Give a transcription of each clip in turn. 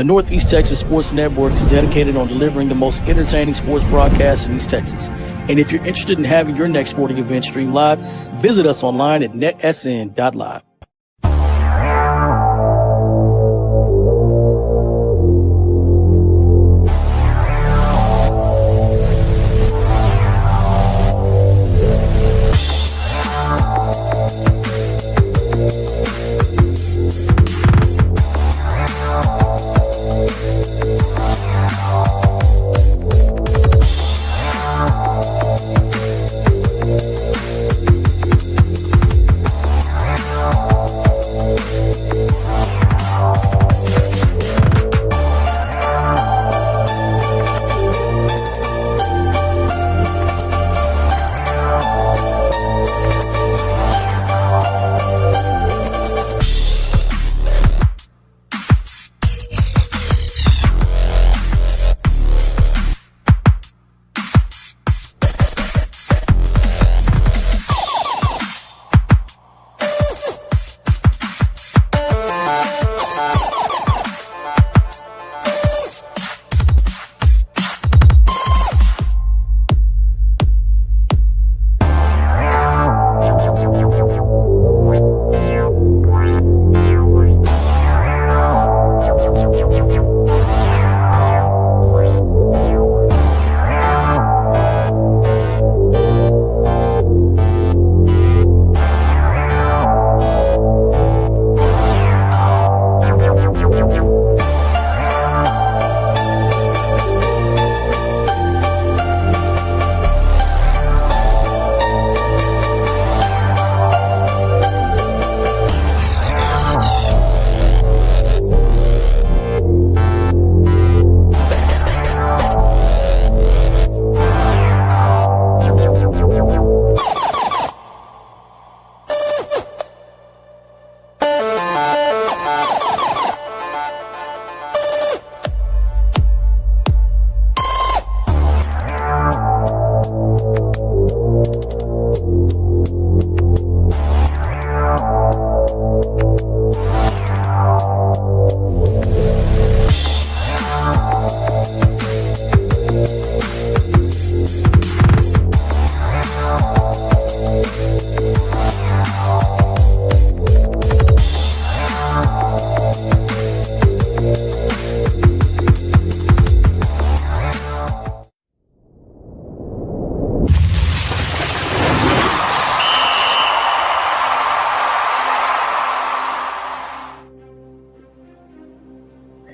The Northeast Texas Sports Network is dedicated on delivering the most entertaining sports broadcasts in East Texas. And if you're interested in having your next sporting event streamed live, visit us online at NETSN.live.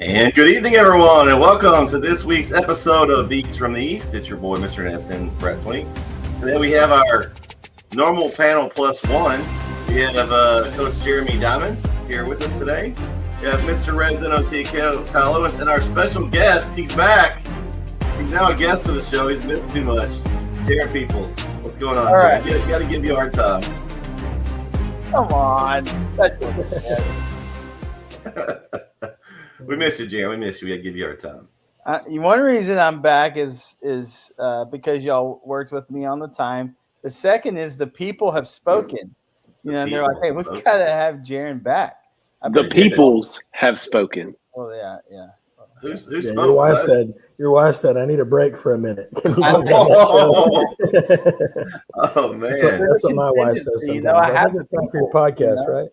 And good evening, everyone, and welcome to this week's episode of bEast from the East. It's your boy, Mr. NETSN, Brett Sweeney. Today we have our normal panel plus one. We have Coach Jeremy Diamond here with us today. We have Mr. Resident OT Kyle Lewis, and our special guest, he's back. He's now a guest of the show. He's missed too much. Jared Peoples, what's going on? All right. Got to give you a hard time. Come on. We miss you, Jared. We miss you. We got to give you our time. One reason I'm back is because y'all worked with me on the time. The second is the people have spoken. You know, and they're like, hey, we've got to have Jaron back. The peoples have spoken. Oh, yeah. Who Yeah, spoke? your wife said, I need a break for a minute. Can you Oh, man. That's what my wife says sometimes. I think it's time for your podcast, right?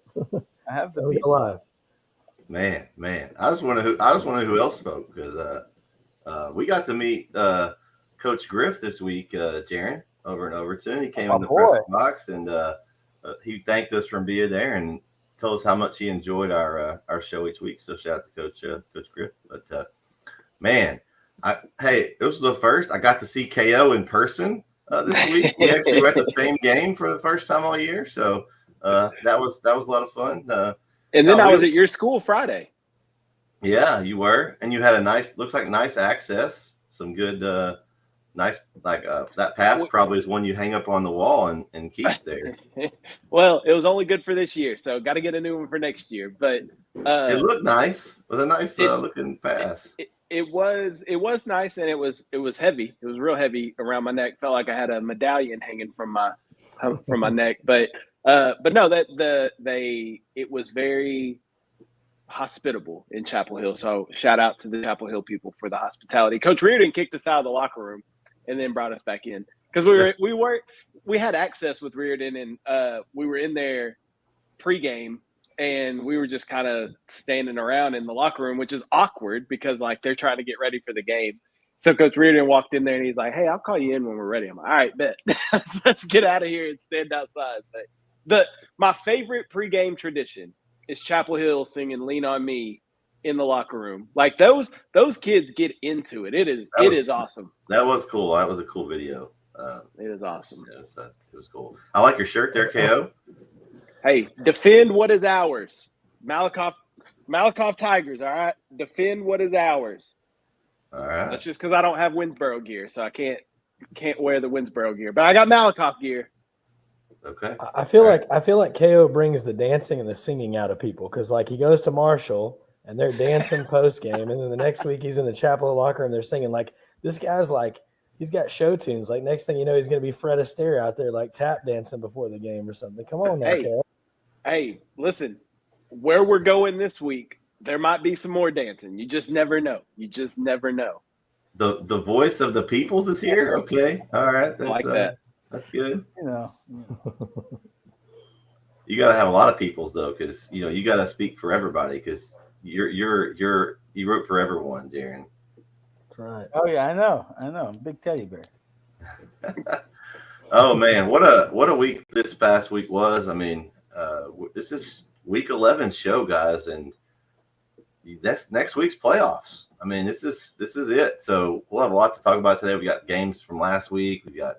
I have the we people. go live. Man. I just want to know who else spoke, because we got to meet Coach Griff this week, Jaron, over in Overton. He came in the press box, and he thanked us for being there and told us how much he enjoyed our show each week. So shout out to Coach Griff. But man, it was the first I got to see KO in person this week. We actually were at the same game for the first time all year, so that was a lot of fun. And then I was at your school Friday. Yeah, you were, and you had nice access, some good, nice, that pass probably is one you hang up on the wall and keep there. Well, it was only good for this year, so got to get a new one for next year. But it looked nice. It was a nice looking pass. It was nice, and it was heavy. It was real heavy around my neck. Felt like I had a medallion hanging from my neck. But no, it was very hospitable in Chapel Hill. So shout out to the Chapel Hill people for the hospitality. Coach Reardon kicked us out of the locker room and then brought us back in because we had access with Reardon, and we were in there pregame, and we were just kind of standing around in the locker room, which is awkward because like they're trying to get ready for the game. So Coach Reardon walked in there and he's like, "Hey, I'll call you in when we're ready." I'm like, "All right, bet." Let's get out of here and stand outside. But my favorite pregame tradition is Chapel Hill singing "Lean on Me" in the locker room. Like those kids get into it. It is awesome. That was cool. That was a cool video. It is awesome. It was cool. I like your shirt there, KO. Hey, defend what is ours. Malakoff Tigers, all right? Defend what is ours. All right. That's just because I don't have Winsboro gear, so I can't wear the Winsboro gear. But I got Malakoff gear. Okay. I feel like KO brings the dancing and the singing out of people because like he goes to Marshall and they're dancing post game, and then the next week he's in the Chapel locker room, they're singing. Like this guy's like he's got show tunes. Like next thing you know, he's gonna be Fred Astaire out there like tap dancing before the game or something. Come on now, KO. Hey, listen, where we're going this week, there might be some more dancing. You just never know. The voice of the peoples is here. Okay. All right. That's, like that. That's good. You know. You got to have a lot of peoples though, because you got to speak for everybody because you root for everyone, Darren. That's right. Oh yeah, I know. Big teddy bear. Oh man, what a week this past week was. I mean, this is week 11 show, guys, and next week's playoffs. I mean, this is it. So we'll have a lot to talk about today. We got games from last week. We got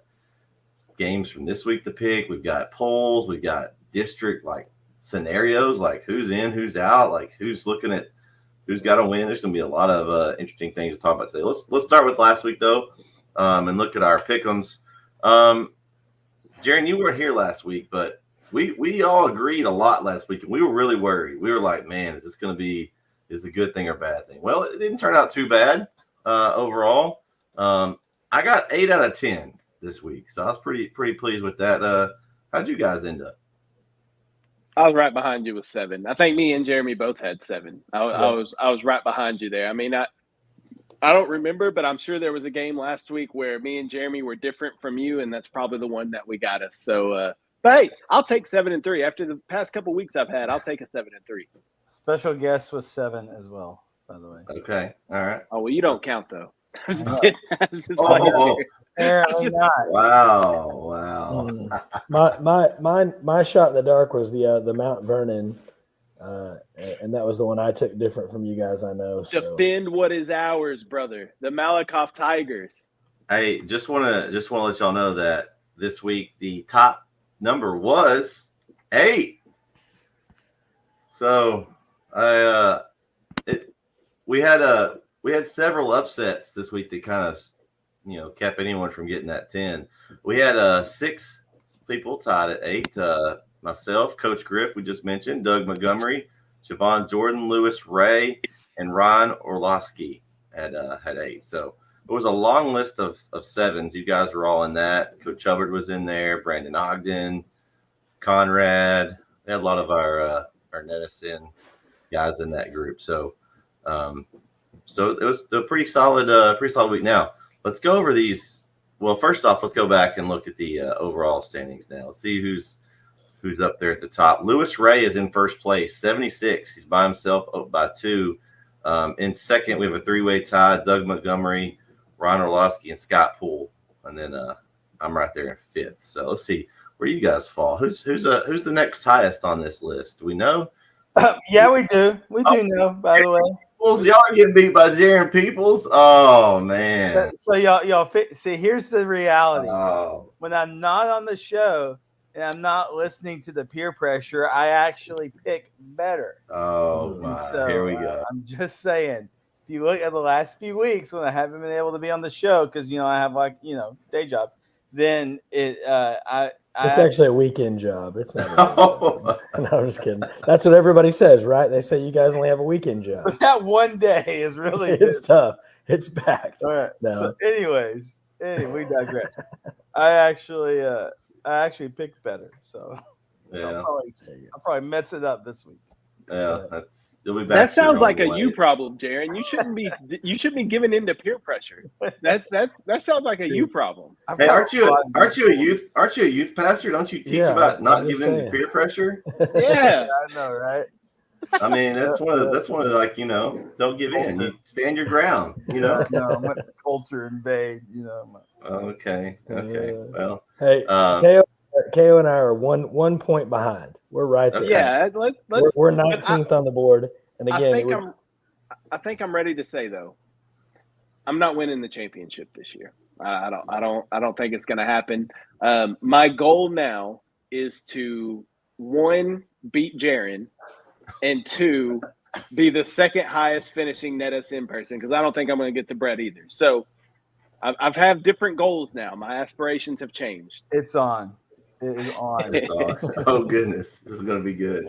games from this week to pick. We've got polls. We've got district like scenarios, like who's in, who's out, like who's looking at who's got to win. There's going to be a lot of interesting things to talk about today. Let's start with last week though, and look at our pick'ems. Jaron, you weren't here last week, but we all agreed a lot last week. We were really worried. We were like, man, is this going to be a good thing or bad thing? Well, it didn't turn out too bad overall. I got 8 out of 10 this week, so I was pretty pleased with that. How'd you guys end up? I was right behind you with 7. I think me and Jeremy both had 7. I was right behind you there. I mean, I don't remember, but I'm sure there was a game last week where me and Jeremy were different from you, and that's probably the one that we got us. So, but hey, I'll take 7-3 after the past couple weeks I've had. I'll take a 7-3. Special guest was 7 as well, by the way. Okay, all right. Oh well, you don't count though. Apparently not. Wow. My shot in the dark was the Mount Vernon, and that was the one I took different from you guys. I know. So. Defend what is ours, brother. The Malakoff Tigers. Hey, just wanna let y'all know that this week the top number was 8. So we had several upsets this week that kind of kept anyone from getting that 10. We had 6 people tied at 8. Myself, Coach Griff, we just mentioned, Doug Montgomery, Javon Jordan, Lewis Ray, and Ron Orlowski had 8. So it was a long list of 7s. You guys were all in that. Coach Hubbard was in there, Brandon Ogden, Conrad. We had a lot of our NETSN guys in that group. So it was a pretty solid week. Now let's go over these. Well, first off, let's go back and look at the overall standings now. Let's see who's up there at the top. Lewis Ray is in first place, 76. He's by himself, up by 2. In second, we have a 3-way tie: Doug Montgomery, Ron Orlowski, and Scott Poole. And then I'm right there in 5th. So let's see where you guys fall. Who's the next highest on this list? Do we know? Yeah, we do. We do know, by the way. Y'all getting beat by Jaron Peoples. Oh man! So y'all see. Here's the reality. Oh. When I'm not on the show and I'm not listening to the peer pressure, I actually pick better. Oh my! So, here we go. I'm just saying. If you look at the last few weeks when I haven't been able to be on the show because I have day job, then it's actually a weekend job. It's not. No, I'm just kidding. That's what everybody says, right? They say you guys only have a weekend job. But that one day is really it's tough. It's packed. All right. No. So anyway, we digress. I actually picked better, so yeah. I'll probably mess it up this week. You'll be back. That sounds like a you problem, Jaron. You shouldn't be giving in to peer pressure. That sounds like a you problem. Hey, aren't you a youth pastor? Don't you teach about not giving in to peer pressure? Yeah, I know, right? I mean, that's one of the like, don't give in. You stand your ground, No, I'm a culture invade, Okay. Well, hey, KO and I are one point behind. We're right there. Yeah, we're 19th on the board. And again, I think I'm ready to say though, I'm not winning the championship this year. I don't think it's going to happen. My goal now is to 1, beat Jaron, and 2, be the second highest finishing NETSN person, because I don't think I'm going to get to Brett either. So I've had different goals now. My aspirations have changed. It's on. It is on. It's on. Oh goodness, this is going to be good.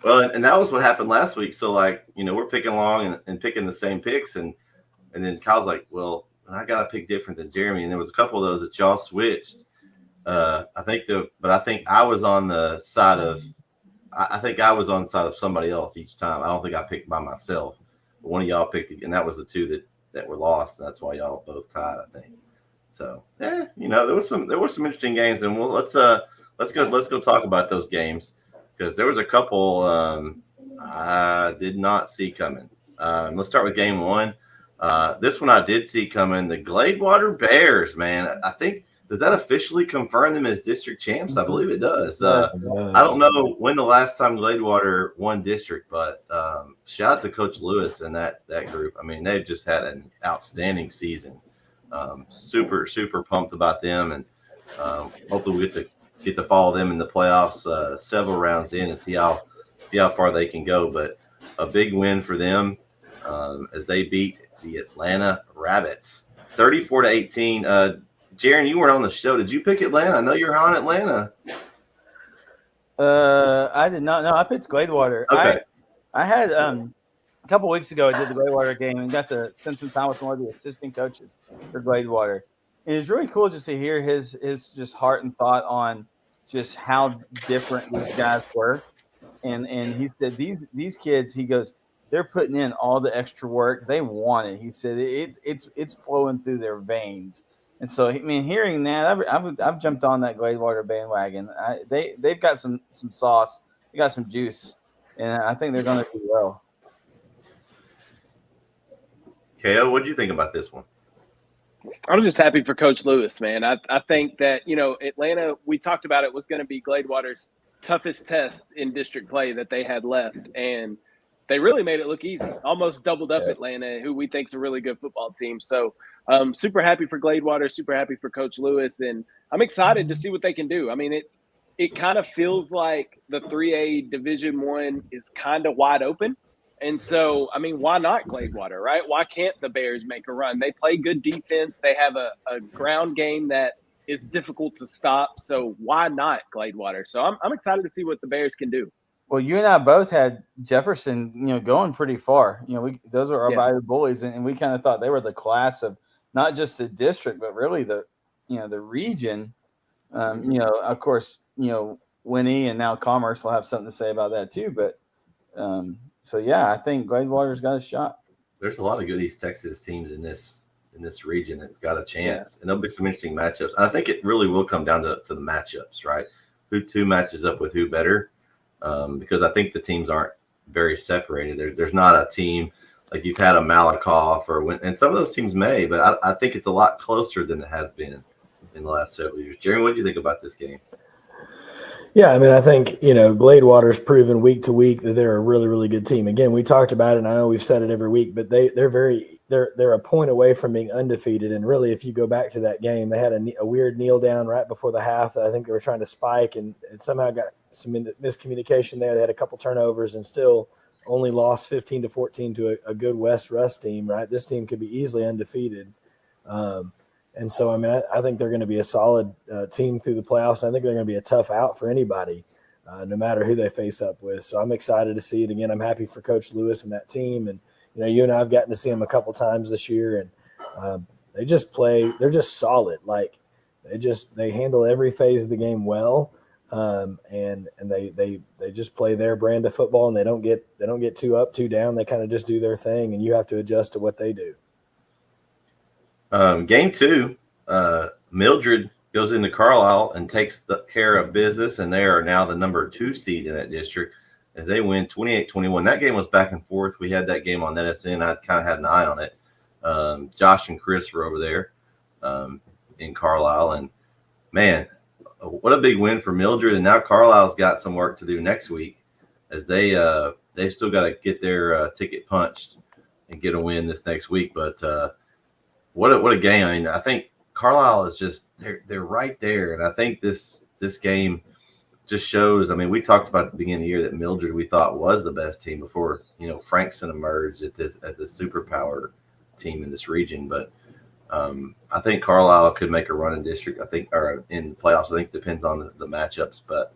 Well, and that was what happened last week. So like, we're picking along and picking the same picks, and then Kyle's like, well, I got to pick different than Jeremy. And there was a couple of those that y'all switched. I think I was on the side of somebody else each time. I don't think I picked by myself. But one of y'all picked it, and that was the two that were lost. And that's why y'all both tied, I think. So, there were some interesting games, and let's go talk about those games, because there was a couple I did not see coming. Let's start with game 1. This one I did see coming. The Gladewater Bears, man. I think, does that officially confirm them as district champs? I believe it does. I don't know when the last time Gladewater won district, but shout out to Coach Lewis and that group. I mean, they've just had an outstanding season. Super, super pumped about them, and hopefully we get to follow them in the playoffs several rounds in and see how far they can go. But a big win for them as they beat the Atlanta Rabbits 34-18. Jaron, you weren't on the show. Did you pick Atlanta? I know you're on Atlanta. I did not. No, I picked Gladewater. Okay. I had a couple weeks ago, I did the Gladewater game and got to spend some time with one of the assistant coaches for Gladewater. And it's really cool just to hear his just heart and thought on just how different these guys were. And he said these kids, he goes, they're putting in all the extra work. They want it. He said it's flowing through their veins. And so, I mean, hearing that, I've jumped on that Gladewater bandwagon. They've got some sauce. They got some juice, and I think they're going to do well. KO, what do you think about this one? I'm just happy for Coach Lewis, man. I think that, Atlanta, we talked about it, was going to be Gladewater's toughest test in district play that they had left. And they really made it look easy, almost doubled up Atlanta, who we think is a really good football team. So super happy for Gladewater, super happy for Coach Lewis. And I'm excited to see what they can do. I mean, it kind of feels like the 3A Division I is kind of wide open. And so, I mean, why not Gladewater, right? Why can't the Bears make a run? They play good defense. They have a ground game that is difficult to stop. So why not Gladewater? So I'm excited to see what the Bears can do. Well, you and I both had Jefferson, going pretty far. Those are our valued bullies, and we kind of thought they were the class of not just the district, but really the region. Of course, Winnie and now Commerce will have something to say about that too. But so yeah, I think Gladewater's got a shot. There's a lot of good East Texas teams in this region that's got a chance, and there'll be some interesting matchups. I think it really will come down to the matchups, right? Who matches up with who better. Because I think the teams aren't very separated. There's not a team like you've had a Malakoff and some of those teams may, but I think it's a lot closer than it has been in the last several years. Jerry, what do you think about this game? Yeah, I mean, I think, Gladewater's proven week to week that they're a really, really good team. Again, we talked about it, and I know we've said it every week, but they're a point away from being undefeated. And really, if you go back to that game, they had a weird kneel down right before the half that I think they were trying to spike and somehow got some miscommunication there. They had a couple turnovers and still only lost 15-14 to a good West Russ team, right? This team could be easily undefeated. And so, I mean, I think they're going to be a solid team through the playoffs. I think they're going to be a tough out for anybody, no matter who they face up with. So I'm excited to see it again. I'm happy for Coach Lewis and that team. And, you and I have gotten to see them a couple times this year, and they just play. They're just solid. Like they handle every phase of the game well. and they just play their brand of football, and they don't get too up, too down. They kind of just do their thing, and you have to adjust to what they do. Game 2, Mildred goes into Carlisle and takes care of business, and they are now the number 2 seed in that district as they win 28-21. That game was back and forth. We had that game on NETSN. I kind of had an eye on it. Josh and Chris were over there in Carlisle, and man, what a big win for Mildred. And now Carlisle's got some work to do next week as they've still got to get their ticket punched and get a win this next week. But what a game. I mean, I think Carlisle is just they're right there, and I think this game just shows. I mean, we talked about at the beginning of the year that Mildred we thought was the best team before Frankston emerged as a superpower team in this region. But I think Carlisle could make a run in district. I think, or in playoffs. I think it depends on the matchups. But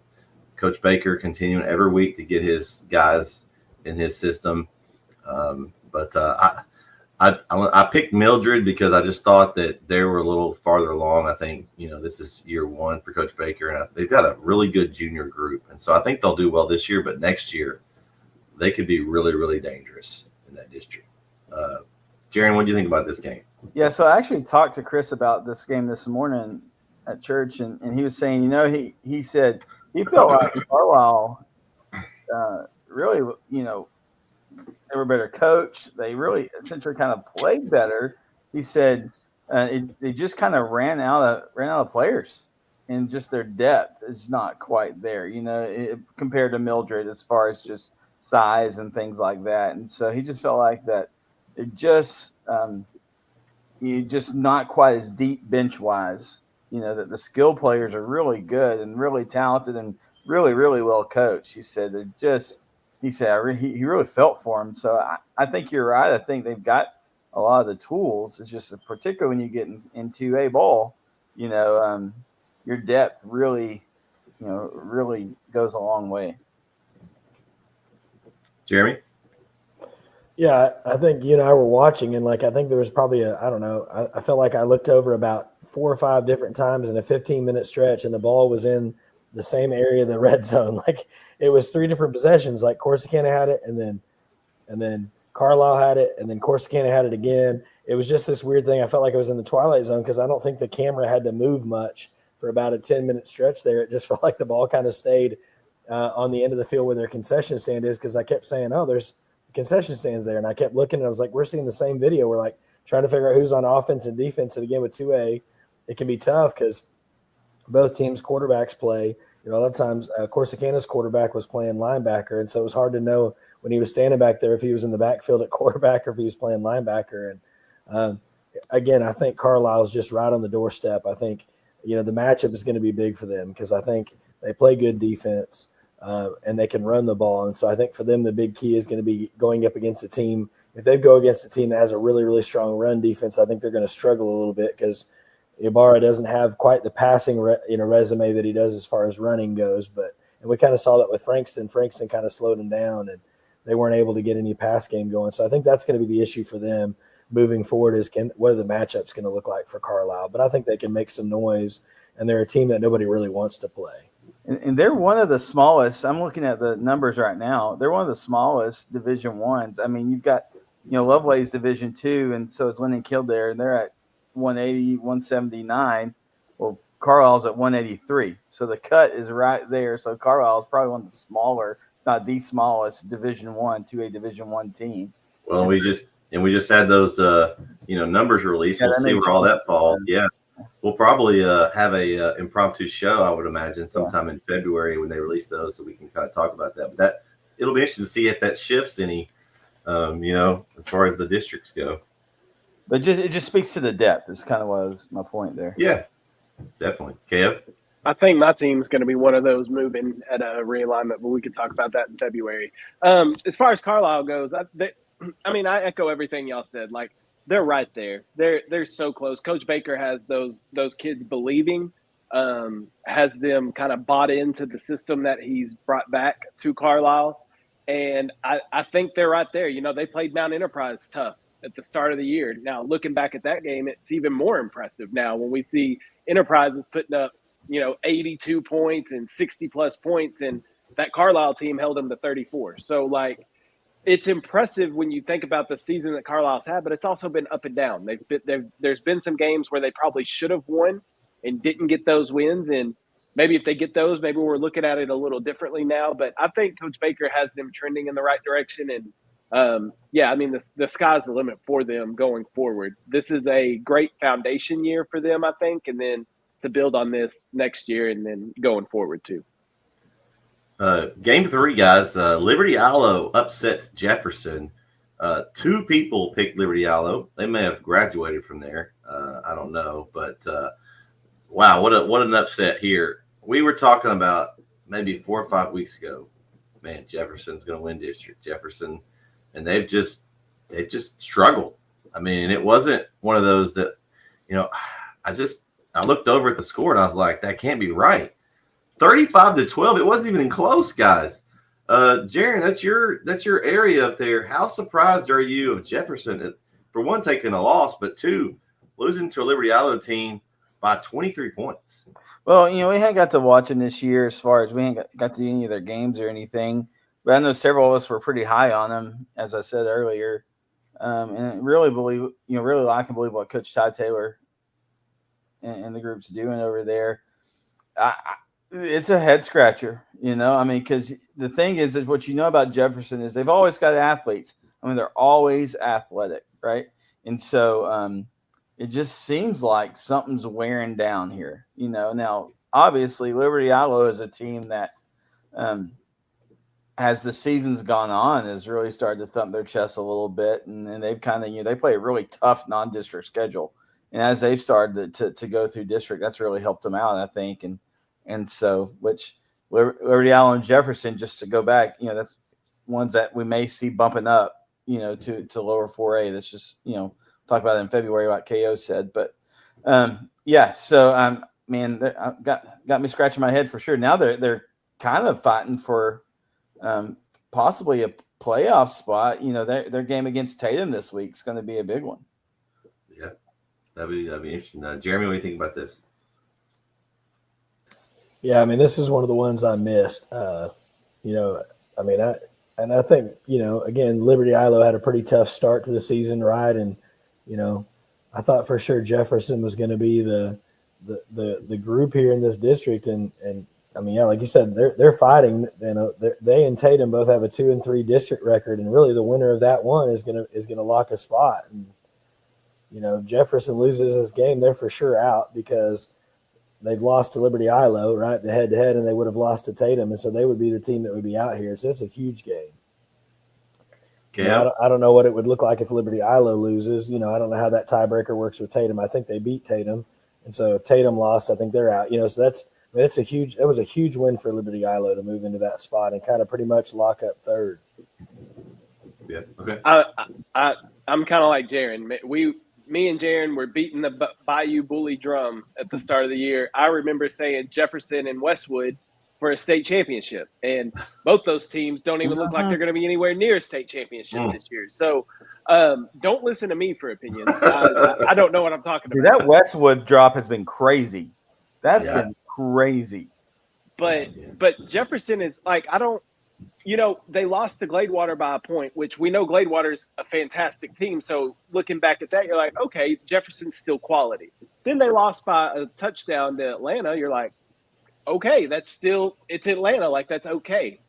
Coach Baker continuing every week to get his guys in his system. I picked Mildred because I just thought that they were a little farther along. I think, this is year 1 for Coach Baker, and they've got a really good junior group. And so I think they'll do well this year, but next year they could be really, really dangerous in that district. Jaron, what do you think about this game? Yeah, so I actually talked to Chris about this game this morning at church, and he was saying, he said he felt like Carlisle really, they were better coached. They really essentially kind of played better. He said they just kind of ran out of players, and just their depth is not quite there, compared to Mildred as far as just size and things like that. And so he just felt like that it just just not quite as deep bench wise. That the skill players are really good and really talented and really, really well coached. He said he really felt for him. So I think you're right. I think they've got a lot of the tools. It's just particularly when you get into a ball, your depth really, really goes a long way. Jeremy? Yeah, I think you and I were watching, and I think there was probably I felt like I looked over about 4 or 5 different times in a 15-minute stretch, and the ball was in the same area of the red zone. It was 3 different possessions. Corsicana had it, and then Carlisle had it, and then Corsicana had it again. It was just this weird thing. I felt like I was in the twilight zone because I don't think the camera had to move much for about a 10-minute stretch there. It just felt like the ball kind of stayed on the end of the field where their concession stand is, because I kept saying, oh, there's concession stands there, and I kept looking, and I was like, we're seeing the same video. We're trying to figure out who's on offense and defense. And again, with 2A, it can be tough because both teams' quarterbacks play. A lot of times Corsicana's quarterback was playing linebacker, and so it was hard to know when he was standing back there if he was in the backfield at quarterback or if he was playing linebacker. And again, I think Carlisle's just right on the doorstep. I think the matchup is going to be big for them because I think they play good defense. And they can run the ball. And so I think for them, the big key is going to be going up against a team. If they go against a team that has a really, really strong run defense, I think they're going to struggle a little bit because Ibarra doesn't have quite the passing resume that he does as far as running goes. And we kind of saw that with Frankston. Frankston kind of slowed him down, and they weren't able to get any pass game going. So I think that's going to be the issue for them moving forward is what are the matchups going to look like for Carlisle. But I think they can make some noise, and they're a team that nobody really wants to play. And they're one of the smallest. I'm looking at the numbers right now. They're one of the smallest Division Ones. I mean, you've got, Lovelaw's Division 2, and so is Linden Kildare, and they're at 180, 179. Well, Carlisle's at 183. So the cut is right there. So Carlisle is probably one of the smaller, not the smallest Division 1, 2A Division 1 team. Well, we just had those numbers released. We'll see where all that falls. Yeah. We'll probably have a impromptu show, I would imagine, sometime in February when they release those, so we can kind of talk about that. But it'll be interesting to see if that shifts any, as far as the districts go. But it just speaks to the depth. Is kind of what was my point there. Yeah, definitely. Kev? I think my team's going to be one of those moving at a realignment, but we could talk about that in February. As far as Carlisle goes, I echo everything y'all said. They're right there. They're so close. Coach Baker has those kids believing, has them kind of bought into the system that he's brought back to Carlisle. And I think they're right there. They played Mount Enterprise tough at the start of the year. Now, looking back at that game, it's even more impressive now when we see Enterprise is putting up 82 points and 60 plus points, and that Carlisle team held them to 34. So like, it's impressive when you think about the season that Carlisle's had, but it's also been up and down. There's been some games where they probably should have won and didn't get those wins. And maybe if they get those, maybe we're looking at it a little differently now. But I think Coach Baker has them trending in the right direction. And the sky's the limit for them going forward. This is a great foundation year for them, I think, and then to build on this next year and then going forward too. Game 3, guys. Liberty Allo upsets Jefferson. 2 people picked Liberty Allo. They may have graduated from there. I don't know, but wow, what an upset here. We were talking about maybe 4 or 5 weeks ago. Man, Jefferson's going to win district. Jefferson, and they've just struggled. I mean, it wasn't one of those that I looked over at the score and I was like, that can't be right. 35-12. It wasn't even close, guys. Jaron, that's your area up there. How surprised are you of Jefferson, for one, taking a loss, but 2, losing to a Liberty Allo team by 23 points? Well, we haven't got to watching this year as far as we ain't got to any of their games or anything. But I know several of us were pretty high on them, as I said earlier. And really believe, really like and believe what Coach Ty Taylor and the group's doing over there. It's a head scratcher, because the thing is what about Jefferson is they've always got athletes. I mean, they're always athletic, right? And so it just seems like something's wearing down here, Now, obviously, Liberty Allo is a team that, as the season's gone on, has really started to thump their chest a little bit, and they've kind of, they play a really tough non-district schedule. And as they've started to go through district, that's really helped them out, I think. And so, which Liberty Allo and Jefferson, just to go back, that's ones that we may see bumping up, to lower 4A. That's just, talk about it in February, what KO said. But so got me scratching my head for sure. Now they're kind of fighting for possibly a playoff spot. Their game against Tatum this week is going to be a big one. Yeah, that'd be interesting. Jeremy, what do you think about this? Yeah, I mean, this is one of the ones I missed. I think, again, Liberty Ilo had a pretty tough start to the season, right? And, I thought for sure Jefferson was going to be the group here in this district. And I mean, yeah, like you said, they're fighting. They and Tatum both have a 2-3 district record, and really the winner of that one is gonna lock a spot. And if Jefferson loses this game, they're for sure out because they've lost to Liberty Ilo, right, the head-to-head, and they would have lost to Tatum, and so they would be the team that would be out here. So it's a huge game. Okay. I don't know what it would look like if Liberty Ilo loses. I don't know how that tiebreaker works with Tatum. I think they beat Tatum, and so if Tatum lost, I think they're out. So that's it was a huge win for Liberty Ilo to move into that spot and kind of pretty much lock up third. Yeah. Okay. I'm kind of like Jaron. Me and Jaron were beating the Bayou Bully drum at the start of the year. I remember saying Jefferson and Westwood for a state championship, and both those teams don't even look like they're going to be anywhere near a state championship this year. So don't listen to me for opinions. I don't know what I'm talking about. Dude, that Westwood drop has been crazy. That's been crazy. But Jefferson is like, they lost to Gladewater by a point, which we know Gladewater's a fantastic team. So looking back at that, you're like, okay, Jefferson's still quality. Then they lost by a touchdown to Atlanta. You're like, okay, it's Atlanta. Like, that's okay.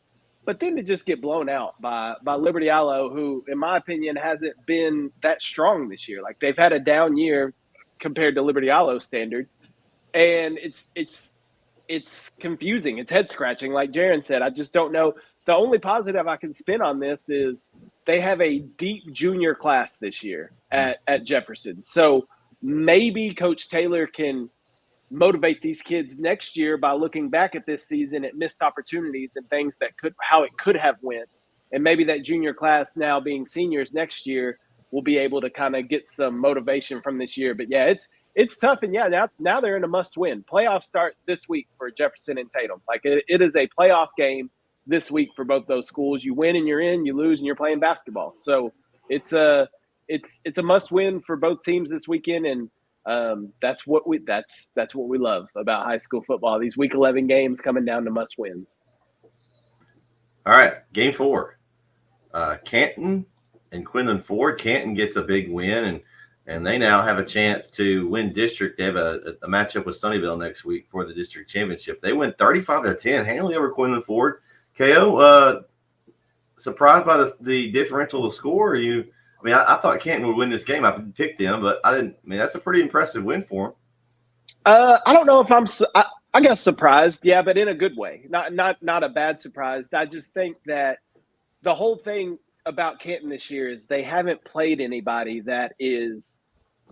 But then to just get blown out by Liberty Ilo, who, in my opinion, hasn't been that strong this year. Like, they've had a down year compared to Liberty Ilo standards. And it's confusing. It's head scratching. Like Jaron said, I just don't know. The only positive I can spin on this is they have a deep junior class this year at Jefferson. So maybe Coach Taylor can motivate these kids next year by looking back at this season at missed opportunities and things how it could have went. And maybe that junior class now being seniors next year will be able to kind of get some motivation from this year. But yeah, it's tough. And yeah, now they're in a must win. Playoffs start this week for Jefferson and Tatum. Like it is a playoff game this week for both those schools. You win and you're in, you lose and you're playing basketball. So it's a must win for both teams this weekend. And That's what we love about high school football. These Week 11 games coming down to must wins. All right, game 4. Canton and Quinlan Ford. Canton gets a big win, and they now have a chance to win district. They have a matchup with Sunnyvale next week for the district championship. They win 35-10 handily over Quinlan Ford. KO, surprised by the differential of the score? I thought Canton would win this game. I picked them, but I didn't. I mean, that's a pretty impressive win for them. I don't know if I got surprised, yeah, but in a good way. Not a bad surprise. I just think that the whole thing about Canton this year is they haven't played anybody that is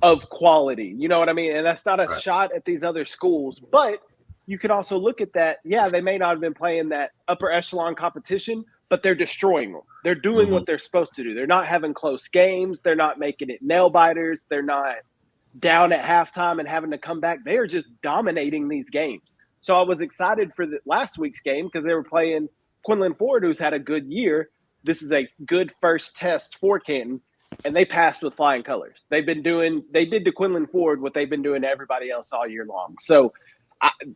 of quality. You know what I mean? And that's not a shot at these other schools, but you can also look at that. Yeah, they may not have been playing that upper echelon competition, but they're destroying them. They're doing what they're supposed to do. They're not having close games. They're not making it nail biters. They're not down at halftime and having to come back. They are just dominating these games. So I was excited for the last week's game because they were playing Quinlan Ford, who's had a good year. This is a good first test for Canton, and they passed with flying colors. They did to Quinlan Ford what they've been doing to everybody else all year long. So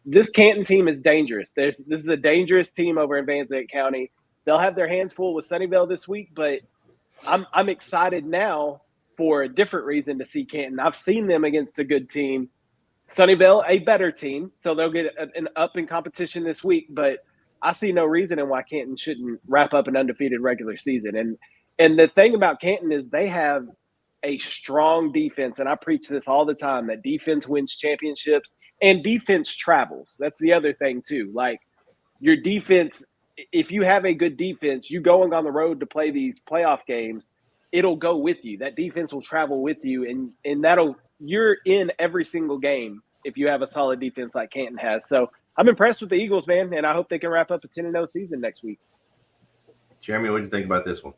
this Canton team is dangerous. This is a dangerous team over in Van Zandt County. They'll have their hands full with Sunnyvale this week, but I'm excited now for a different reason to see Canton. I've seen them against a good team. Sunnyvale, a better team, so they'll get an up in competition this week, but I see no reason in why Canton shouldn't wrap up an undefeated regular season. And the thing about Canton is they have a strong defense, and I preach this all the time, that defense wins championships and defense travels. That's the other thing too. Like your defense, if you have a good defense, you going on the road to play these playoff games, it'll go with you. That defense will travel with you, and you're in every single game if you have a solid defense like Canton has. So I'm impressed with the Eagles, man, and I hope they can wrap up a 10-0 season next week. Jeremy, what did you think about this one?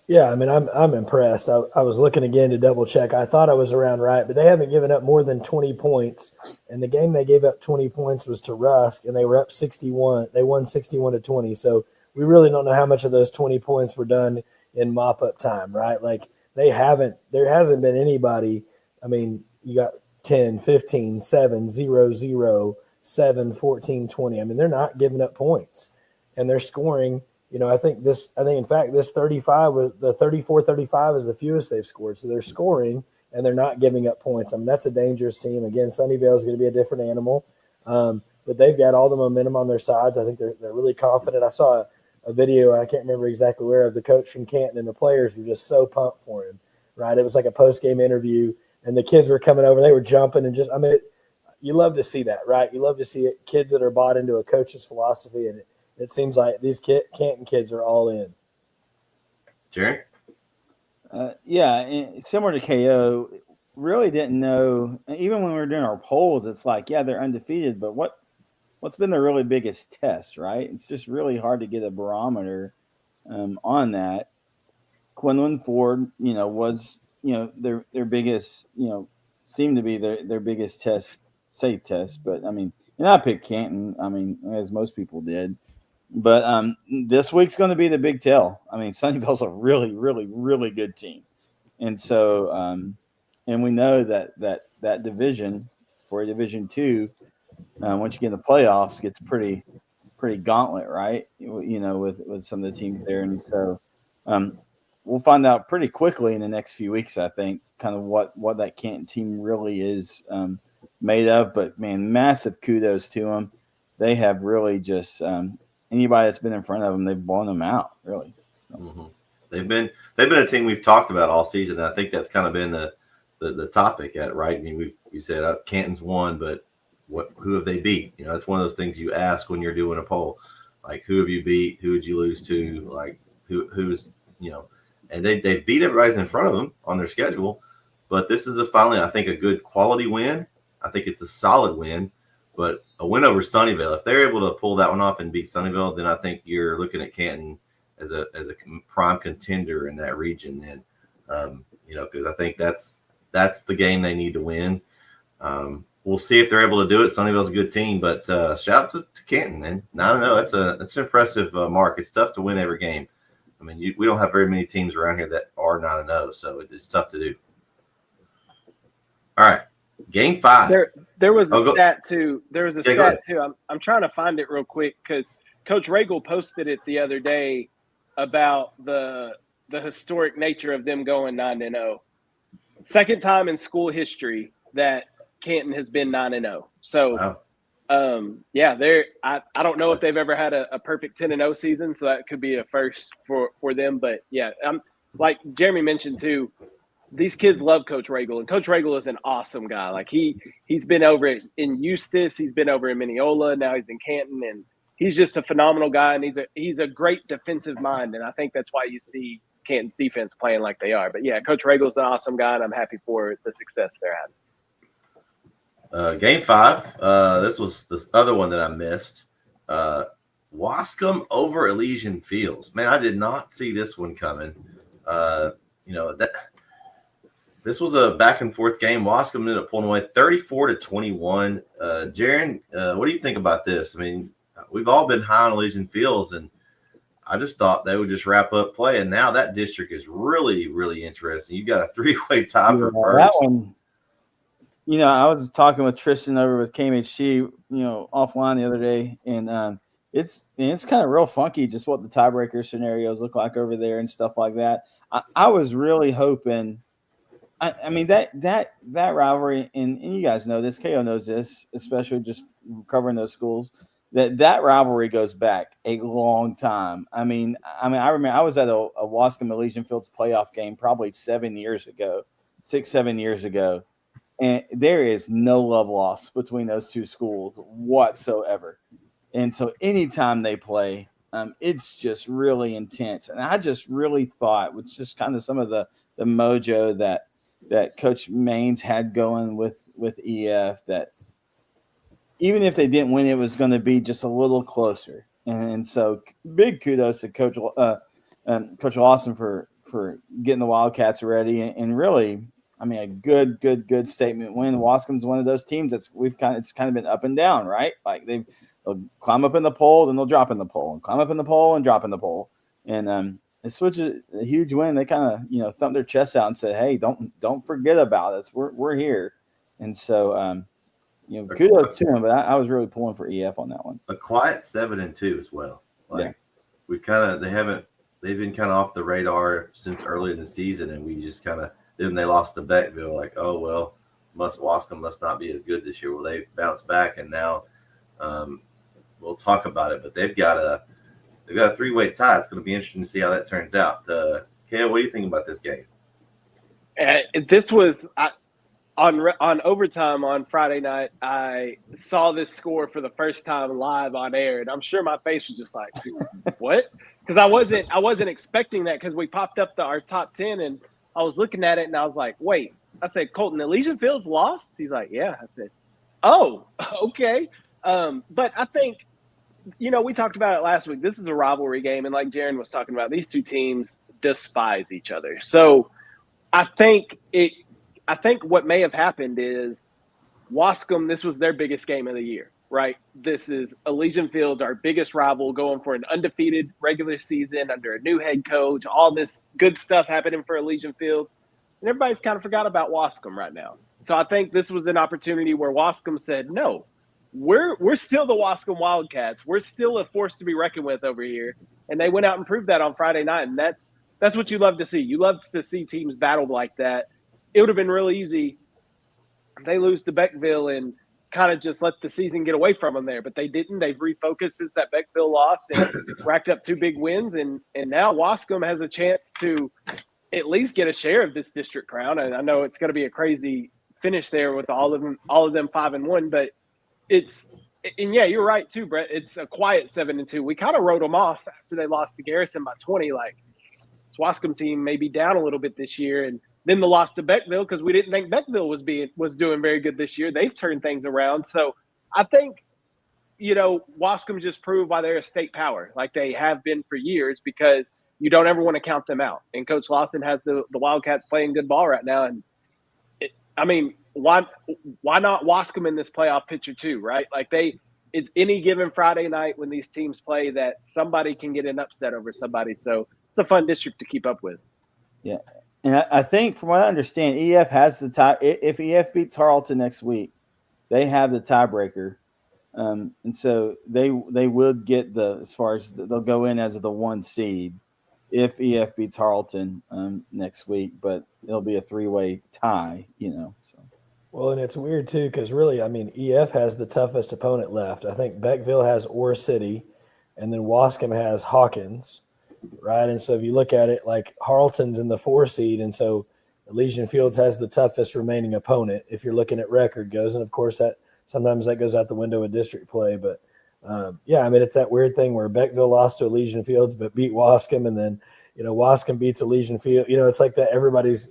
Yeah, I mean, I'm impressed. I was looking again to double check. I thought I was around right, but they haven't given up more than 20 points. And the game they gave up 20 points was to Rusk, and they were up 61. They won 61-20. So we really don't know how much of those 20 points were done in mop-up time, right? Like there hasn't been anybody. I mean, you got 10, 15, 7, 0, 0, 7, 14, 20. I mean, they're not giving up points, and they're scoring. You know, I think in fact, this 35 was the 34-35 is the fewest they've scored. So they're scoring and they're not giving up points. I mean, that's a dangerous team. Again, Sunnyvale is going to be a different animal, but they've got all the momentum on their sides. I think they're really confident. I saw a video, I can't remember exactly where, of the coach from Canton, and the players were just so pumped for him, right? It was like a post-game interview, and the kids were coming over, they were jumping and just, I mean, you love to see that, right? You love to see it, kids that are bought into a coach's philosophy, and it seems like these Canton kids are all in. Jerry? Yeah, similar to KO, really didn't know. Even when we were doing our polls, it's like, yeah, they're undefeated, but what's been their really biggest test, right? It's just really hard to get a barometer on that. Quinlan Ford, was, their biggest, seemed to be their biggest test, safe test. But, I mean, and I picked Canton, I mean, as most people did. But this week's going to be the big tell. I mean, Sunnyvale's a really, really, really good team. And so, and we know that division for a Division II, once you get in the playoffs, gets pretty gauntlet, right? With some of the teams there. And so we'll find out pretty quickly in the next few weeks, I think, kind of what that Canton team really is made of. But, man, massive kudos to them. They have really just anybody that's been in front of them, they've blown them out, really. Mm-hmm. They've been a team we've talked about all season. I think that's kind of been the topic at right. I mean, you said Canton's won, but who have they beat? That's one of those things you ask when you're doing a poll, like who have you beat, who would you lose to, like who's and they beat everybody's in front of them on their schedule. But this is finally, I think, a good quality win. I think it's a solid win. But a win over Sunnyvale, if they're able to pull that one off and beat Sunnyvale, then I think you're looking at Canton as a prime contender in that region. Then, because I think that's the game they need to win. We'll see if they're able to do it. Sunnyvale's a good team, but shout out to Canton, man. I don't know. That's an impressive mark. It's tough to win every game. I mean, we don't have very many teams around here that are 9-0, so it's tough to do. All right, Game 5. There was a stat too. There was a stat too. I'm trying to find it real quick because Coach Regal posted it the other day about the historic nature of them going 9-0. Second time in school history that Canton has been 9-0. So, wow. I don't know if they've ever had a perfect 10-0 season, so that could be a first for them. But yeah, like Jeremy mentioned too. These kids love Coach Regal, and Coach Regal is an awesome guy. Like he's been over in Eustis, he's been over in Mineola, now he's in Canton, and he's just a phenomenal guy. And he's a great defensive mind, and I think that's why you see Canton's defense playing like they are. But yeah, Coach Regal's an awesome guy, and I'm happy for the success they're having. Game 5. This was the other one that I missed. Wascom over Elysian Fields. Man, I did not see this one coming. This was a back and forth game. Wascom ended up pulling away 34-21. Jaron, what do you think about this? I mean, we've all been high on Elysian Fields, and I just thought they would just wrap up play. And now that district is really, really interesting. You got a 3-way tie for first. That one, I was talking with Tristan over with KMHC, offline the other day, and it's kind of real funky just what the tiebreaker scenarios look like over there and stuff like that. I was really hoping. I mean that rivalry, and you guys know this, KO knows this, especially just covering those schools, that rivalry goes back a long time. I mean, I remember I was at a Wascom Elysian Fields playoff game probably 6-7 years ago, and there is no love lost between those two schools whatsoever. And so anytime they play, it's just really intense. And I just really thought, with just kind of some of the mojo that Coach Maines had going with EF, that even if they didn't win, it was going to be just a little closer. And so big kudos to Coach Lawson for getting the Wildcats ready, and really, I mean, a good statement win. Wascom's one of those teams it's kind of been up and down, right? Like they'll climb up in the poll, then they'll drop in the poll, and climb up in the poll and drop in the poll. And it's such a huge win. They kind of thumped their chests out and said, "Hey, don't forget about us. We're here." And so kudos to them. But I was really pulling for EF on that one. A quiet 7-2 as well. Like they've been kind of off the radar since early in the season, and we just kind of then they lost to Beckville. Like, oh well, Wascom must not be as good this year. Well, they bounced back, and now we'll talk about it. But they've got a 3-way tie. It's going to be interesting to see how that turns out. Kale, what do you think about this game? This was on overtime on Friday night. I saw this score for the first time live on air, and I'm sure my face was just like, "What?" Because I wasn't expecting that, because we popped up our top 10, and I was looking at it, and I was like, "Wait." I said, "Colton, Elysian Fields lost?" He's like, "Yeah." I said, "Oh, okay." But I think, we talked about it last week. This is a rivalry game, and like Jaron was talking about, these two teams despise each other. So I think what may have happened is Wascom, this was their biggest game of the year, right? This is Elysian Fields, our biggest rival, going for an undefeated regular season under a new head coach, all this good stuff happening for Elysian Fields. And everybody's kind of forgot about Wascom right now. So I think this was an opportunity where Wascom said, no, we're still the Wascom Wildcats. We're still a force to be reckoned with over here. And they went out and proved that on Friday night. And that's what you love to see. You love to see teams battle like that. It would have been real easy. They lose to Beckville and kind of just let the season get away from them there. But they didn't. They've refocused since that Beckville loss and racked up 2 big wins. And now Wascom has a chance to at least get a share of this district crown. And I know it's going to be a crazy finish there with all of them 5-1, but yeah, you're right too, Brett. It's a quiet 7-2. We kind of wrote them off after they lost to Garrison by 20. Like, this Wascom team may be down a little bit this year, and then the loss to Beckville, because we didn't think Beckville was doing very good this year. They've turned things around. So I think, Wascom just proved why they're a state power, like they have been for years, because you don't ever want to count them out. And Coach Lawson has the Wildcats playing good ball right now. And why not Wascom in this playoff picture too, right? Like it's any given Friday night when these teams play that somebody can get an upset over somebody. So it's a fun district to keep up with. Yeah. And I think, from what I understand, EF has the tie. If EF beats Harleton next week, they have the tiebreaker, and so they would get as far as they'll go in as the 1 seed if EF beats Harleton next week. But it'll be a 3-way tie, So. Well, and it's weird too because really, I mean, EF has the toughest opponent left. I think Beckville has Ore City, and then Wascom has Hawkins, right? And so if you look at it, like Harleton's in the 4 seed, and so Elysian Fields has the toughest remaining opponent if you're looking at record goes. And of course, that sometimes that goes out the window with district play. But yeah, I mean, it's that weird thing where Beckville lost to Elysian Fields but beat Wascom, and then Wascom beats Elysian Field. It's like that. Everybody's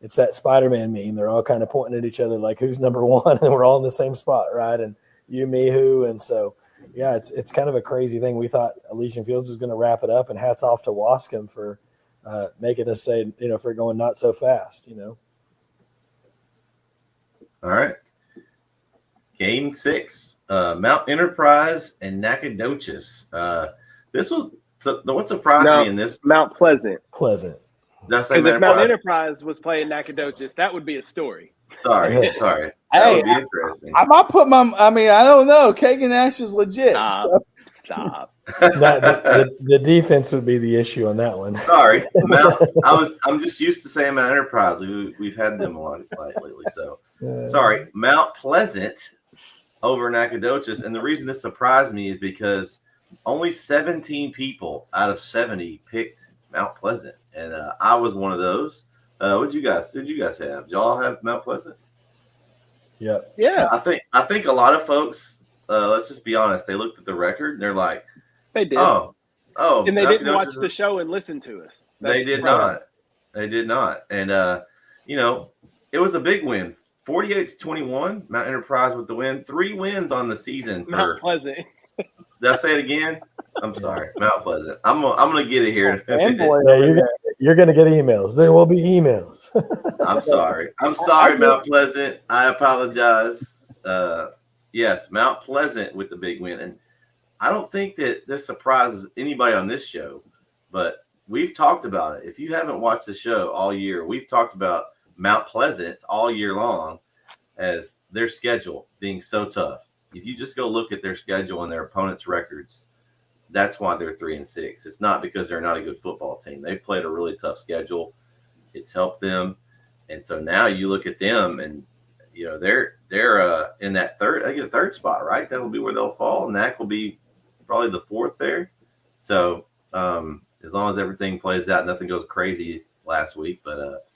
it's that Spider-Man meme. They're all kind of pointing at each other like, who's number 1? And we're all in the same spot, right? And you, me, who? And so, yeah, it's kind of a crazy thing. We thought Elysian Fields was going to wrap it up, and hats off to Wascom for making us say, for going not so fast, All right. Game 6, Mount Enterprise and Nacogdoches. This was what surprised me in this. Mount Pleasant. Because if Mount Enterprise was playing Nacogdoches, that would be a story. Sorry. That would be interesting. I might put I don't know. Kagan Ash is legit. Stop. The defense would be the issue on that one. Sorry, I'm just used to saying Mount Enterprise. We've had them a lot lately. So sorry, Mount Pleasant over Nacogdoches. And the reason this surprised me is because only 17 people out of 70 picked Mount Pleasant, and I was one of those. Who'd you guys have? Did y'all have Mount Pleasant? Yeah. I think a lot of folks. Let's just be honest. They looked at the record and they're like, they did. Oh, and they didn't watch the show and listen to us. They did not. And it was a big win. 48-21. Mount Enterprise with the win. 3 wins on the season. Mount Pleasant. Did I say it again? I'm sorry, Mount Pleasant. I'm gonna get it here. You're gonna get emails. There will be emails. I'm sorry, Mount Pleasant. I apologize. Yes, Mount Pleasant with the big win, and I don't think that this surprises anybody on this show, but we've talked about it. If you haven't watched the show all year, we've talked about Mount Pleasant all year long as their schedule being so tough. If you just go look at their schedule and their opponents' records, that's why they're 3-6. It's not because they're not a good football team. They've played a really tough schedule. It's helped them. And so now you look at them and, they're in that they get a 3rd spot, right? That'll be where they'll fall. And that will be probably the 4th there. So as long as everything plays out, nothing goes crazy last week. But,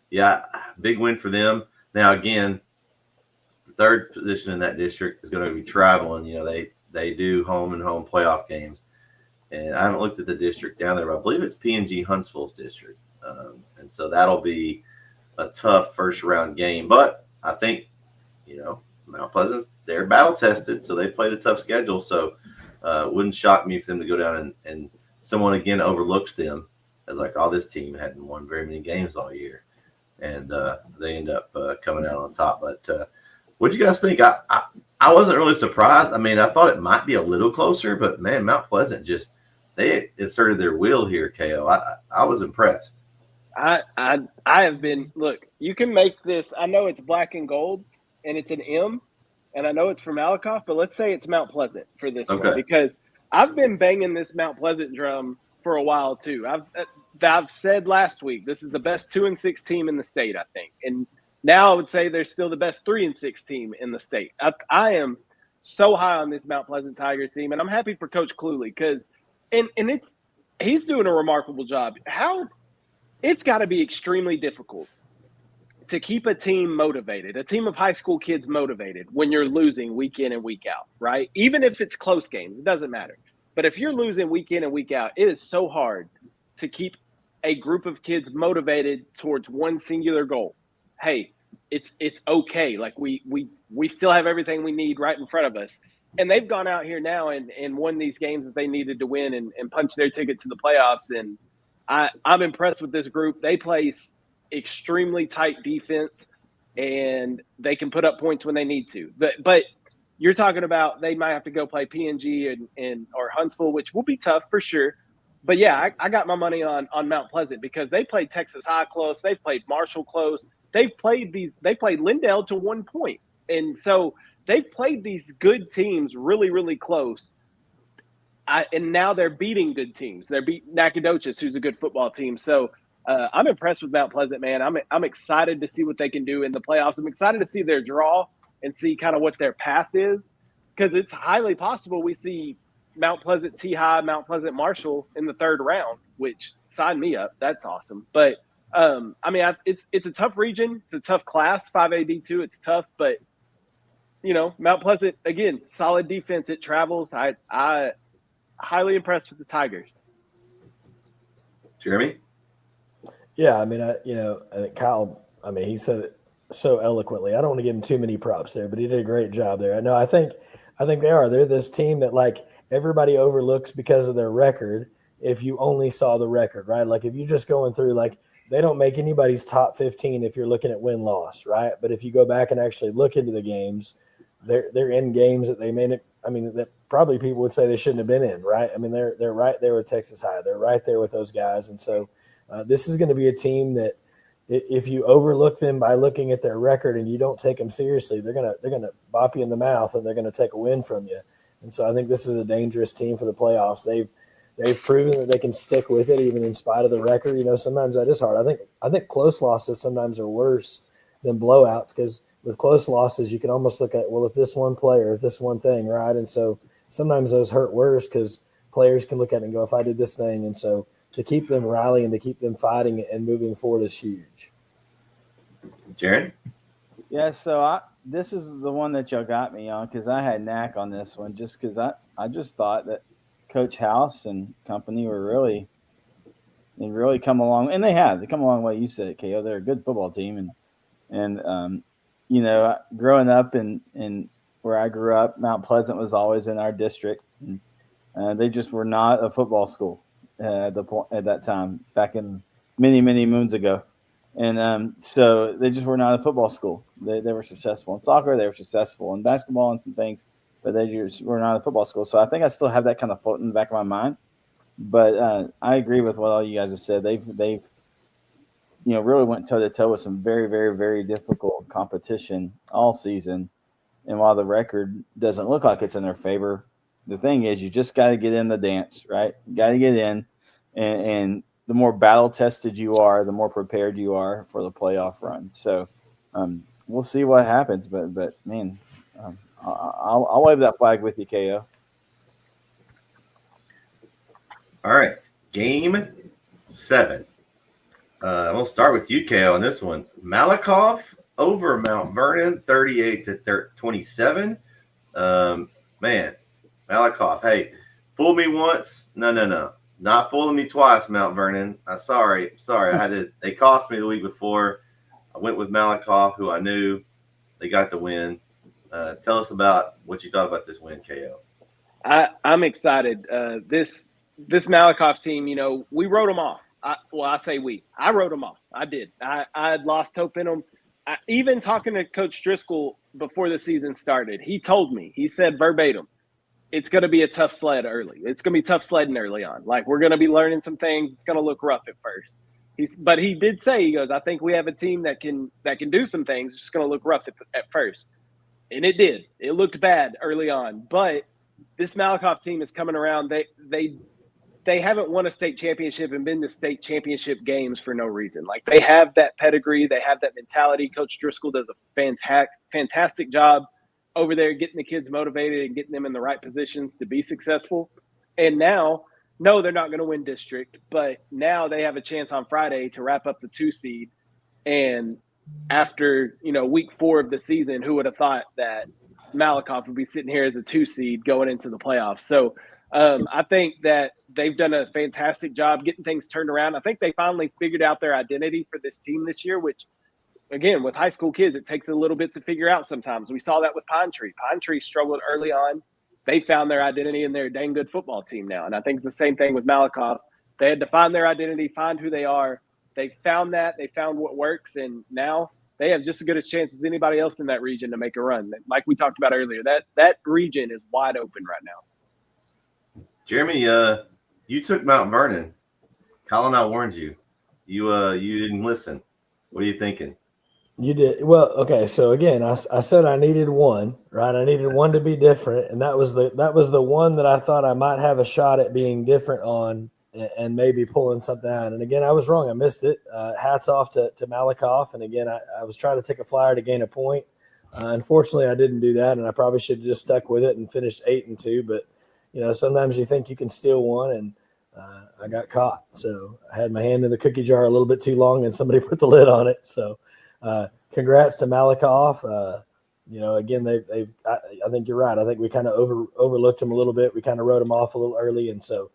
yeah, big win for them. Now, again, the 3rd position in that district is going to be traveling. They do home and home playoff games. And I haven't looked at the district down there, but I believe it's P&G Huntsville's district. And so that'll be a tough first-round game. But I think, Mount Pleasant's, they're battle-tested, so they played a tough schedule. So it wouldn't shock me for them to go down and someone, again, overlooks them as like, this team hadn't won very many games all year. And they end up coming out on top. But what'd you guys think? I wasn't really surprised. I mean, I thought it might be a little closer, but, man, Mount Pleasant they asserted their will here, KO. I was impressed. I have been – look, you can make this – I know it's black and gold and it's an M, and I know it's from Malakoff, but let's say it's Mount Pleasant for this one because I've been banging this Mount Pleasant drum for a while too. I've said last week this is the best 2-6 team in the state, I think. And now I would say they're still the best 3-6 team in the state. I am so high on this Mount Pleasant Tigers team, and I'm happy for Coach Cluley because he's doing a remarkable job. It's got to be extremely difficult to keep a team motivated, a team of high school kids motivated when you're losing week in and week out, right? Even if it's close games, it doesn't matter. But if you're losing week in and week out, it is so hard to keep a group of kids motivated towards one singular goal. Hey, it's okay. Like we still have everything we need right in front of us. And they've gone out here now and won these games that they needed to win and punch their ticket to the playoffs. And I'm impressed with this group. They play extremely tight defense, and they can put up points when they need to. But you're talking about they might have to go play P&G or Huntsville, which will be tough for sure. But yeah, I got my money on Mount Pleasant because they played Texas High close, they played Marshall close, they played Lindale to 1 point, and so they played these good teams really, really close. And now they're beating good teams. They're beating Nacogdoches, who's a good football team. So I'm impressed with Mount Pleasant, man. I'm excited to see what they can do in the playoffs. I'm excited to see their draw and see kind of what their path is, because it's highly possible we see Mount Pleasant T-High, Mount Pleasant Marshall in the third round, which sign me up. That's awesome. But it's a tough region. It's a tough class, 5AD2. It's tough, but Mount Pleasant, again, solid defense. It travels. I highly impressed with the Tigers. Jeremy? Yeah, I think Kyle, he said it so eloquently. I don't want to give him too many props there, but he did a great job there. I think they are. They're this team that like everybody overlooks because of their record. If you only saw the record, right? Like if you're just going through, like they don't make anybody's top 15 if you're looking at win-loss, right? But if you go back and actually look into the games, they're in games that they made it. That probably people would say they shouldn't have been in, right? They're right there with Texas High. They're right there with those guys, and so this is going to be a team that if you overlook them by looking at their record and you don't take them seriously, they're gonna bop you in the mouth and they're gonna take a win from you. And so I think this is a dangerous team for the playoffs. They've proven that they can stick with it even in spite of the record. Sometimes that is hard. I think close losses sometimes are worse than blowouts, because with close losses you can almost look at, well, if this one player, if this one thing, right? And so sometimes those hurt worse because players can look at it and go, if I did this thing. And so to keep them rallying, to keep them fighting and moving forward is huge. Jaron? Yeah, so this is the one that y'all got me on, because I had knack on this one, just because I just thought that Coach House and company were really come along, and they come a long way. You said it, KO. They're a good football team, and growing up in where I grew up, Mount Pleasant was always in our district, and they just were not a football school at that time, back in many moons ago. And so they just were not a football school. They were successful in soccer. They were successful in basketball and some things, but they just were not a football school. So I think I still have that kind of floating in the back of my mind. But I agree with what all you guys have said. They've really went toe-to-toe with some very, very, very difficult competition all season. And while the record doesn't look like it's in their favor, the thing is you just got to get in the dance, right? You got to get in, and the more battle-tested you are, the more prepared you are for the playoff run. So we'll see what happens. But man, I'll wave that flag with you, KO. All right, Game 7. We'll start with you, KO, on this one. Malakoff over Mount Vernon, 38-27. Man, Malakoff, hey, fool me once. No. Not fooling me twice, Mount Vernon. Sorry. They cost me the week before. I went with Malakoff, who I knew. They got the win. Tell us about what you thought about this win, KO. I'm excited. This Malakoff team, we wrote them off. I say we. I wrote them off. I did. I had lost hope in them. Even talking to Coach Driscoll before the season started, he told me, he said verbatim, it's going to be a tough sled early. It's going to be tough sledding early on. Like, we're going to be learning some things. It's going to look rough at first. But he did say, he goes, I think we have a team that can do some things. It's just going to look rough at first. And it did. It looked bad early on. But this Malakoff team is coming around. They haven't won a state championship and been to state championship games for no reason. Like, they have that pedigree. They have that mentality. Coach Driscoll does a fantastic job over there getting the kids motivated and getting them in the right positions to be successful. And now, no, they're not going to win district, but now they have a chance on Friday to wrap up the 2 seed. And after, week 4 of the season, who would have thought that Malakoff would be sitting here as a 2 seed going into the playoffs? So I think that they've done a fantastic job getting things turned around. I think they finally figured out their identity for this team this year, which, again, with high school kids, it takes a little bit to figure out sometimes. We saw that with Pine Tree. Pine Tree struggled early on. They found their identity, and they're a dang good football team now. And I think it's the same thing with Malakoff. They had to find their identity, find who they are. They found that. They found what works, and now they have just as good a chance as anybody else in that region to make a run. Like we talked about earlier, that region is wide open right now. Jeremy, You took Mount Vernon. Colin, I warned you. You didn't listen. What are you thinking? You did well. Okay, so again, I said I needed one, right? I needed one to be different, and that was the one that I thought I might have a shot at being different on, and maybe pulling something out. And again, I was wrong. I missed it. Hats off to Malakoff. And again, I was trying to take a flyer to gain a point. Unfortunately, I didn't do that, and I probably should have just stuck with it and finished 8-2. But sometimes you think you can steal one, and I got caught. So I had my hand in the cookie jar a little bit too long, and somebody put the lid on it. So. Congrats to Malakoff. Again, I think you're right. I think we kind of overlooked them a little bit. We kind of wrote them off a little early, and so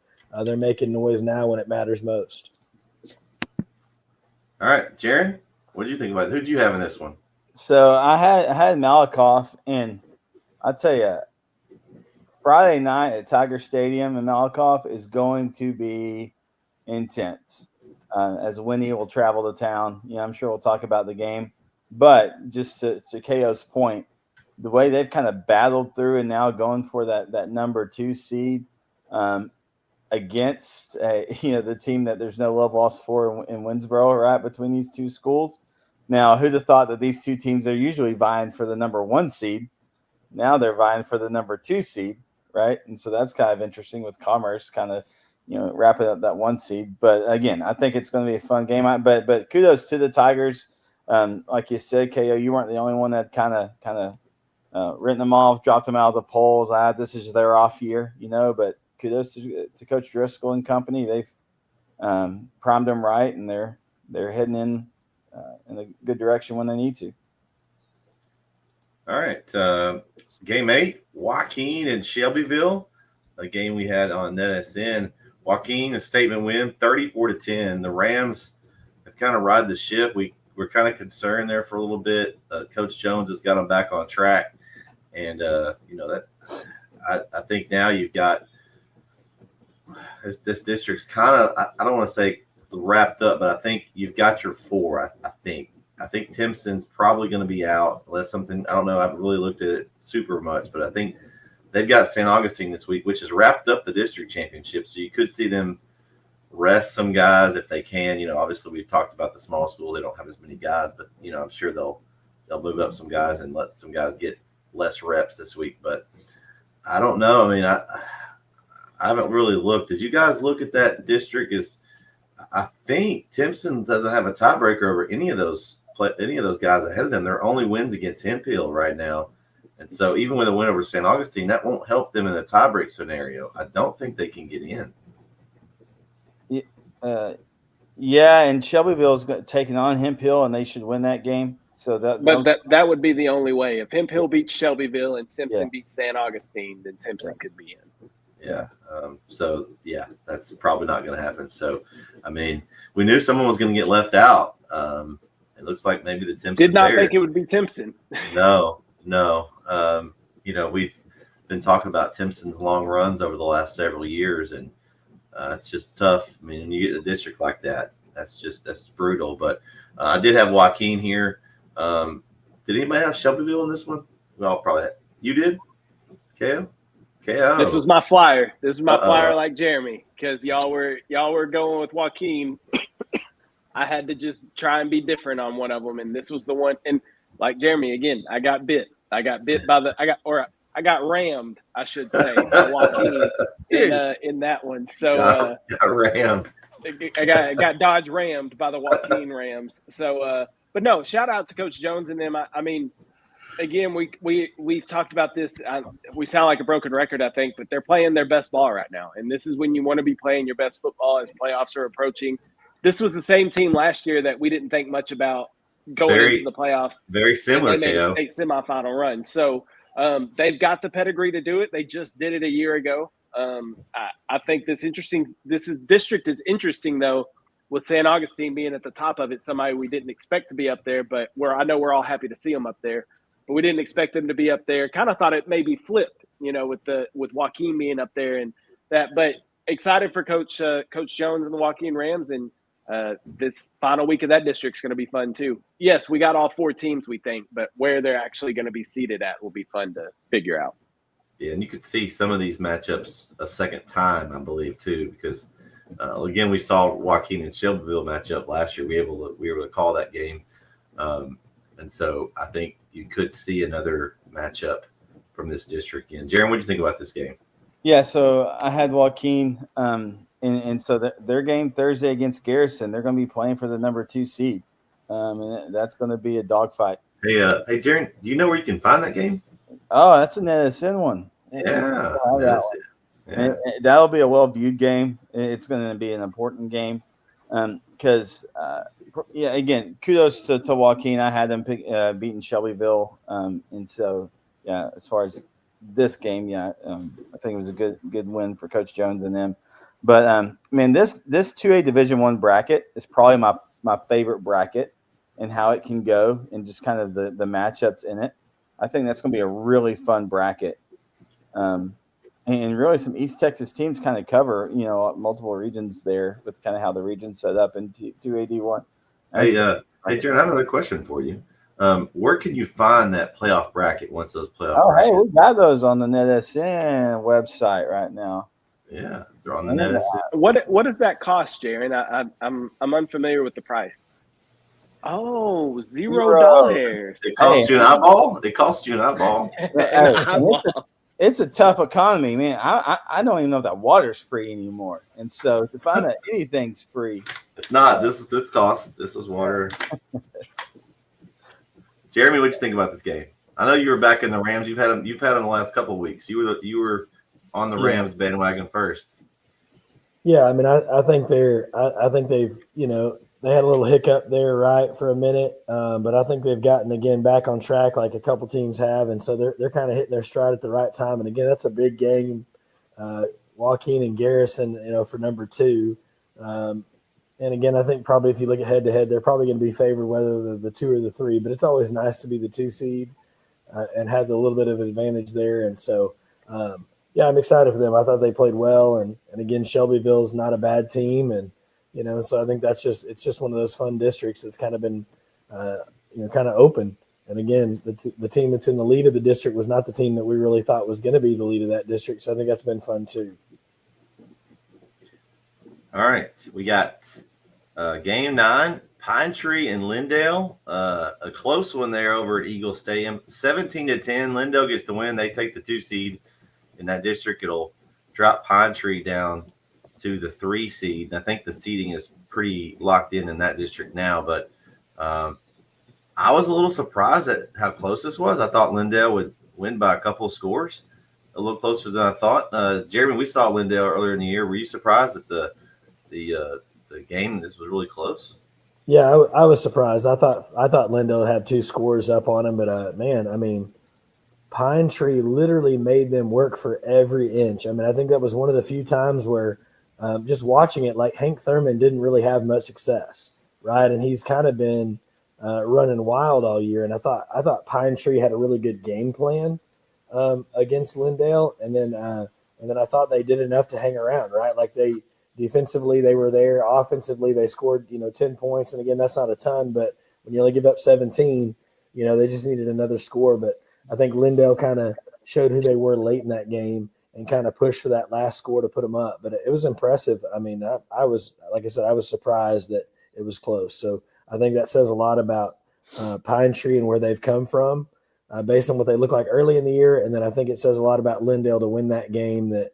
they're making noise now when it matters most. All right, Jaron, what did you think about it? Who did you have in this one? So I had Malakoff, and I tell you, Friday night at Tiger Stadium in Malakoff is going to be intense. As Winnie will travel to town, I'm sure we'll talk about the game. But just to KO's point, the way they've kind of battled through and now going for that number 2 seed against the team that there's no love lost for in Winsboro, right, between these two schools. Now, who'd have thought that these two teams are usually vying for the number 1 seed? Now they're vying for the number 2 seed, right? And so that's kind of interesting with Commerce kind of wrapping up that 1 seed. But again, I think it's going to be a fun game. But kudos to the Tigers. Like you said, KO, you weren't the only one that kind of written them off, dropped them out of the polls. This is their off year, But kudos to Coach Driscoll and company. They've primed them right, and they're heading in a good direction when they need to. All right, game 8, Joaquin and Shelbyville, a game we had on NETSN. Joaquin, a statement win, 34-10. The Rams have kind of ride the ship. We're kind of concerned there for a little bit. Coach Jones has got them back on track, and that I think now you've got this district's kind of I don't want to say wrapped up, but I think you've got your 4. I think Timpson's probably going to be out unless something, I don't know. I haven't really looked at it super much, but I think they've got St. Augustine this week, which has wrapped up the district championship. So you could see them rest some guys if they can. Obviously we've talked about the small school. They don't have as many guys, but, I'm sure they'll move up some guys and let some guys get less reps this week. But I don't know. I mean, I haven't really looked. Did you guys look at that district? I think Timpson doesn't have a tiebreaker over any of those guys ahead of them. Their only wins against Hemphill right now. And so even with a win over St. Augustine, that won't help them in a tiebreak scenario. I don't think they can get in. And Shelbyville's taking on Hemphill, and they should win that game. So that would be the only way. If Hemphill beats Shelbyville and Timpson beats St. Augustine, then Timpson could be in. Yeah. That's probably not going to happen. So, I mean, we knew someone was going to get left out. It looks like maybe the Timpson did not think it would be Timpson. No. We've been talking about Timpson's long runs over the last several years, and it's just tough. I mean, when you get a district like that, that's brutal. But I did have Joaquin here. Did anybody have Shelbyville in this one? Well, probably you did. KO. This was my flyer. Flyer, like Jeremy, because y'all were going with Joaquin. I had to just try and be different on one of them, and this was the one. And like Jeremy, again, I got bit. I got rammed, I should say, by Joaquin in that one. So got rammed. I got Dodge rammed by the Joaquin Rams. So, but no, shout out to Coach Jones and them. I mean, again, we've talked about this. We sound like a broken record, I think, but they're playing their best ball right now, and this is when you want to be playing your best football as playoffs are approaching. This was the same team last year that we didn't think much about going into the playoffs. Very similar, and they made a state semifinal run. So they've got the pedigree to do it. They just did it a year ago. I think district is interesting though, with St. Augustine being at the top of it. Somebody we didn't expect to be up there, but I know we're all happy to see them up there. But we didn't expect them to be up there. Kind of thought it may be flipped, with Joaquin being up there and that. But excited for Coach Jones and the Joaquin Rams, and this final week of that district's going to be fun too. Yes, we got all 4 teams, we think, but where they're actually going to be seated at will be fun to figure out. Yeah, and you could see some of these matchups a second time, I believe, too, because again, we saw Joaquin and Shelbyville matchup last year. We were able to call that game, and so I think you could see another matchup from this district again. Jaron, what do you think about this game? Yeah, so I had Joaquin, and so their game Thursday against Garrison, they're going to be playing for the number 2 seed, and that's going to be a dogfight. Hey, Jaron, do you know where you can find that game? Oh, that's an NETSN one. Yeah, that'll be a well-viewed game. It's going to be an important game because, again, kudos to Joaquin. I had them beating Shelbyville, and so yeah, as far as this game, I think it was a good win for Coach Jones and them. But man, this 2A Division I bracket is probably my favorite bracket, and how it can go, and just kind of the matchups in it. I think that's going to be a really fun bracket. And really some East Texas teams kind of cover, multiple regions there with kind of how the region's set up in 2AD1. Hey, Jaron, I have another question for you. Where can you find that playoff bracket once those playoff brackets? Hey, we got those on the NETSN website right now. Yeah, they're on the NETSN. What does that cost, Jaron? I'm unfamiliar with the price. Oh, $0. It costs you an eyeball. It costs you an eyeball. It's a tough economy, man. I don't even know if that water's free anymore. And so to find out anything's free. It's not. This cost. This is water. Jeremy, what you think about this game? I know you were back in the Rams. You've had them the last couple of weeks. You were on the Rams bandwagon first. Yeah, I mean, I think they've they had a little hiccup there, right, for a minute, but I think they've gotten again back on track like a couple teams have, and so they're kind of hitting their stride at the right time. And again, that's a big game, Joaquin and Garrison, for number 2. And again, I think probably if you look at head-to-head, they're probably going to be favored whether the 2 or the 3. But it's always nice to be the 2 seed and have a little bit of advantage there. And so, I'm excited for them. I thought they played well. And again, Shelbyville's not a bad team. And, so I think it's just one of those fun districts that's kind of been, kind of open. And again, the team that's in the lead of the district was not the team that we really thought was going to be the lead of that district. So I think that's been fun too. All right, we got game 9, Pine Tree and Lindale. A close one there over at Eagle Stadium, 17-10. Lindale gets the win. They take the 2 seed in that district. It'll drop Pine Tree down to the 3 seed. And I think the seeding is pretty locked in that district now. But I was a little surprised at how close this was. I thought Lindale would win by a couple of scores, a little closer than I thought. Jeremy, we saw Lindale earlier in the year. Were you surprised at the game? This was really close. Yeah, I was surprised. I thought Lindale had 2 scores up on him, but man, I mean, Pine Tree literally made them work for every inch. I mean, I think that was one of the few times where just watching it, like Hank Thurman didn't really have much success, right? And he's kind of been running wild all year. And I thought Pine Tree had a really good game plan against Lindale, and then I thought they did enough to hang around, right? Like defensively, they were there. Offensively, they scored, 10 points. And again, that's not a ton, but when you only give up 17, they just needed another score. But I think Lindale kind of showed who they were late in that game and kind of pushed for that last score to put them up. But it was impressive. I mean, I was, like I said, I was surprised that it was close. So I think that says a lot about Pine Tree and where they've come from based on what they look like early in the year. And then I think it says a lot about Lindale to win that game that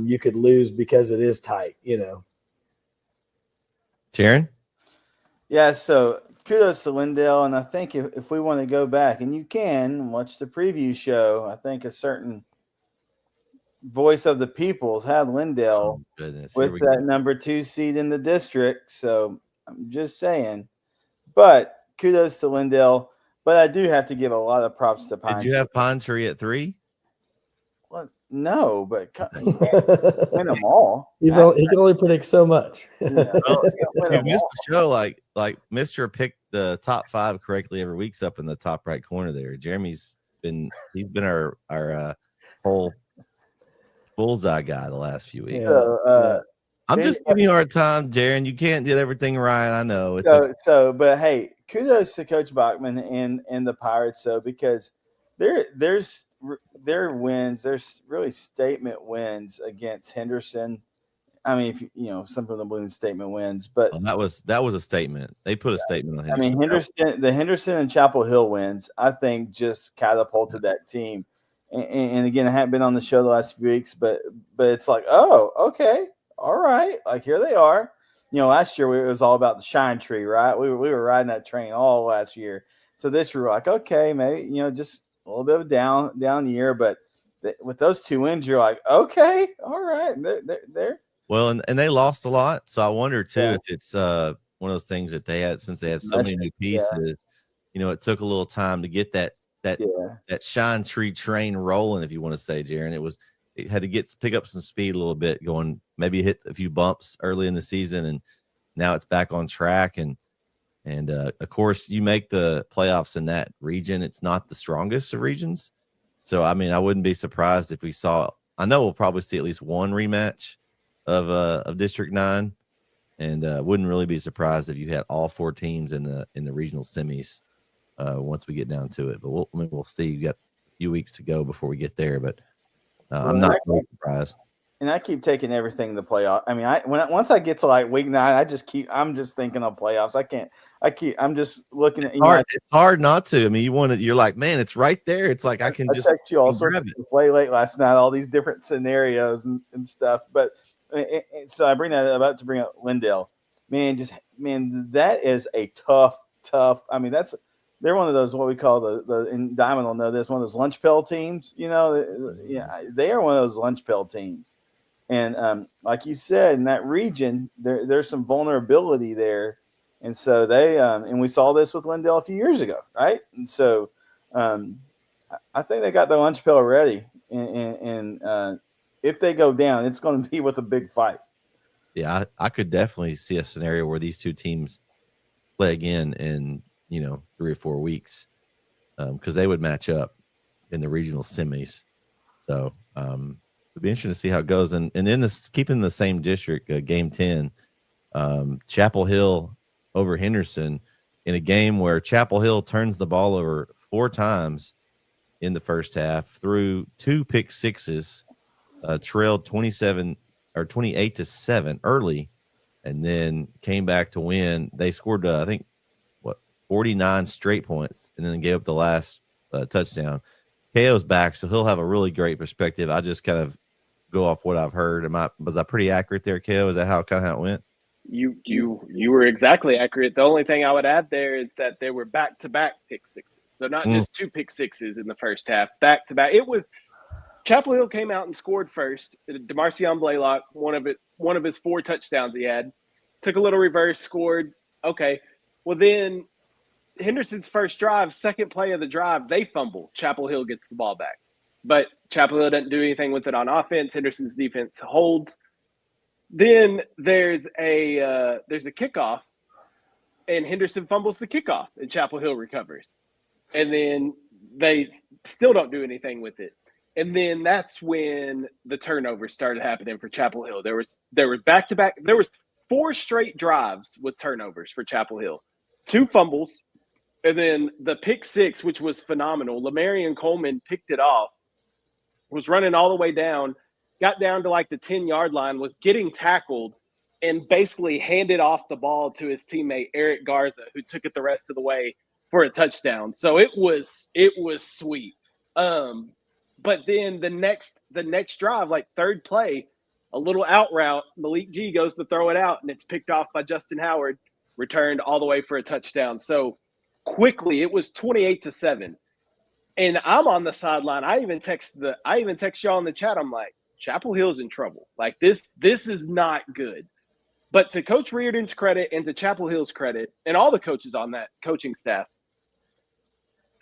you could lose because it is tight, Jaron? Yeah, so kudos to Lindale. And I think if we want to go back, and you can watch the preview show, I think a certain voice of the peoples had Lindale with that number 2 seed in the district. So I'm just saying. But kudos to Lindale. But I do have to give a lot of props to Pine. Did you have Pine Tree at 3? Well, no, but you can't win them all. He can only predict so much. Well, you missed the show. Like Mr. picked the top 5 correctly every week's up in the top right corner there. Jeremy's been our whole bullseye guy the last few weeks. So, I'm just giving you a hard time, Jaron. You can't get everything right. I know. But hey, kudos to Coach Bachman and the Pirates, though, because there's their wins, there's really statement wins against Henderson. I mean, if some of them believe in statement wins, but that was a statement. They put a statement on Henderson. I mean, the Henderson and Chapel Hill wins, I think, just catapulted that team. And again, I haven't been on the show the last few weeks, but it's like, oh, okay, all right, like here they are. Last year it was all about the shine tree, right? We were riding that train all last year. So this year we're like, okay, maybe just a little bit of a down year, but with those two wins, you're like, okay, all right, they're well, and they lost a lot, so I wonder too if it's one of those things that they had, since they had so many new pieces. It took a little time to get that shine tree train rolling, if you want to say, Jaron. It had to pick up some speed a little bit, going maybe hit a few bumps early in the season, and now it's back on track. And of course, you make the playoffs in that region. It's not the strongest of regions, so I mean, I wouldn't be surprised if we saw. I know we'll probably see at least one rematch of District 9, and wouldn't really be surprised if you had all 4 teams in the regional semis once we get down to it. But we'll see. You got a few weeks to go before we get there, but I'm not really surprised. And I keep taking everything to the playoff. I mean, once I get to like week 9, I'm just thinking of playoffs. I'm just looking at. It's hard not to. I mean, you're like, man, it's right there. It's like I just text you all sorts of play late last night, all these different scenarios and stuff. But so I bring up Lindale. Man, that is a tough. I mean, they're one of those, what we call and Diamond will know this, one of those lunch pail teams. They are one of those lunch pail teams. And like you said, in that region, there's some vulnerability there. And so and we saw this with Lindale a few years ago, right? And so I think they got the lunch pail ready. And if they go down, it's going to be with a big fight. Yeah, I could definitely see a scenario where these two teams play again in 3 or 4 weeks, because they would match up in the regional semis. So it'd be interesting to see how it goes. And in this, keeping the same district, game 10, Chapel Hill over Henderson, in a game where Chapel Hill turns the ball over 4 times in the first half, threw 2 pick sixes, trailed 28-7 early, and then came back to win. They scored, I think, 49 straight points, and then gave up the last touchdown. KO's back, so he'll have a really great perspective. I just kind of go off what I've heard. Was I pretty accurate there, KO? Is that how it went? You were exactly accurate. The only thing I would add there is that there were back-to-back pick sixes. So not just 2 pick sixes in the first half, back-to-back. It was Chapel Hill came out and scored first. DeMarcion Blaylock, one of his 4 touchdowns he had, took a little reverse, scored. Okay. Well, then Henderson's first drive, second play of the drive, they fumble. Chapel Hill gets the ball back. But Chapel Hill doesn't do anything with it on offense. Henderson's defense holds. Then there's a kickoff, and Henderson fumbles the kickoff, and Chapel Hill recovers. And then they still don't do anything with it. And then that's when the turnovers started happening for Chapel Hill. There was back-to-back. There was 4 straight drives with turnovers for Chapel Hill. 2 fumbles, and then the pick 6, which was phenomenal. Lamarion Coleman picked it off, was running all the way down, got down to like the 10-yard line, was getting tackled, and basically handed off the ball to his teammate Eric Garza, who took it the rest of the way for a touchdown. So it was sweet. But then the next drive, like third play, a little out route, Malik G goes to throw it out, and it's picked off by Justin Howard, returned all the way for a touchdown. So quickly, it was 28-7. And I'm on the sideline. I even text y'all in the chat. I'm like, Chapel Hill's in trouble. Like this is not good. But to Coach Reardon's credit and to Chapel Hill's credit, and all the coaches on that coaching staff,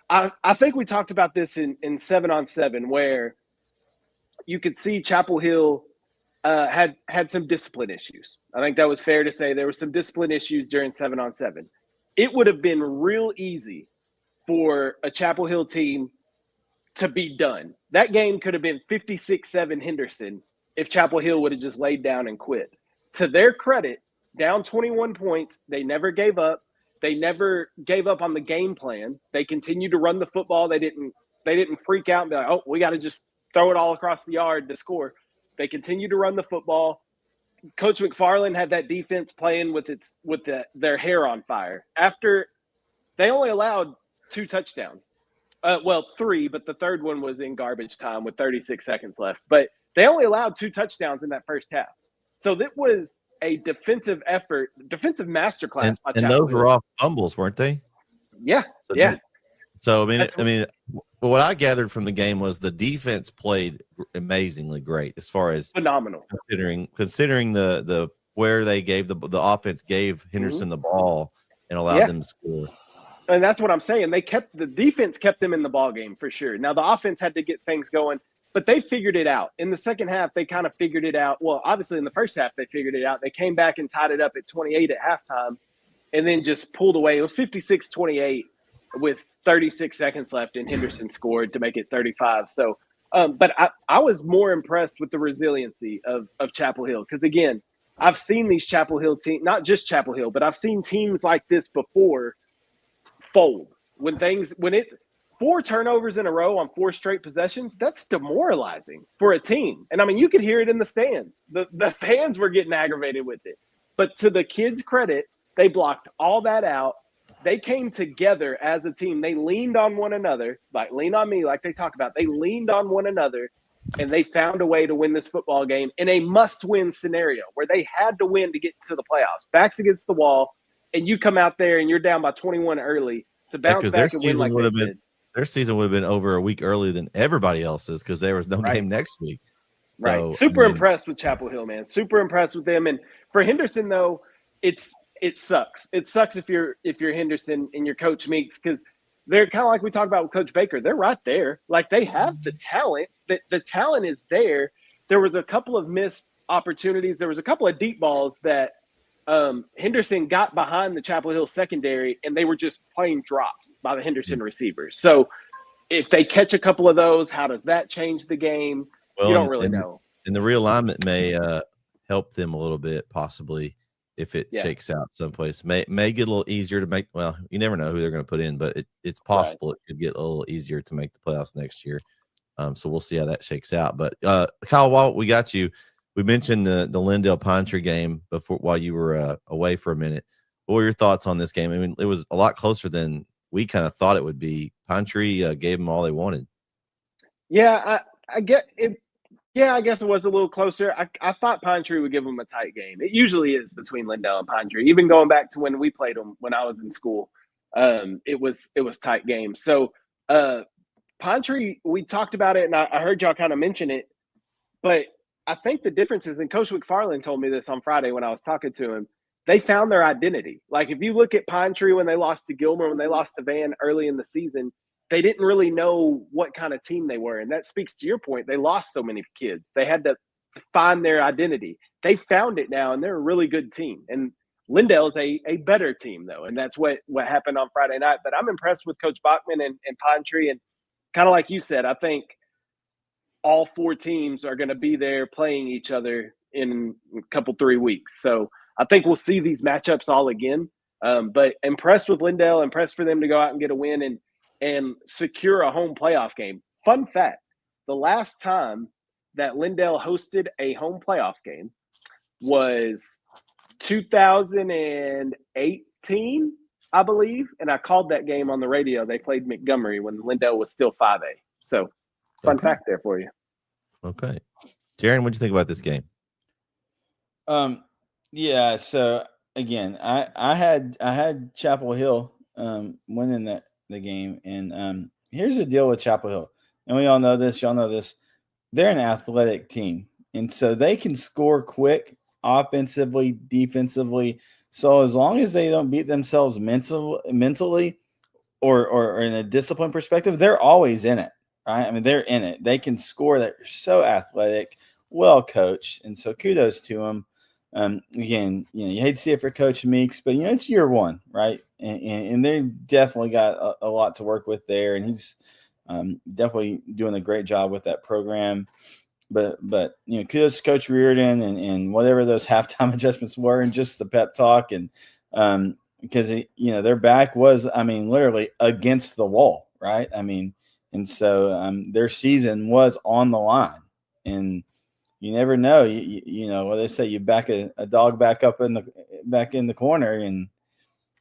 I think we talked about this in 7-on-7, where you could see Chapel Hill had some discipline issues. I think that was fair to say. There were some discipline issues during 7-on-7. It would have been real easy for a Chapel Hill team to be done. That game could have been 56-7 Henderson if Chapel Hill would have just laid down and quit. To their credit, down 21 points, they never gave up. They never gave up on the game plan. They continued to run the football. They didn't They didn't freak out and be like, oh, we got to just throw it all across the yard to score. They continued to run the football. Coach McFarland had that defense playing with their hair on fire. After they only allowed 2 touchdowns. 3, but the third one was in garbage time with 36 seconds left. But they only allowed 2 touchdowns in that first half. So that was a defensive effort, defensive masterclass by Chapel And those Hill. were all fumbles, weren't they? Yeah, So yeah. So I mean, what I gathered from the game was the defense played amazingly great as far as phenomenal. Considering the where they gave the offense gave Henderson the ball and allowed them to score. And that's what I'm saying. The defense kept them in the ball game for sure. Now the offense had to get things going, but they figured it out. In the second half, they kind of figured it out. Well, obviously in the first half, they figured it out. They came back and tied it up at 28 at halftime and then just pulled away. It was 56-28 with 36 seconds left, and Henderson scored to make it 35. So, but I was more impressed with the resiliency of Chapel Hill because, again, I've seen these Chapel Hill teams, not just Chapel Hill, but I've seen teams like this before fold. When it's 4 turnovers in a row on 4 straight possessions, that's demoralizing for a team. And, I mean, you could hear it in the stands. The fans were getting aggravated with it. But to the kids' credit, they blocked all that out. They came together as a team. They leaned on one another, like lean on me, like they talk about. They leaned on one another, and they found a way to win this football game in a must-win scenario where they had to win to get to the playoffs. Backs against the wall, and you come out there and you're down by 21 early to bounce back and win like they did. Their season would have been over a week earlier than everybody else's because there was no game next week. Right. So, Super impressed with Chapel Hill, man. Super impressed with them. And for Henderson, though, it sucks. It sucks if you're Henderson and your coach Meeks because they're kind of like we talked about with Coach Baker. They're right there. Like they have the talent. The talent is there. There was a couple of missed opportunities. There was a couple of deep balls that Henderson got behind the Chapel Hill secondary, and they were just plain drops by the Henderson receivers. So if they catch a couple of those, how does that change the game? Well, you don't really know. And the realignment may help them a little bit, possibly, if it shakes out someplace. May get a little easier to make. Well, you never know who they're going to put in, but it's possible it could get a little easier to make the playoffs next year. So we'll see how that shakes out. But Kyle, while we got you, we mentioned the Lindale Pine Tree game while you were away for a minute. What were your thoughts on this game? I mean, it was a lot closer than we kind of thought it would be. Pine Tree gave them all they wanted. Yeah, I get it. Yeah, I guess it was a little closer. I thought Pine Tree would give them a tight game. It usually is between Lindale and Pine Tree. Even going back to when we played them when I was in school, it was tight games. So Pine Tree, we talked about it, and I heard y'all kind of mention it, but I think the difference is, and Coach McFarland told me this on Friday when I was talking to him, they found their identity. Like if you look at Pine Tree when they lost to Gilmer, when they lost to Van early in the season, they didn't really know what kind of team they were. And that speaks to your point. They lost so many kids. They had to find their identity. They found it now, and they're a really good team. And Lindale is a better team, though. And that's what happened on Friday night. But I'm impressed with Coach Bachman and Pine Tree. And kind of like you said, I think all 4 teams are going to be there playing each other in a couple, 3 weeks. So I think we'll see these matchups all again. But impressed with Lindale, impressed for them to go out and get a win and secure a home playoff game. Fun fact, the last time that Lindale hosted a home playoff game was 2018, I believe. And I called that game on the radio. They played Montgomery when Lindale was still 5A. So fun fact there for you. Okay. Jaron, what'd you think about this game? Yeah, so again, I had Chapel Hill winning the game, and here's the deal with Chapel Hill, and we all know this. Y'all know this. They're an athletic team, and so they can score quick, offensively, defensively. So as long as they don't beat themselves mentally, or in a discipline perspective, they're always in it, right? I mean, they're in it. They can score. They're so athletic, well coached, and so kudos to them. Again, you hate to see it for Coach Meeks, but it's year one, right? And they definitely got a lot to work with there, and he's definitely doing a great job with that program. But kudos to Coach Reardon and whatever those halftime adjustments were, and just the pep talk, and because their back was, literally against the wall, right? I mean, And so their season was on the line. And you never know. You know what they say. You back a dog back in the corner, and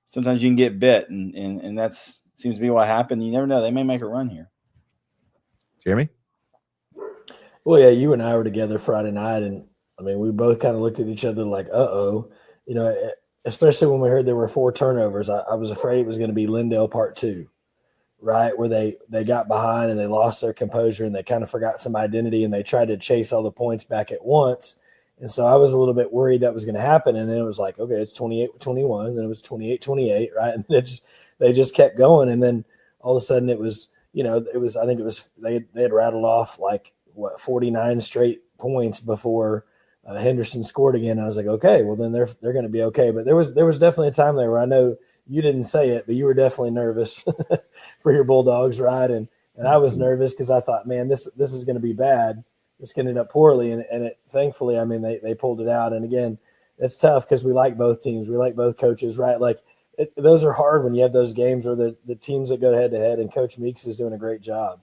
sometimes you can get bit, and that's seems to be what happened. You never know. They may make a run here. Jeremy? Well, yeah, you and I were together Friday night, and I mean, we both kind of looked at each other like, "Uh-oh," you know. Especially when we heard there were 4 turnovers, I was afraid it was going to be Lindale Part 2. Right, where they got behind and they lost their composure and they kind of forgot some identity and they tried to chase all the points back at once. And so I was a little bit worried that was going to happen. And then it was like, okay, it's 28-21, and then it was 28-28, right? And they just kept going. And then all of a sudden it was, you know, I think they had rattled off like 49 straight points before Henderson scored again. I was like, okay, well then they're going to be okay. But there was definitely a time there where I know you didn't say it, but you were definitely nervous for your Bulldogs, right? And I was nervous because I thought, man, this is going to be bad. It's going to end up poorly, and it thankfully, I mean, they pulled it out. And again, it's tough because we like both teams, we like both coaches, right? Like those are hard when you have those games where the teams that go head to head, and Coach Meeks is doing a great job.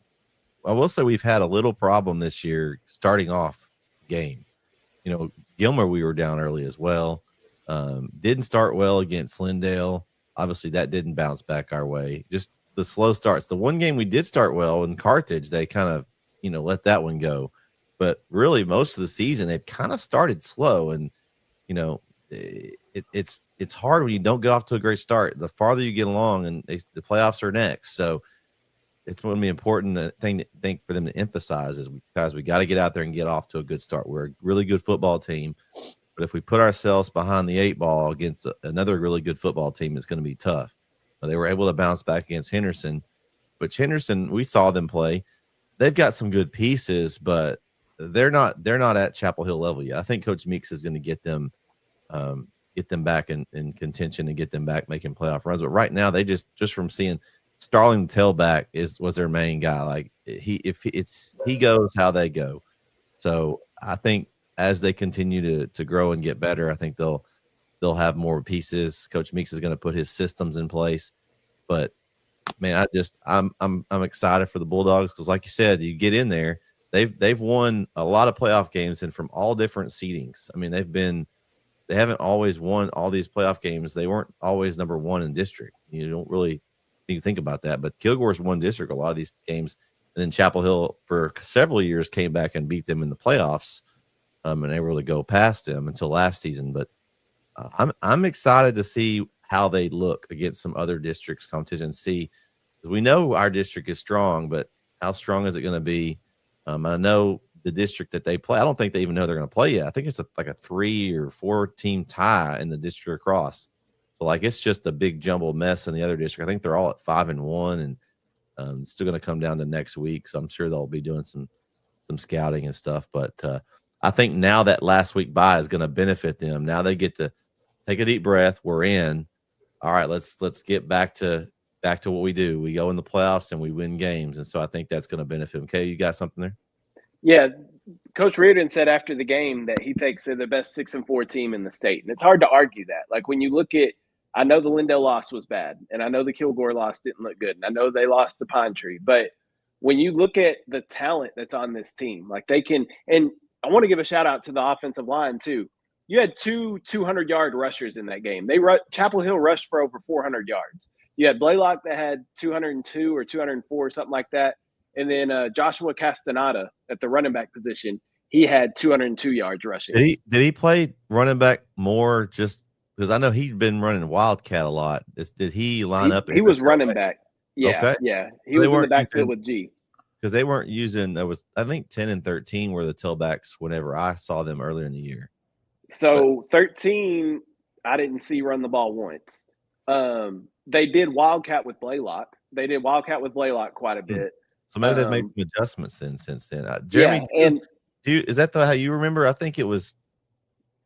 I will say we've had a little problem this year starting off game. You know, Gilmer, we were down early as well. Didn't start well against Lindale. Obviously, that didn't bounce back our way. Just the slow starts. The one game we did start well in Carthage, they kind of, you know, let that one go. But really, most of the season, they've kind of started slow. And, you know, it's hard when you don't get off to a great start. The farther you get along, and the playoffs are next. So it's going to be important thing to think for them to emphasize is guys, we got to get out there and get off to a good start. We're a really good football team. But if we put ourselves behind the 8 ball against another really good football team, it's going to be tough. They were able to bounce back against Henderson, which Henderson, we saw them play. They've got some good pieces, but they're not at Chapel Hill level yet. I think Coach Meeks is going to get them back in contention and get them back making playoff runs. But right now, they just from seeing Starling the tailback was their main guy. Like he goes how they go. So I think as they continue to grow and get better, I think they'll have more pieces. Coach Meeks is going to put his systems in place. But man, I'm excited for the Bulldogs because, like you said, you get in there, they've won a lot of playoff games and from all different seedings. I mean, they haven't always won all these playoff games. They weren't always number 1 in district. You don't really need to think about that. But Kilgore's won district a lot of these games, and then Chapel Hill for several years came back and beat them in the playoffs. And they were able to go past them until last season. But I'm excited to see how they look against some other districts competition. See, because we know our district is strong, but how strong is it going to be? I know the district that they play. I don't think they even know they're going to play yet. I think it's like a 3 or 4 team tie in the district across. So like it's just a big jumbled mess in the other district. I think they're all at 5-1, and it's still going to come down to next week. So I'm sure they'll be doing some scouting and stuff, but. I think now that last week bye is going to benefit them. Now they get to take a deep breath. We're in. All right, let's get back to what we do. We go in the playoffs and we win games, and so I think that's going to benefit them. Okay, you got something there? Yeah, Coach Reardon said after the game that he thinks they're the best 6-4 team in the state, and it's hard to argue that. Like when you look at, I know the Lindale loss was bad, and I know the Kilgore loss didn't look good, and I know they lost to Pine Tree, but when you look at the talent that's on this team, like they can, and I want to give a shout out to the offensive line too. You had 2 200-yard rushers in that game. Chapel Hill rushed for over 400 yards. You had Blaylock that had 202 or 204, something like that. And then Joshua Castaneda at the running back position, he had 202 yards rushing. Did he play running back more just because I know he'd been running Wildcat a lot? Did he line up? He was running back. Yeah, okay. Yeah. He was in the backfield with G. Because they weren't using, I think 10 and 13 were the tailbacks whenever I saw them earlier in the year. So 13, I didn't see run the ball once. They did Wildcat with Blaylock. Quite a bit. So maybe they've made some adjustments since then. Jeremy, is that how you remember? I think it was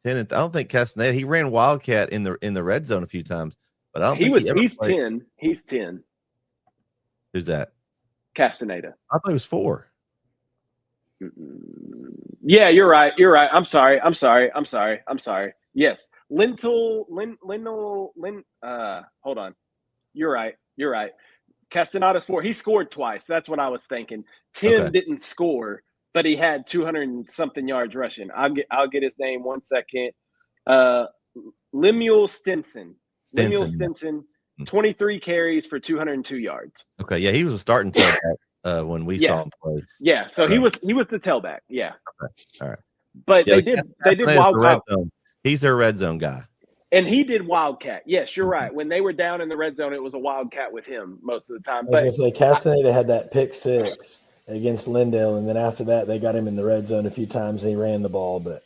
10. I don't think Castaneda. He ran Wildcat in the red zone a few times, but I don't think he's 10. He's 10. Who's that? Castaneda. I thought he was 4. Yeah, you're right. I'm sorry. Yes. Hold on. You're right. Castanada's 4. He scored twice. That's what I was thinking. Tim didn't score, but he had 200 and something yards rushing. I'll get his name 1 second. Lemuel Stinson. Lemuel Stinson, 23 carries for 202 yards. Okay, yeah, he was a starting tailback when we saw him play. Yeah, so he was the tailback. Yeah. Okay. All right. But they did Wildcat. He's their red zone guy. And he did Wildcat. Yes, you're right. When they were down in the red zone, it was a Wildcat with him most of the time. I was going to say, Castaneda had that pick 6 against Lindale, and then after that, they got him in the red zone a few times, and he ran the ball. But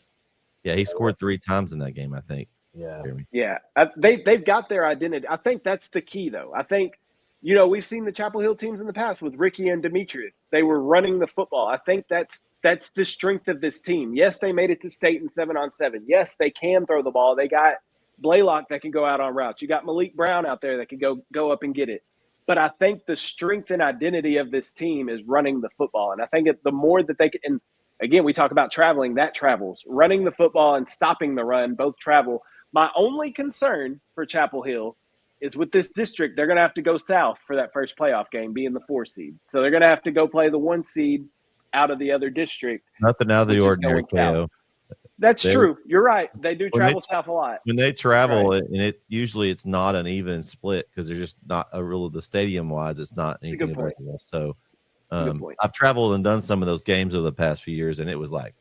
yeah, he scored 3 times in that game, I think. Yeah. They've got their identity. I think that's the key, though. I think, we've seen the Chapel Hill teams in the past with Ricky and Demetrius. They were running the football. I think that's the strength of this team. Yes, they made it to state in 7-on-7. Yes, they can throw the ball. They got Blaylock that can go out on routes. You got Malik Brown out there that can go up and get it. But I think the strength and identity of this team is running the football. And I think the more that they can, and again, we talk about traveling, that travels. Running the football and stopping the run both travel. My only concern for Chapel Hill is with this district, they're going to have to go south for that first playoff game, being the 4 seed. So they're going to have to go play the 1 seed out of the other district. Nothing out of the ordinary, KO. That's true. You're right. They do travel south a lot. When they travel, and it's not an even split because they're just not a real. The stadium wise, it's not anything available. So I've traveled and done some of those games over the past few years, and it was like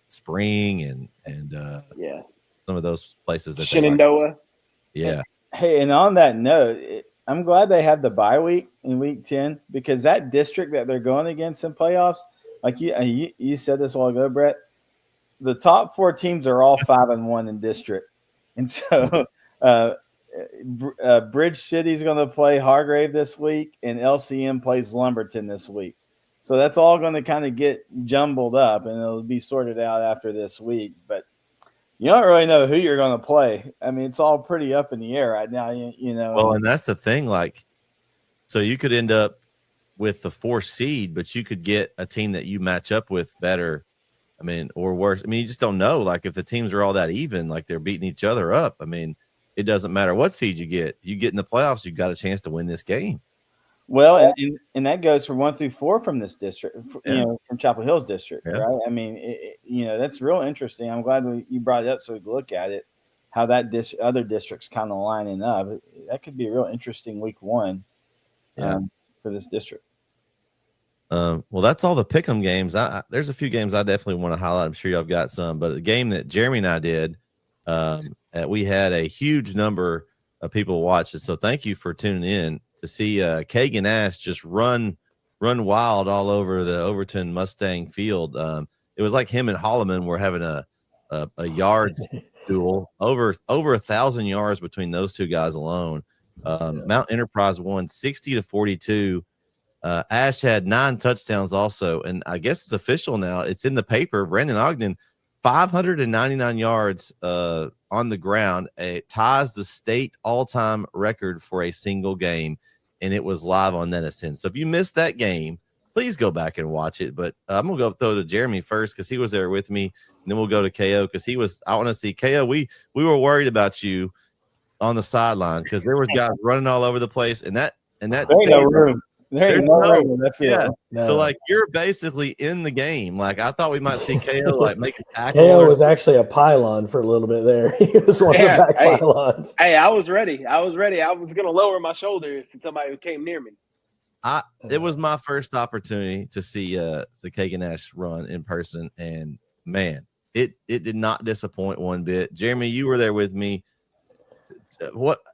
spring and some of those places that Shenandoah. Yeah. Hey, and on that note, I'm glad they have the bye week in week 10 because that district that they're going against in playoffs, like you said this a while ago, Brett. The top 4 teams are all 5-1 in district. And so Bridge City is going to play Hargrave this week, and LCM plays Lumberton this week. So that's all going to kind of get jumbled up, and it'll be sorted out after this week. But you don't really know who you're going to play. I mean, it's all pretty up in the air right now, you know. Well, and that's the thing. Like, so you could end up with the 4 seed, but you could get a team that you match up with better. I mean, or worse. I mean, you just don't know. Like, if the teams are all that even, like they're beating each other up. I mean, it doesn't matter what seed you get. You get in the playoffs, you've got a chance to win this game. Well, and that goes from 1 through 4 from this district, from Chapel Hill's district, right? I mean, that's real interesting. I'm glad you brought it up so we could look at it, how that other districts kind of lining up. That could be a real interesting week 1 for this district. Well, that's all the pick'em games. There's a few games I definitely want to highlight. I'm sure y'all got some, but the game that Jeremy and I did, we had a huge number of people watch it. So thank you for tuning in to see Kagan Ash just run wild all over the Overton Mustang field. It was like him and Holloman were having a yards duel, over 1,000 yards between those two guys alone. Mount Enterprise won 60-42. Ash had 9 touchdowns also, and I guess it's official now. It's in the paper. Brandon Ogden, 599 yards on the ground. It ties the state all-time record for a single game, and it was live on NETSN. So if you missed that game, please go back and watch it. But I'm going to go throw to Jeremy first because he was there with me, and then we'll go to KO because I want to see KO. We were worried about you on the sideline because there was guys running all over the place, and that there ain't no room. There ain't no room in that field. Yeah. No. So, like, you're basically in the game. Like, I thought we might see KO, like, make a tackle. KO was actually a pylon for a little bit there. He was one of the back pylons. Hey, I was ready. I was going to lower my shoulder if somebody came near me. It was my first opportunity to see the Kagan Ash run in person, and, man, it did not disappoint one bit. Jeremy, you were there with me. What –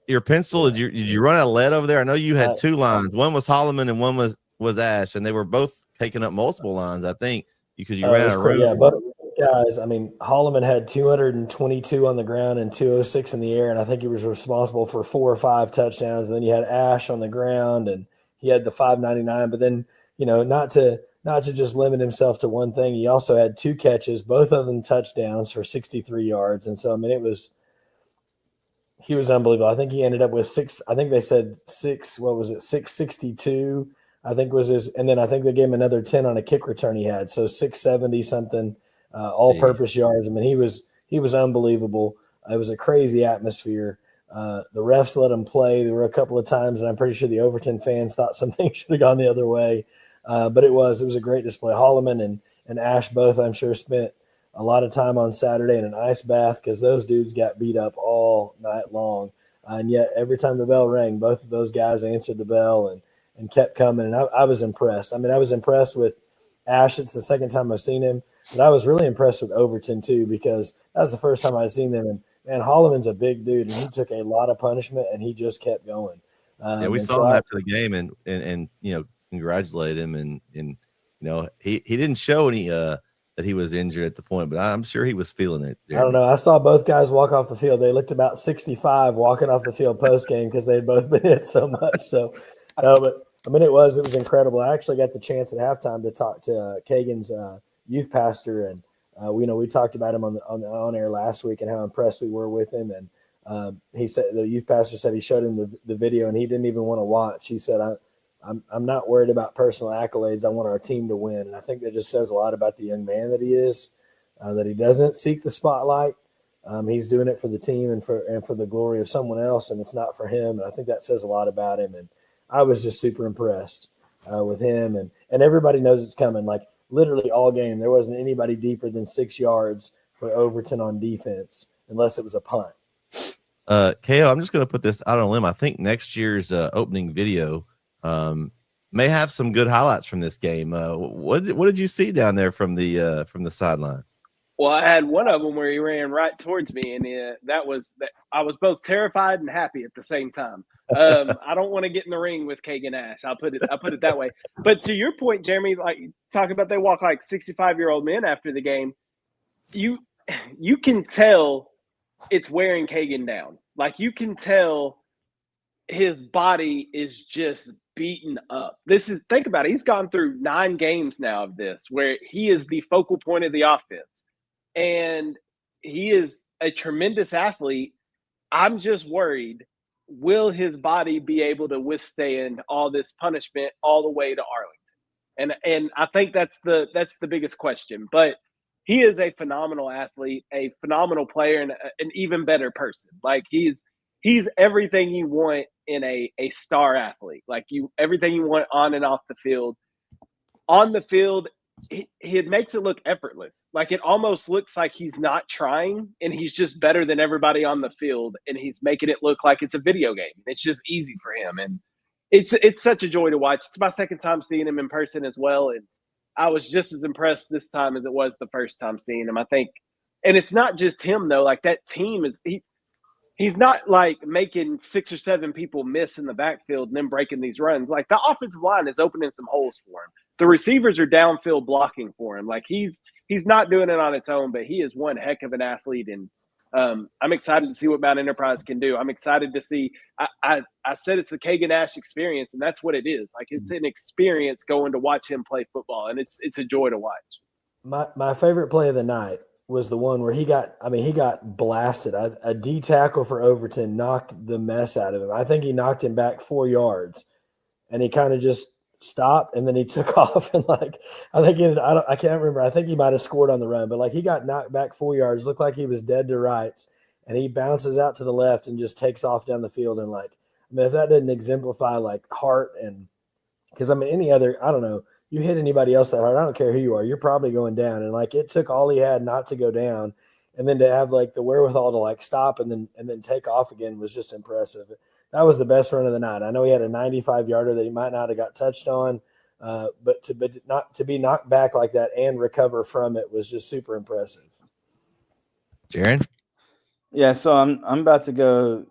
your pencil, did you run out of lead over there? I know you had 2 lines. One was Holloman and one was Ash, and they were both taking up multiple lines, I think, because you ran out of room. Yeah, both guys. I mean, Holloman had 222 on the ground and 206 in the air, and I think he was responsible for 4 or 5 touchdowns. And then you had Ash on the ground, and he had the 599. But then, not to just limit himself to one thing, he also had 2 catches, both of them touchdowns for 63 yards. And so, I mean, he was unbelievable. I think he ended up with 6. I think they said 662, I think was his. And then I think they gave him another 10 on a kick return he had. So 670 something, all purpose yards. I mean, he was unbelievable. It was a crazy atmosphere. The refs let them play. There were a couple of times, and I'm pretty sure the Overton fans thought something should have gone the other way. But it was a great display. Holloman and Ash both, I'm sure, spent a lot of time on Saturday in an ice bath because those dudes got beat up all night long. And yet every time the bell rang, both of those guys answered the bell and kept coming. And I was impressed. I mean, I was impressed with Ash. It's the second time I've seen him. But I was really impressed with Overton, too, because that was the first time I'd seen them. And, man, Holloman's a big dude, and he took a lot of punishment, and he just kept going. We saw him after the game and congratulate him. And he didn't show any that he was injured at the point, but I'm sure he was feeling it. Jeremy. I don't know. I saw both guys walk off the field. They looked about 65 walking off the field post-game because they had both been hit so much. So, but I mean, it was incredible. I actually got the chance at halftime to talk to Kagan's youth pastor, and we talked about him on the on-air last week and how impressed we were with him. And he said the youth pastor said he showed him the video and he didn't even want to watch. He said, I'm not worried about personal accolades. I want our team to win. And I think that just says a lot about the young man that he is, that he doesn't seek the spotlight. He's doing it for the team and for the glory of someone else, and it's not for him. And I think that says a lot about him. And I was just super impressed with him. And everybody knows it's coming. Like literally all game, there wasn't anybody deeper than 6 yards for Overton on defense unless it was a punt. KO, I'm just going to put this out on a limb. I think next year's opening video may have some good highlights from this game. What did you see down there from the sideline? Well, I had one of them where he ran right towards me, and I was both terrified and happy at the same time. I don't want to get in the ring with Kagan Ash. I'll put it that way. But to your point, Jeremy, like talking about they walk like 65-year-old men after the game, you can tell it's wearing Kagan down. Like you can tell his body is just beaten up. Think about it. He's gone through 9 games now of this where he is the focal point of the offense. And he is a tremendous athlete. I'm just worried, will his body be able to withstand all this punishment all the way to Arlington? And I think that's the biggest question. But he is a phenomenal athlete, a phenomenal player, and an even better person. Like he's everything you want in a star athlete. Like everything you want on and off the field. On the field, it makes it look effortless. Like it almost looks like he's not trying and he's just better than everybody on the field, and he's making it look like it's a video game. It's just easy for him, and it's such a joy to watch. It's my second time seeing him in person as well, and I was just as impressed this time as it was the first time seeing him. I think, and it's not just him though. Like that team he's not like making 6 or 7 people miss in the backfield and then breaking these runs. Like the offensive line is opening some holes for him. The receivers are downfield blocking for him. Like he's not doing it on its own, but he is one heck of an athlete. And I'm excited to see what Mount Enterprise can do. I'm excited to see. I said it's the Kagan Ash experience, and that's what it is. Like it's an experience going to watch him play football, and it's a joy to watch. My favorite play of the night was the one where he got blasted. A D tackle for Overton knocked the mess out of him. I think he knocked him back 4 yards, and he kind of just stopped, and then he took off. And I can't remember. I think he might have scored on the run, but he got knocked back 4 yards, looked like he was dead to rights, and he bounces out to the left and just takes off down the field. And if that didn't exemplify heart, and because any other, I don't know. You hit anybody else that hard, I don't care who you are, you're probably going down. And it took all he had not to go down, and then to have the wherewithal to stop and then take off again was just impressive. That was the best run of the night. I know he had a 95-yarder that he might not have got touched on, but to be knocked back like that and recover from it was just super impressive. Jaron? Yeah, so I'm about to go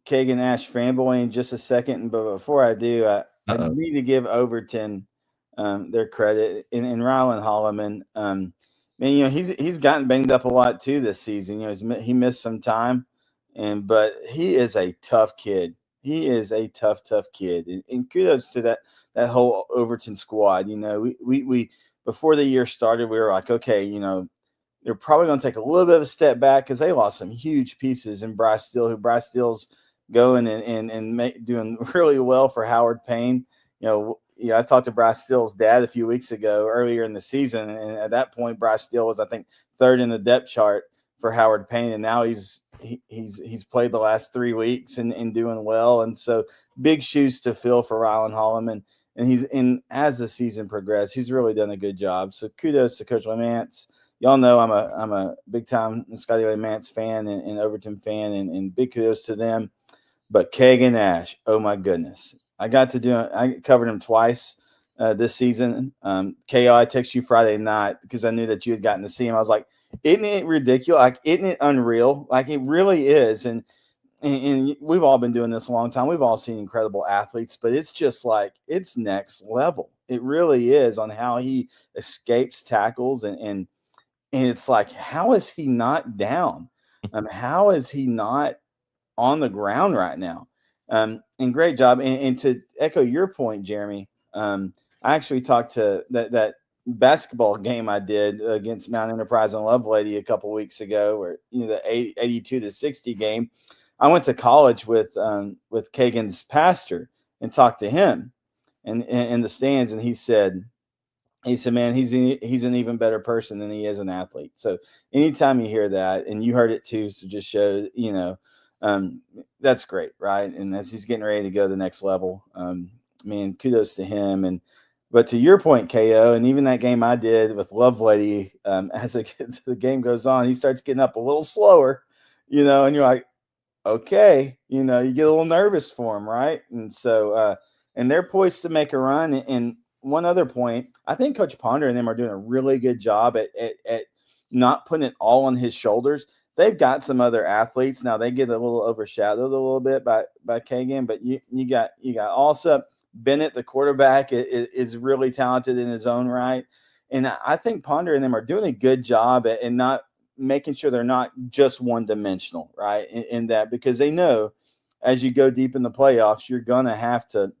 Kagan Ash fanboy in just a second, but before I do, I need to give Overton their credit in Rylan Holloman. He's gotten banged up a lot too this season. He missed some time, but he is a tough kid. He is a tough kid, and kudos to that whole Overton squad. We before the year started, we were like, okay, they're probably going to take a little bit of a step back because they lost some huge pieces in Bryce Steele's going and doing really well for Howard Payne. I talked to Bryce Steele's dad a few weeks ago earlier in the season, and at that point, Bryce Steele was, I think, 3rd in the depth chart for Howard Payne, and now he's played the last 3 weeks and doing well. And so big shoes to fill for Rylan Holloman. And as the season progressed, he's really done a good job. So kudos to Coach LeMance. Y'all know I'm a big time Scotty LeMance fan and Overton fan, and big kudos to them. But Kagan Ash, oh my goodness, I covered him twice this season. KO, I texted you Friday night because I knew that you had gotten to see him. I was like, isn't it ridiculous? Like, isn't it unreal? Like, it really is. And we've all been doing this a long time. We've all seen incredible athletes, but it's just like, it's next level. It really is, on how he escapes tackles. And it's like, how is he not down? How is he not on the ground right now? And great job. And to echo your point, Jeremy, I actually talked to that basketball game I did against Mount Enterprise and Lovelady a couple weeks ago, where, the 82-60 game. I went to college with Kagan's pastor and talked to him and in the stands, and he said, man, he's an even better person than he is an athlete. So anytime you hear that, and you heard it too, so just show, that's great, right? And as he's getting ready to go to the next level, man, kudos to him. But to your point, KO, and even that game I did with Lovelady, as the game goes on, he starts getting up a little slower, and you're like, okay, you get a little nervous for him, right? And so, and they're poised to make a run. And one other point, I think Coach Ponder and them are doing a really good job at not putting it all on his shoulders. They've got some other athletes now. They get a little overshadowed a little bit by Kagan, but you got also Bennett, the quarterback, is really talented in his own right. And I think Ponder and them are doing a good job at not making sure they're not just one-dimensional, right? In that, because they know as you go deep in the playoffs, you're going to have to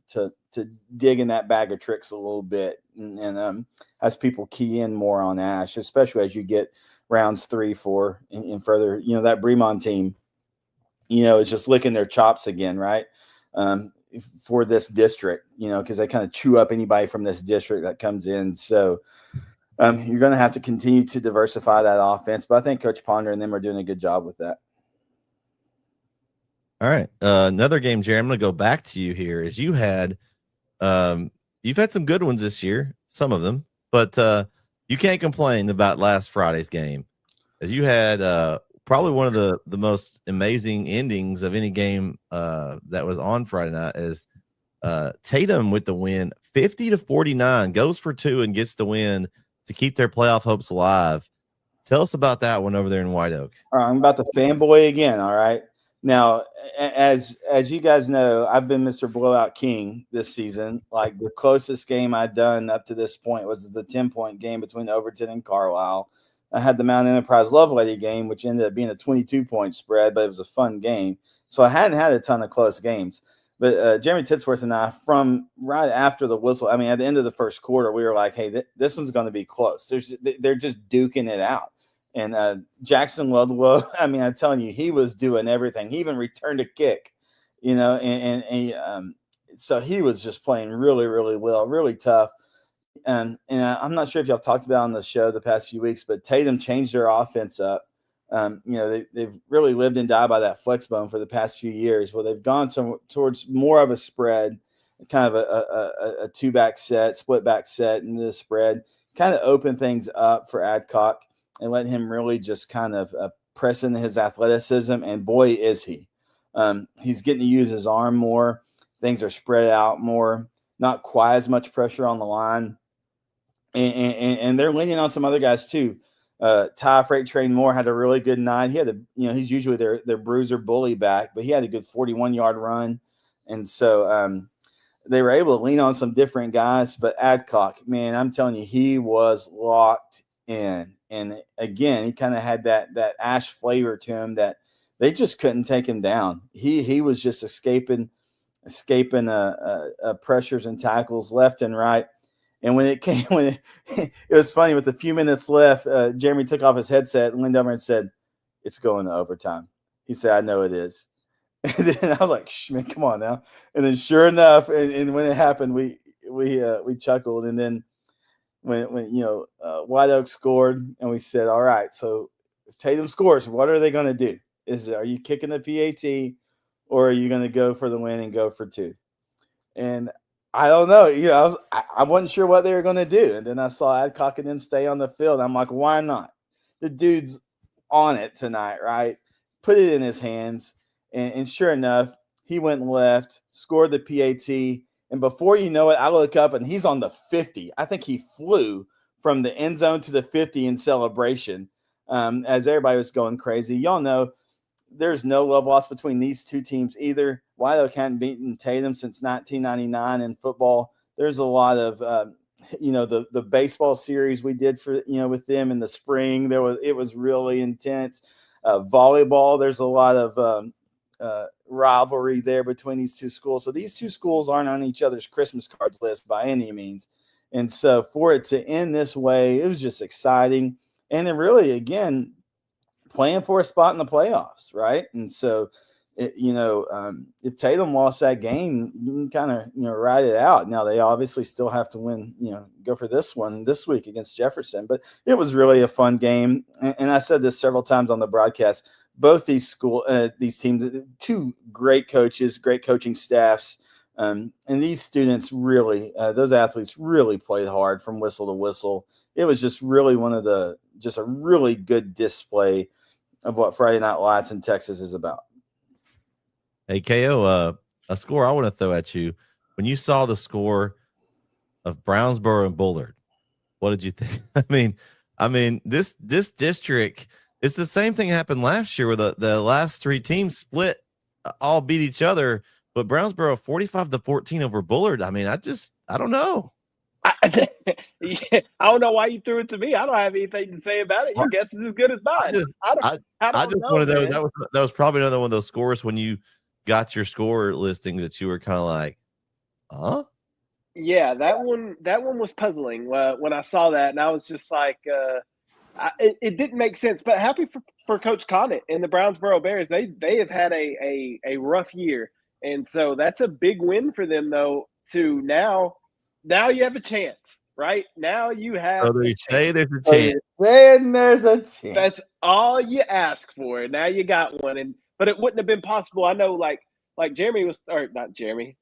dig in that bag of tricks a little bit. And as people key in more on Ash, especially as you get rounds 3, 4, and further, that Bremont team, is just licking their chops again, right? For this district, because they kind of chew up anybody from this district that comes in. So you're going to have to continue to diversify that offense. But I think Coach Ponder and them are doing a good job with that. All right. Another game, Jerry, I'm going to go back to you here. Is you've had some good ones this year, some of them, but you can't complain about last Friday's game, as you had probably one of the most amazing endings of any game that was on Friday night, as Tatum with the win, 50-49, goes for 2 and gets the win to keep their playoff hopes alive. Tell us about that one over there in White Oak. All right, I'm about to fanboy again. All right. Now, as you guys know, I've been Mr. Blowout King this season. Like, the closest game I'd done up to this point was the 10-point game between Overton and Carlisle. I had the Mount Enterprise Lovelady game, which ended up being a 22-point spread, but it was a fun game. So I hadn't had a ton of close games. But Jeremy Titsworth and I, from right after the whistle, at the end of the first quarter, we were like, hey, this one's going to be close. They're just duking it out. And Jackson Ludlow, I'm telling you, he was doing everything. He even returned a kick, so he was just playing really, really well, really tough. And I'm not sure if y'all talked about on the show the past few weeks, but Tatum changed their offense up. They've really lived and died by that flex bone for the past few years. Well, they've gone towards more of a spread, kind of a 2-back set, split back set into the spread, kind of open things up for Adcock and let him really just kind of press into his athleticism. And boy, is he. He's getting to use his arm more. Things are spread out more, not quite as much pressure on the line. And they're leaning on some other guys too. Ty Freight Train Moore had a really good night. He had he's usually their bruiser bully back, but he had a good 41-yard run. And so they were able to lean on some different guys. But Adcock, man, I'm telling you, he was locked in. And again, he kind of had that Ash flavor to him that they just couldn't take him down. He was just escaping pressures and tackles left and right. And when it was funny, with a few minutes left, Jeremy took off his headset and leaned over and said, "It's going to overtime." He said, "I know it is." And then I was like, "Man, come on now." And then sure enough, and when it happened, we chuckled. And then when White Oak scored, and we said, "All right, so if Tatum scores, what are they going to do? Are you kicking the PAT, or are you going to go for the win and go for 2? And I don't know. I wasn't sure what they were going to do. And then I saw Adcock and them stay on the field. I'm like, why not? The dude's on it tonight, right? Put it in his hands. And sure enough, he went left, scored the PAT. And before you know it, I look up and he's on the 50. I think he flew from the end zone to the 50 in celebration as everybody was going crazy. Y'all know there's no love lost between these two teams either. White Oak hadn't beaten Tatum since 1999 in football. There's a lot of, the baseball series we did for, with them in the spring. It was really intense. Volleyball, there's a lot of rivalry there between these two schools. So these two schools aren't on each other's Christmas cards list by any means. And so for it to end this way, it was just exciting. And then really, again, playing for a spot in the playoffs, right? And so, if Tatum lost that game, you can kind of, ride it out. Now they obviously still have to win, go for this one this week against Jefferson. But it was really a fun game. And I said this several times on the broadcast. Both these teams, two great coaches, great coaching staffs. And these students really, those athletes really played hard from whistle to whistle. It was just really a really good display of what Friday Night Lights in Texas is about. Hey, KO, a score I want to throw at you. When you saw the score of Brownsboro and Bullard, what did you think? I mean, this district, it's the same thing happened last year where the last 3 teams split, all beat each other, but Brownsboro 45-14 over Bullard. I mean, I don't know. I don't know why you threw it to me. I don't have anything to say about it. Your guess is as good as mine. I just know, one of those. That was probably another one of those scores when you got your score listings that you were kind of like, huh? Yeah, that one was puzzling when I saw that, and I was just like, it didn't make sense. But happy for Coach Conant and the Brownsboro Bears. They have had a rough year, and so that's a big win for them though. To now you have a chance, right? Now you have. So they say there's a chance. Then there's a chance. That's all you ask for. Now you got one, but it wouldn't have been possible. I know, like Jeremy was, or not Jeremy,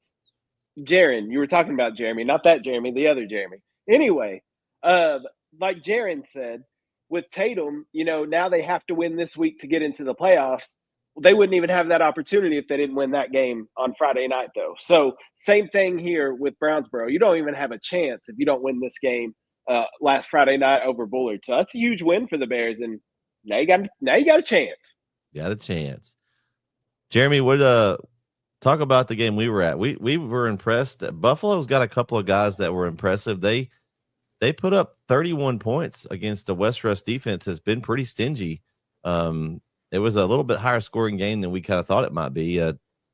Jaron. You were talking about Jeremy, not that Jeremy, the other Jeremy. Anyway, like Jaron said, with Tatum, now they have to win this week to get into the playoffs. They wouldn't even have that opportunity if they didn't win that game on Friday night, though. So same thing here with Brownsboro. You don't even have a chance if you don't win this game last Friday night over Bullard. So that's a huge win for the Bears, and now you got a chance. Got a chance. Jeremy, what talk about the game we were at. We were impressed. Buffalo's got a couple of guys that were impressive. They put up 31 points against the West Rush defense. Has been pretty stingy. It was a little bit higher scoring game than we kind of thought it might be.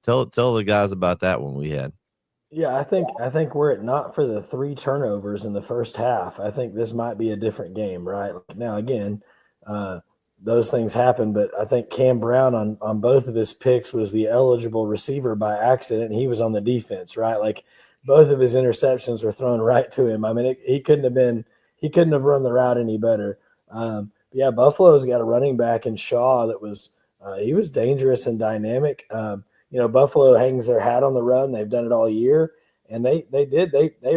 Tell the guys about that one we had. Yeah, I think were it not for the 3 turnovers in the first half, I think this might be a different game, right? Now, again, those things happen, but I think Cam Brown on both of his picks was the eligible receiver by accident, and he was on the defense, right? Like both of his interceptions were thrown right to him. I mean, he couldn't have run the route any better. Yeah, Buffalo's got a running back in Shaw that was he was dangerous and dynamic. Buffalo hangs their hat on the run. They've done it all year, and they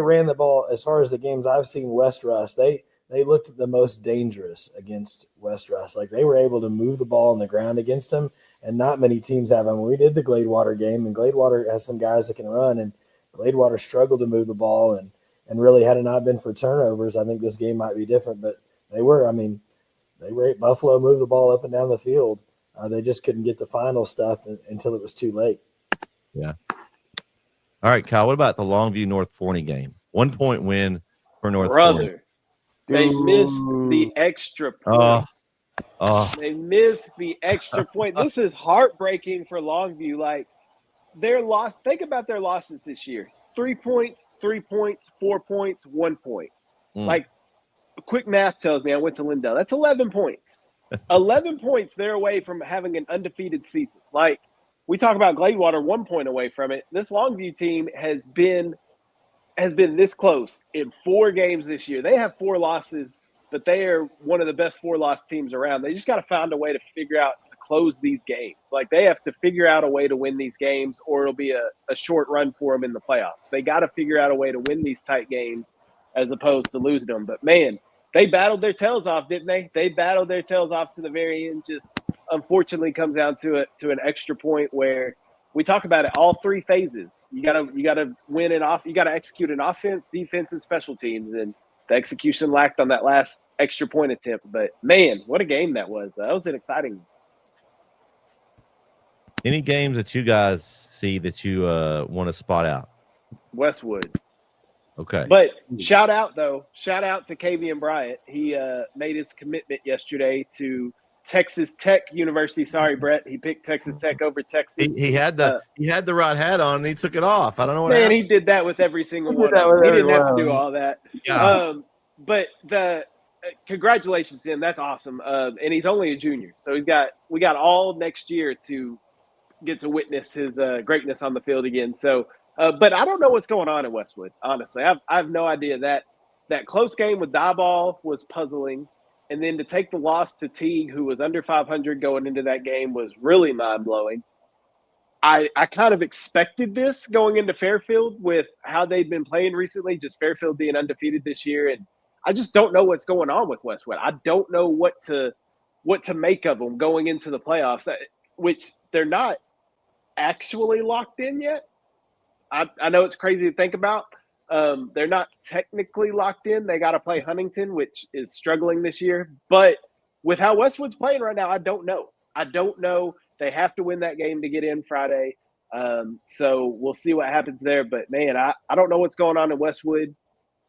ran the ball. As far as the games I've seen West Rush, they looked the most dangerous against West Rush. Like they were able to move the ball on the ground against them, and not many teams have. I mean, we did the Gladewater game, and Gladewater has some guys that can run, and Gladewater struggled to move the ball, and really had it not been for turnovers, I think this game might be different. But they Buffalo moved the ball up and down the field. They just couldn't get the final stuff until it was too late. Yeah. All right, Kyle, what about the Longview North Forney game? 1 point win for North Forney. They missed the extra point. They missed the extra point. This is heartbreaking for Longview. Like their loss, think about their losses this year. 3 points, 3 points, 4 points, 1 point. Like quick math tells me I went to Lindell. That's 11 points. 11 points they're away from having an undefeated season. Like we talk about Gladewater 1 point away from it. This Longview team has been this close in 4 games this year. They have 4 losses but they are one of the best 4-loss teams around. They just got to find a way to figure out to close these games. Like, they have to figure out a way to win these games, or it'll be a short run for them in the playoffs. They got to figure out a way to win these tight games as opposed to losing them. But, man, they battled their tails off, didn't they? They battled their tails off to the very end. Just unfortunately comes down to an extra point where we talk about it, all three phases. You gotta win it off. You gotta execute an offense, defense, and special teams. And the execution lacked on that last extra point attempt. But man, what a game that was! That was an exciting. Any games that you guys see that you want to spot out? Westwood. Okay. But shout out to Kavian Bryant. He made his commitment yesterday to Texas Tech University. Sorry, Brett. He picked Texas Tech over Texas. He had the right hat on and he took it off. I don't know what man, happened. He did that with every single one. He didn't have to do all that. Yeah. But the congratulations to him. That's awesome. And he's only a junior, so we got all next year to get to witness his greatness on the field again. So, but I don't know what's going on in Westwood. Honestly, I have no idea. That close game with Dieball was puzzling. And then to take the loss to Teague, who was under 500 going into that game, was really mind-blowing. I kind of expected this going into Fairfield with how they've been playing recently, just Fairfield being undefeated this year. And I just don't know what's going on with Westwood. I don't know what to make of them going into the playoffs, which they're not actually locked in yet. I know it's crazy to think about. They're not technically locked in. They got to play Huntington, which is struggling this year. But with how Westwood's playing right now, I don't know. They have to win that game to get in Friday. So we'll see what happens there. But, man, I don't know what's going on in Westwood.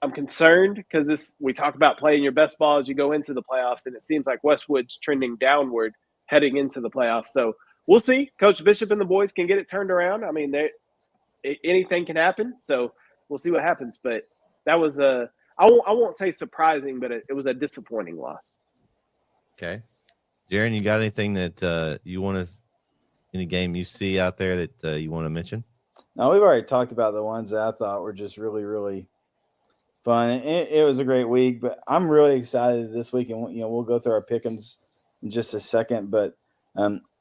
I'm concerned because we talk about playing your best ball as you go into the playoffs, and it seems like Westwood's trending downward heading into the playoffs. So we'll see. Coach Bishop and the boys can get it turned around. I mean, anything can happen. So we'll see what happens, but that was I won't say surprising, but it was a disappointing loss. Okay. Jaron, you got anything that you want to – any game you see out there that you want to mention? No, we've already talked about the ones that I thought were just really, really fun. It was a great week, but I'm really excited this week, and we'll go through our pick'ems in just a second, but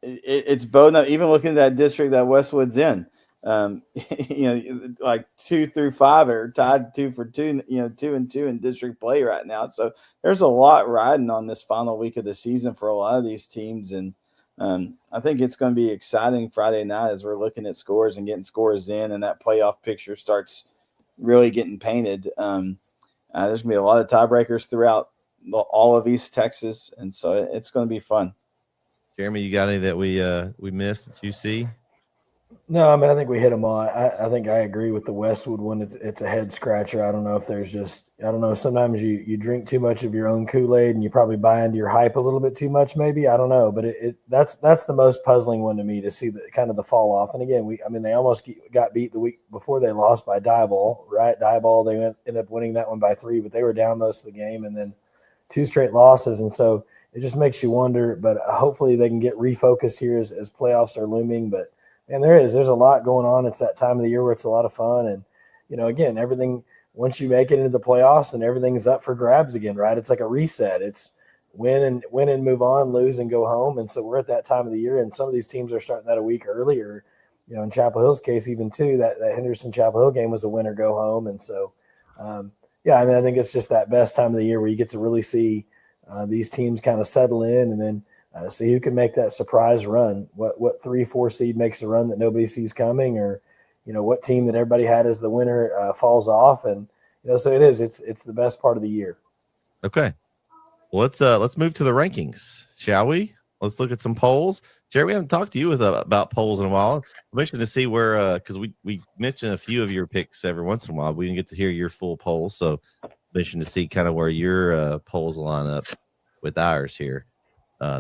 it's both – even looking at that district that Westwood's in. Like 2 through 5 are tied 2 for 2, 2-2 in district play right now. So there's a lot riding on this final week of the season for a lot of these teams. And I think it's going to be exciting Friday night as we're looking at scores and getting scores in, and that playoff picture starts really getting painted. There's going to be a lot of tiebreakers throughout all of East Texas. And so it's going to be fun. Jeremy, you got any that we missed that you see? No, I mean, I think we hit them all. I think I agree with the Westwood one. It's a head scratcher. I don't know if there's sometimes you drink too much of your own Kool-Aid and you probably buy into your hype a little bit too much, maybe. I don't know. But that's the most puzzling one to me, to see the kind of the fall off. And again, they almost got beat the week before. They lost by Dieball, right? Dieball, they ended up winning that one by 3, but they were down most of the game, and then 2 straight losses. And so it just makes you wonder, but hopefully they can get refocused here as playoffs are looming. But and there's a lot going on. It's that time of the year where it's a lot of fun. And, again, everything, once you make it into the playoffs, and everything's up for grabs again, right? It's like a reset. It's win and move on, lose and go home. And so we're at that time of the year, and some of these teams are starting that a week earlier. In Chapel Hill's case, even too, that Henderson Chapel Hill game was a win or go home. And so, I think it's just that best time of the year where you get to really see these teams kind of settle in, and then see who can make that surprise run. What 3-4 seed makes a run that nobody sees coming, or what team that everybody had as the winner falls off, and so it's the best part of the year. Okay, well, let's move to the rankings, shall we? Let's look at some polls. Jerry, we haven't talked to you about polls in a while. I'm interested to see where because we mention a few of your picks every once in a while. We didn't get to hear your full polls, so I'm interested to see kind of where your polls line up with ours here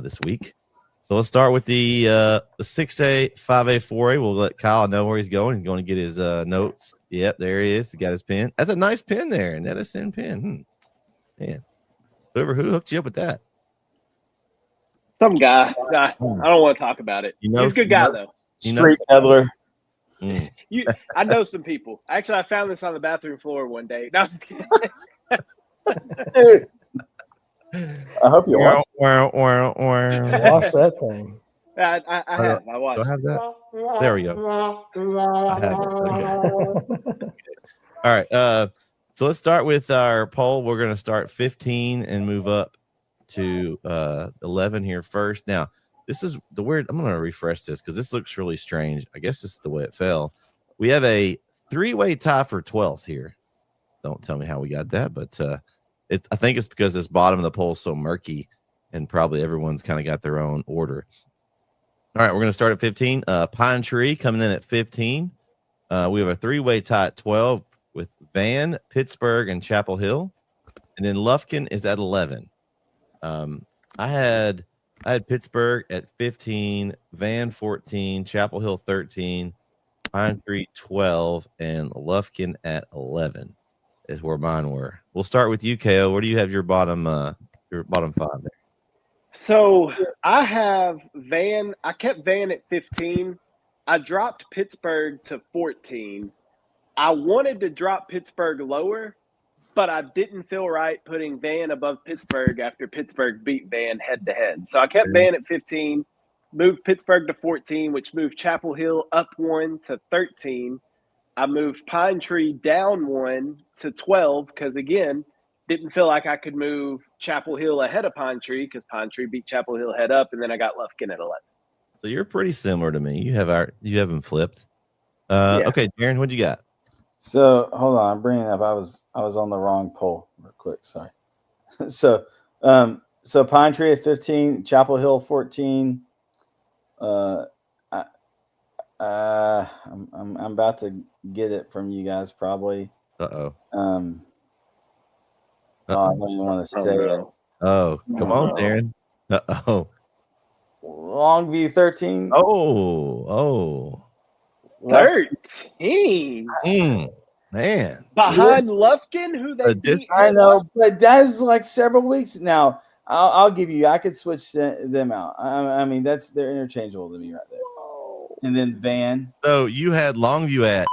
this week. So let's start with the 6A, 5A, 4A. We'll let Kyle know where he's going. He's going to get his notes. Yep, there he is. He got his pen. That's a nice pen there, an NETSN pen. Man, who hooked you up with that? Some guy. I don't want to talk about it. He's a good guy, though. Street peddler. I know some people. Actually, I found this on the bathroom floor one day. No, I hope you are. Watch that thing. I have. I watched. Do I have that? There we go. I have it. Okay. All right. So let's start with our poll. We're going to start 15 and move up to 11 here first. Now, this is the weird. I'm going to refresh this because this looks really strange. I guess this is the way it fell. We have a 3-way tie for 12th here. Don't tell me how we got that, but I think it's because this bottom of the poll is so murky, and probably everyone's kind of got their own order. All right, we're going to start at 15. Pine Tree coming in at 15. We have a 3-way tie at 12 with Van, Pittsburgh, and Chapel Hill, and then Lufkin is at 11. I had Pittsburgh at 15, Van 14, Chapel Hill 13, Pine Tree 12, and Lufkin at 11 is where mine were. We'll start with you, KO. Where do you have your bottom 5 there? So I have Van. I kept Van at 15. I dropped Pittsburgh to 14. I wanted to drop Pittsburgh lower, but I didn't feel right putting Van above Pittsburgh after Pittsburgh beat Van head-to-head. So I kept Van at 15, moved Pittsburgh to 14, which moved Chapel Hill up 1 to 13. I moved Pine Tree down 1 to 12 because, again, didn't feel like I could move Chapel Hill ahead of Pine Tree because Pine Tree beat Chapel Hill head up, and then I got Lufkin at 11. So you're pretty similar to me. You have them flipped. Okay, Darren, what'd you got? So hold on, I'm bringing it up. I was on the wrong poll real quick. Sorry. So Pine Tree at 15, Chapel Hill 14. I'm about to get it from you guys probably. Uh-oh. I don't even want to say it. Oh, come on, Darren. Uh-oh. Longview 13. Oh. 13. Man. Behind Lufkin, who they beat. I know, but that is like several weeks now. I'll give you. I could switch them out. I mean, they're interchangeable to me right there. And then Van. So you had Longview at.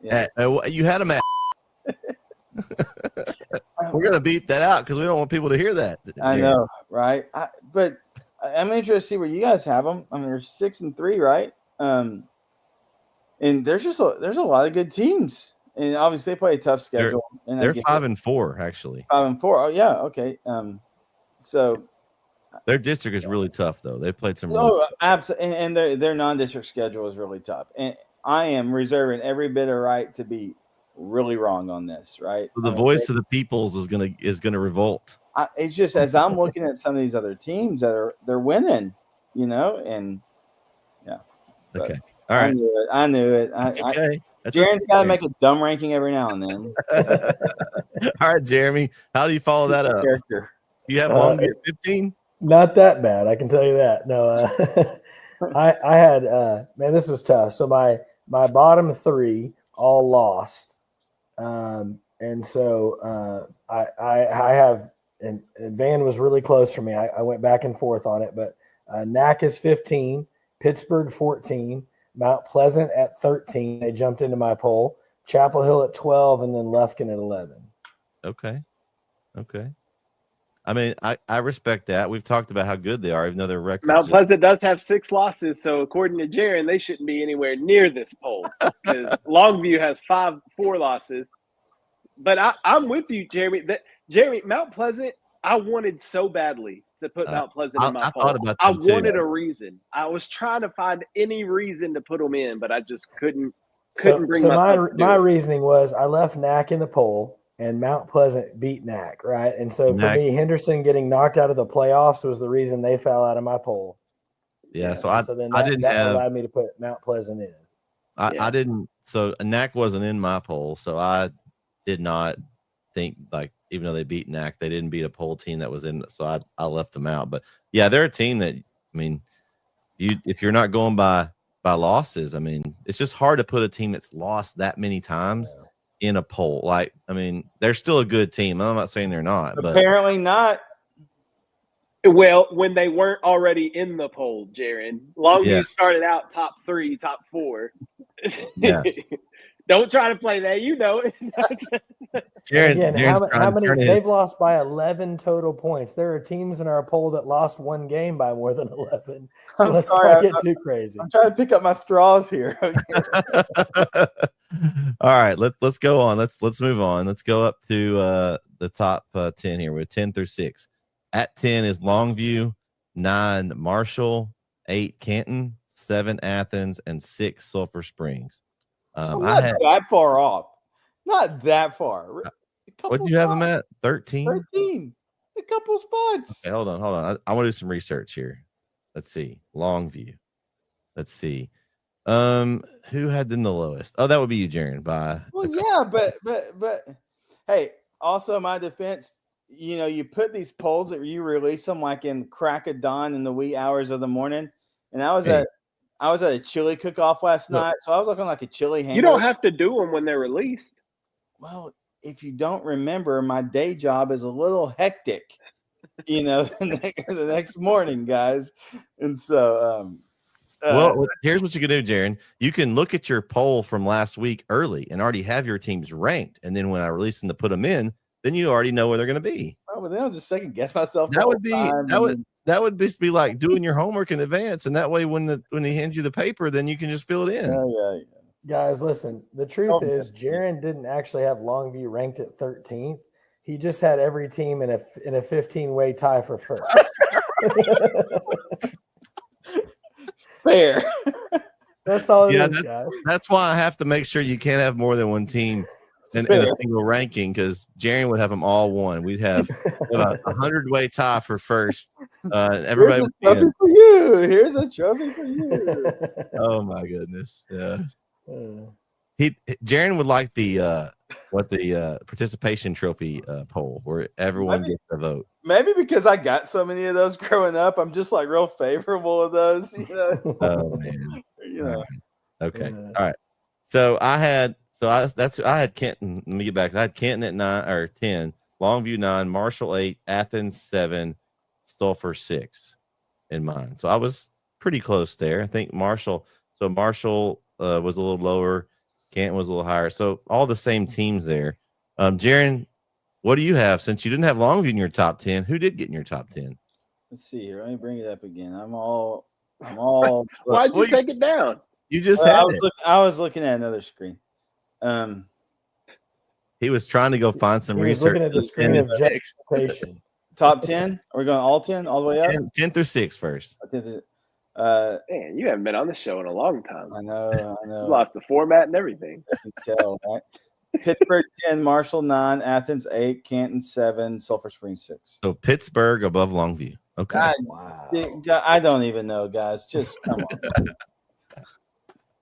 Yeah. You had them at. We're gonna beep that out because we don't want people to hear that. I know, right? But I'm interested to see where you guys have them. I mean, they're 6 and 3, right? And there's a lot of good teams, and obviously they play a tough schedule. They're 5 and 4 actually. 5 and 4. Oh yeah, okay. So their district is really tough though. They've played some. Absolutely, and their non-district schedule is really tough. And I am reserving every bit of right to be really wrong on this, right? So the voice of the peoples is gonna revolt. It's just as I'm looking at some of these other teams that they're winning, and yeah. Okay. All right. I knew it. That's okay. Jaren's got to make a dumb ranking every now and then. All right, Jeremy. How do you follow that up? Character. You have Longview at 15? Not that bad, I can tell you that. No, I had man, this was tough. So my bottom 3 all lost, and so I have and Van was really close for me. I went back and forth on it, but NAC is 15, Pittsburgh 14, Mount Pleasant at 13. They jumped into my poll. Chapel Hill at 12, and then Lufkin at 11. Okay. I mean, I respect that. We've talked about how good they are, even though their records. Mount Pleasant does have 6 losses, so according to Jaron, they shouldn't be anywhere near this poll because Longview has 4 losses. But I'm with you, Jeremy. Jeremy, Mount Pleasant, I wanted so badly to put Mount Pleasant in my poll. I wanted a reason. I was trying to find any reason to put them in, but I just couldn't bring myself to do my it. reasoning was I left NAC in the poll and Mount Pleasant beat NAC, right? And so for me, Henderson getting knocked out of the playoffs was the reason they fell out of my poll. Yeah, so that allowed me to put Mount Pleasant in. I didn't. So NAC wasn't in my poll, so I did not think even though they beat NAC, they didn't beat a poll team that was in. So I left them out. But yeah, they're a team that if you're not going by losses, I mean, it's just hard to put a team that's lost that many times in a poll. They're still a good team. I'm not saying they're not. Apparently not. Well, when they weren't already in the poll, Jaron. Longview started out top 3, top 4. Yeah. Don't try to play that. You know it. Again, how many? They've lost by 11 total points. There are teams in our poll that lost one game by more than 11. So let's not get too crazy. I'm trying to pick up my straws here. All right, let's go on. Let's move on. Let's go up to the top 10 here with 10 through 6. At 10 is Longview, 9 Marshall, 8 Canton, 7 Athens, and 6 Sulphur Springs. So not that far off. Not that far. What did you have them at? 13? 13. A couple spots. Okay, hold on. I want to do some research here. Let's see. Longview. Let's see. Who had them the lowest? Oh, that would be you, Jaron. Well, yeah, but hey, also my defense, you know, you put these polls that you release them like in crack of dawn in the wee hours of the morning. And I was at a chili cook-off last night, so I was looking like a chili hangover. You don't have to do them when they're released. Well, if you don't remember, my day job is a little hectic, you know, the next morning, guys. And so, well, here's what you can do, Jaron. You can look at your poll from last week early and already have your teams ranked. And then when I release them to put them in, then you already know where they're going to be. Oh, well, then I'll just second guess myself. That would just be like doing your homework in advance. And that way, when he hands you the paper, then you can just fill it in. Yeah. Guys, listen, the truth is Jaron didn't actually have Longview ranked at 13th. He just had every team in a 15-way tie for first. Fair. That's all it is, guys. That's why I have to make sure you can't have more than one team in a single ranking, because Jaron would have them all won. We'd have a 100-way tie for first. Everybody Here's a trophy for you. Here's a trophy for you. Oh my goodness. Yeah. Jaron would like the participation trophy poll where everyone gets a vote. Maybe because I got so many of those growing up, I'm just like real favorable of those. You know? Oh man. You know. Okay. All right. So I had Canton. Let me get back. I had Canton at 9 or 10, Longview 9, Marshall 8, Athens 7, Sulphur 6 in mine. So I was pretty close there. I think Marshall was a little lower. Canton was a little higher. So all the same teams there. Jaron, what do you have? Since you didn't have Longview in your top 10, who did get in your top 10? Let's see here. Let me bring it up again. I'm all. Why'd you take it down? You just I was looking at another screen. He was trying to go find some research. Looking at the screen of justification. Top 10? Are we going all 10 all the way up? 10 through 6 first. Man, you haven't been on the show in a long time. I know. You lost the format and everything. I can tell, right? Pittsburgh 10, Marshall 9, Athens 8, Canton 7, Sulphur Springs 6. So Pittsburgh above Longview. Okay. Wow. I don't even know, guys. Just come on.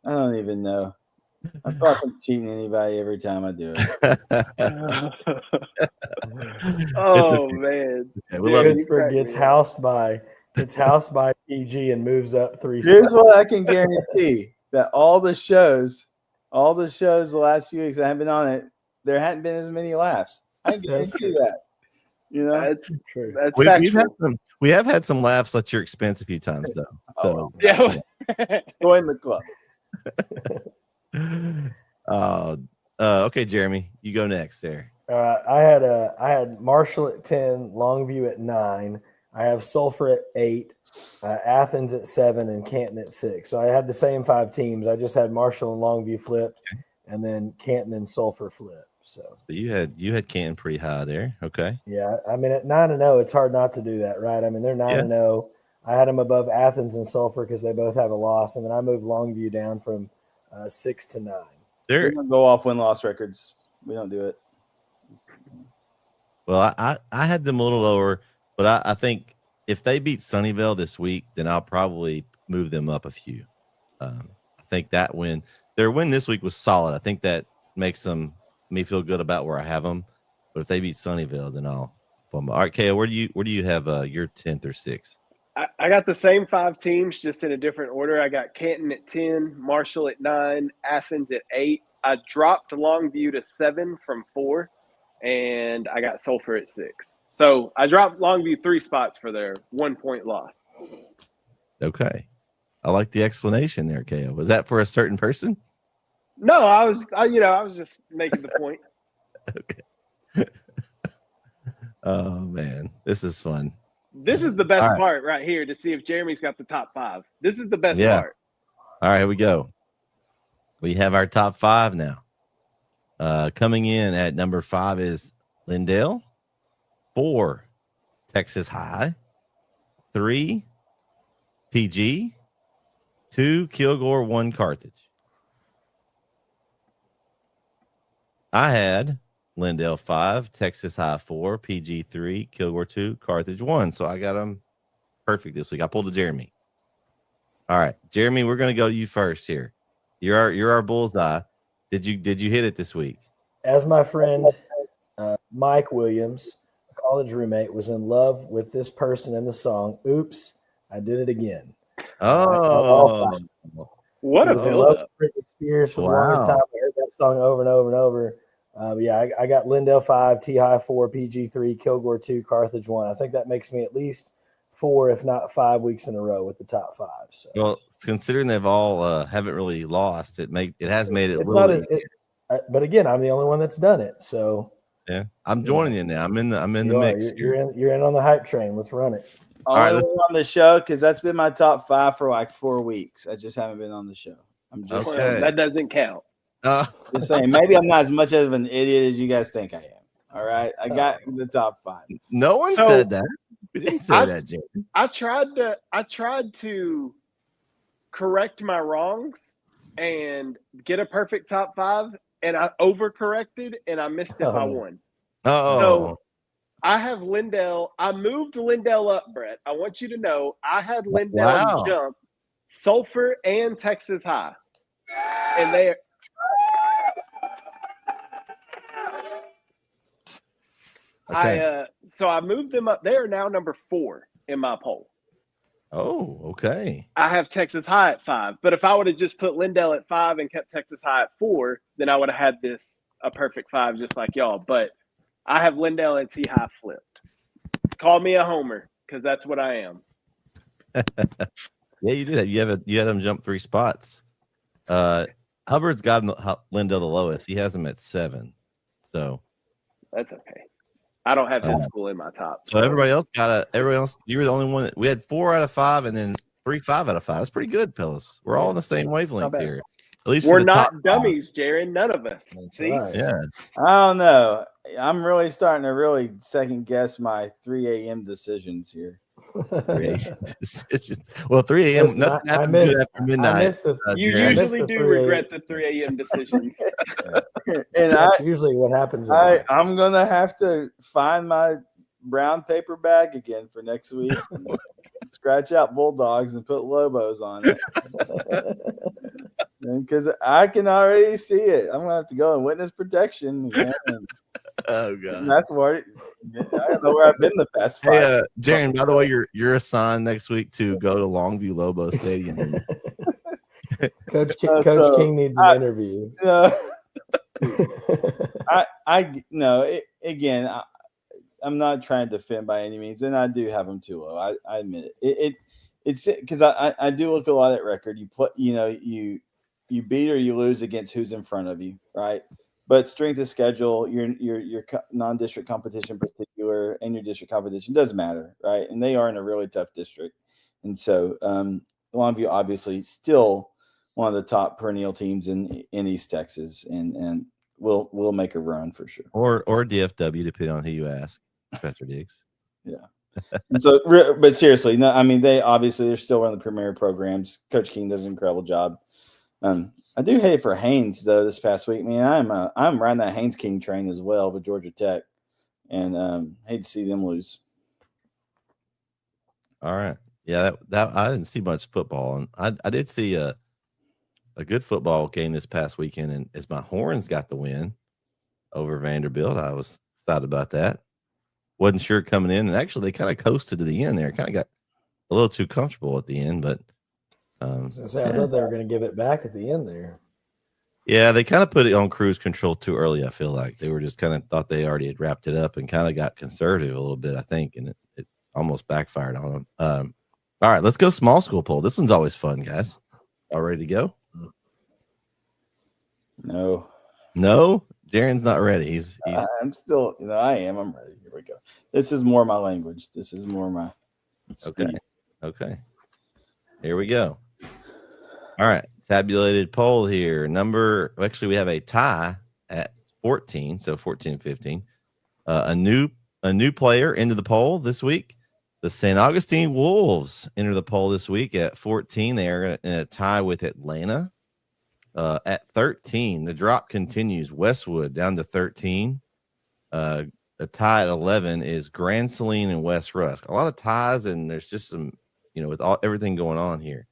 I don't even know. I'm fucking cheating anybody every time I do it. Oh man! Okay, Pittsburgh gets housed by PG and moves up 3 Here's spots. what I can guarantee: that all the shows the last few weeks I haven't been on it, there hadn't been as many laughs. I can guarantee that. You know, that's true. We have had some laughs at your expense a few times, though. So yeah, join the club. Okay, Jeremy, you go next there. I had Marshall at 10, Longview at 9. I have Sulphur at 8, Athens at 7, and Canton at 6. So I had the same 5 teams. I just had Marshall and Longview flipped, and then Canton and Sulphur flipped. So you had Canton pretty high there. Okay. Yeah, I mean at 9-0, it's hard not to do that, right? I mean they're 9-0. I had them above Athens and Sulphur because they both have a loss, and then I moved Longview down from 6 to 9. We don't go off win-loss records. We don't do it. Well, I had them a little lower, but I think if they beat Sunnyvale this week, then I'll probably move them up a few. I think that their win this week was solid. I think that makes me feel good about where I have them. But if they beat Sunnyvale, then I'll bump. All right, Kale, where do you have your 10th or 6th? I got the same 5 teams, just in a different order. I got Canton at 10, Marshall at 9, Athens at 8. I dropped Longview to 7 from 4, and I got Sulphur at 6. So I dropped Longview 3 spots for their 1-point loss. Okay. I like the explanation there, Kale. Was that for a certain person? No, I was just making the point. Oh man, this is fun. This is the best All right. part right here to see if Jeremy's got the top 5. This is the best Yeah. part. All right, here we go. We have our top 5 now. Coming in at number 5 is Lindale. 4, Texas High. 3, PG. 2, Kilgore. 1, Carthage. I had Lindale 5, Texas High 4, PG 3, Kilgore 2, Carthage 1. So I got them perfect this week. I pulled a Jeremy. All right, Jeremy, we're going to go to you first here. You're our bullseye. Did you hit it this week? As my friend Mike Williams, a college roommate, was in love with this person in the song, Oops, I Did It Again. Oh. What He a was in love build-up. with Britney Spears for the longest time. I heard that song over and over and over. I got Lindale 5, T-High 4, PG 3, Kilgore 2, Carthage 1. I think that makes me at least 4, if not 5 weeks in a row with the top 5. So. Well, considering they've all haven't really lost, it has made it. It's not. But again, I'm the only one that's done it. So yeah, I'm joining you now. I'm in the mix. You're in on the hype train. Let's run it. Only on the show because that's been my top 5 for like 4 weeks. I just haven't been on the show. I'm just okay. That doesn't count. Just saying. Maybe I'm not as much of an idiot as you guys think I am. All right, I got the top 5. No one said that. We didn't say that, Jay. I tried to correct my wrongs and get a perfect top 5, and I overcorrected and I missed it by 1. Oh. So I have Lindale. I moved Lindale up, Brett. I want you to know I had Lindale jump Sulphur and Texas High, and they. Okay. So I moved them up. They are now number 4 in my poll. Oh, okay. I have Texas High at 5, but if I would have just put Lindale at 5 and kept Texas High at 4, then I would have had this a perfect 5 just like y'all. But I have Lindale and T-High flipped. Call me a homer because that's what I am. Yeah, you did. You had them jump 3 spots. Hubbard's got Lindale the lowest. He has him at 7. So that's okay. I don't have his school in my top. So everybody else you were the only one we had 4 out of 5 and then 3 5 out of 5. That's pretty good, fellas. We're all on the same wavelength here. At least we're not dummies, Jaron. None of us. See? Right. Yeah. I don't know. I'm really starting to second guess my 3 a.m. decisions here. 3 a.m. decisions. Well, 3 a.m. Listen, nothing happens after midnight. You usually do regret the 3 a.m. decisions. And that's usually what happens. I'm gonna have to find my brown paper bag again for next week. Scratch out Bulldogs and put Lobos on it. Because I can already see it. I'm gonna have to go in witness protection again. Oh god, that's what I don't know where I've been the past 5. Hey, Jaren, by the way, you're assigned next week to go to Longview Lobo Stadium. Coach King needs an interview. I'm not trying to defend by any means, and I do have them too low. I admit it. It's because I do look a lot at record. You beat or you lose against who's in front of you, right? But strength of schedule, your non-district competition in particular, and your district competition does matter, right? And they are in a really tough district, and so Longview obviously still one of the top perennial teams in East Texas, and will make a run for sure. Or DFW, depending on who you ask, Professor Diggs. Yeah. And so, but seriously, no, I mean they're still one of the premier programs. Coach King does an incredible job. I do hate for Haynes though this past week. Man, I'm riding that Haynes King train as well with Georgia Tech, and hate to see them lose. All right, yeah, that I didn't see much football, and I did see a good football game this past weekend, and as my Horns got the win over Vanderbilt, I was excited about that. Wasn't sure coming in, and actually they kind of coasted to the end there. Kind of got a little too comfortable at the end, but I thought they were going to give it back at the end there. Yeah, they kind of put it on cruise control too early. I feel like they were just kind of thought they already had wrapped it up and kind of got conservative a little bit, I think, and it almost backfired on them. All right, let's go small school poll. This one's always fun, guys. All ready to go? No. No, Jaren's not ready. He's I'm still, I am. I'm ready. Here we go. This is more my language. This is more my speed. Okay. Here we go. All right. Tabulated poll here. Actually, we have a tie at 14. So 14 and 15. A new player into the poll this week. The St. Augustine Wolves enter the poll this week at 14. They are in a tie with Atlanta. At 13, the drop continues. Westwood down to 13. A tie at 11 is Grand Saline and West Rusk. A lot of ties, and there's just some, with everything going on here.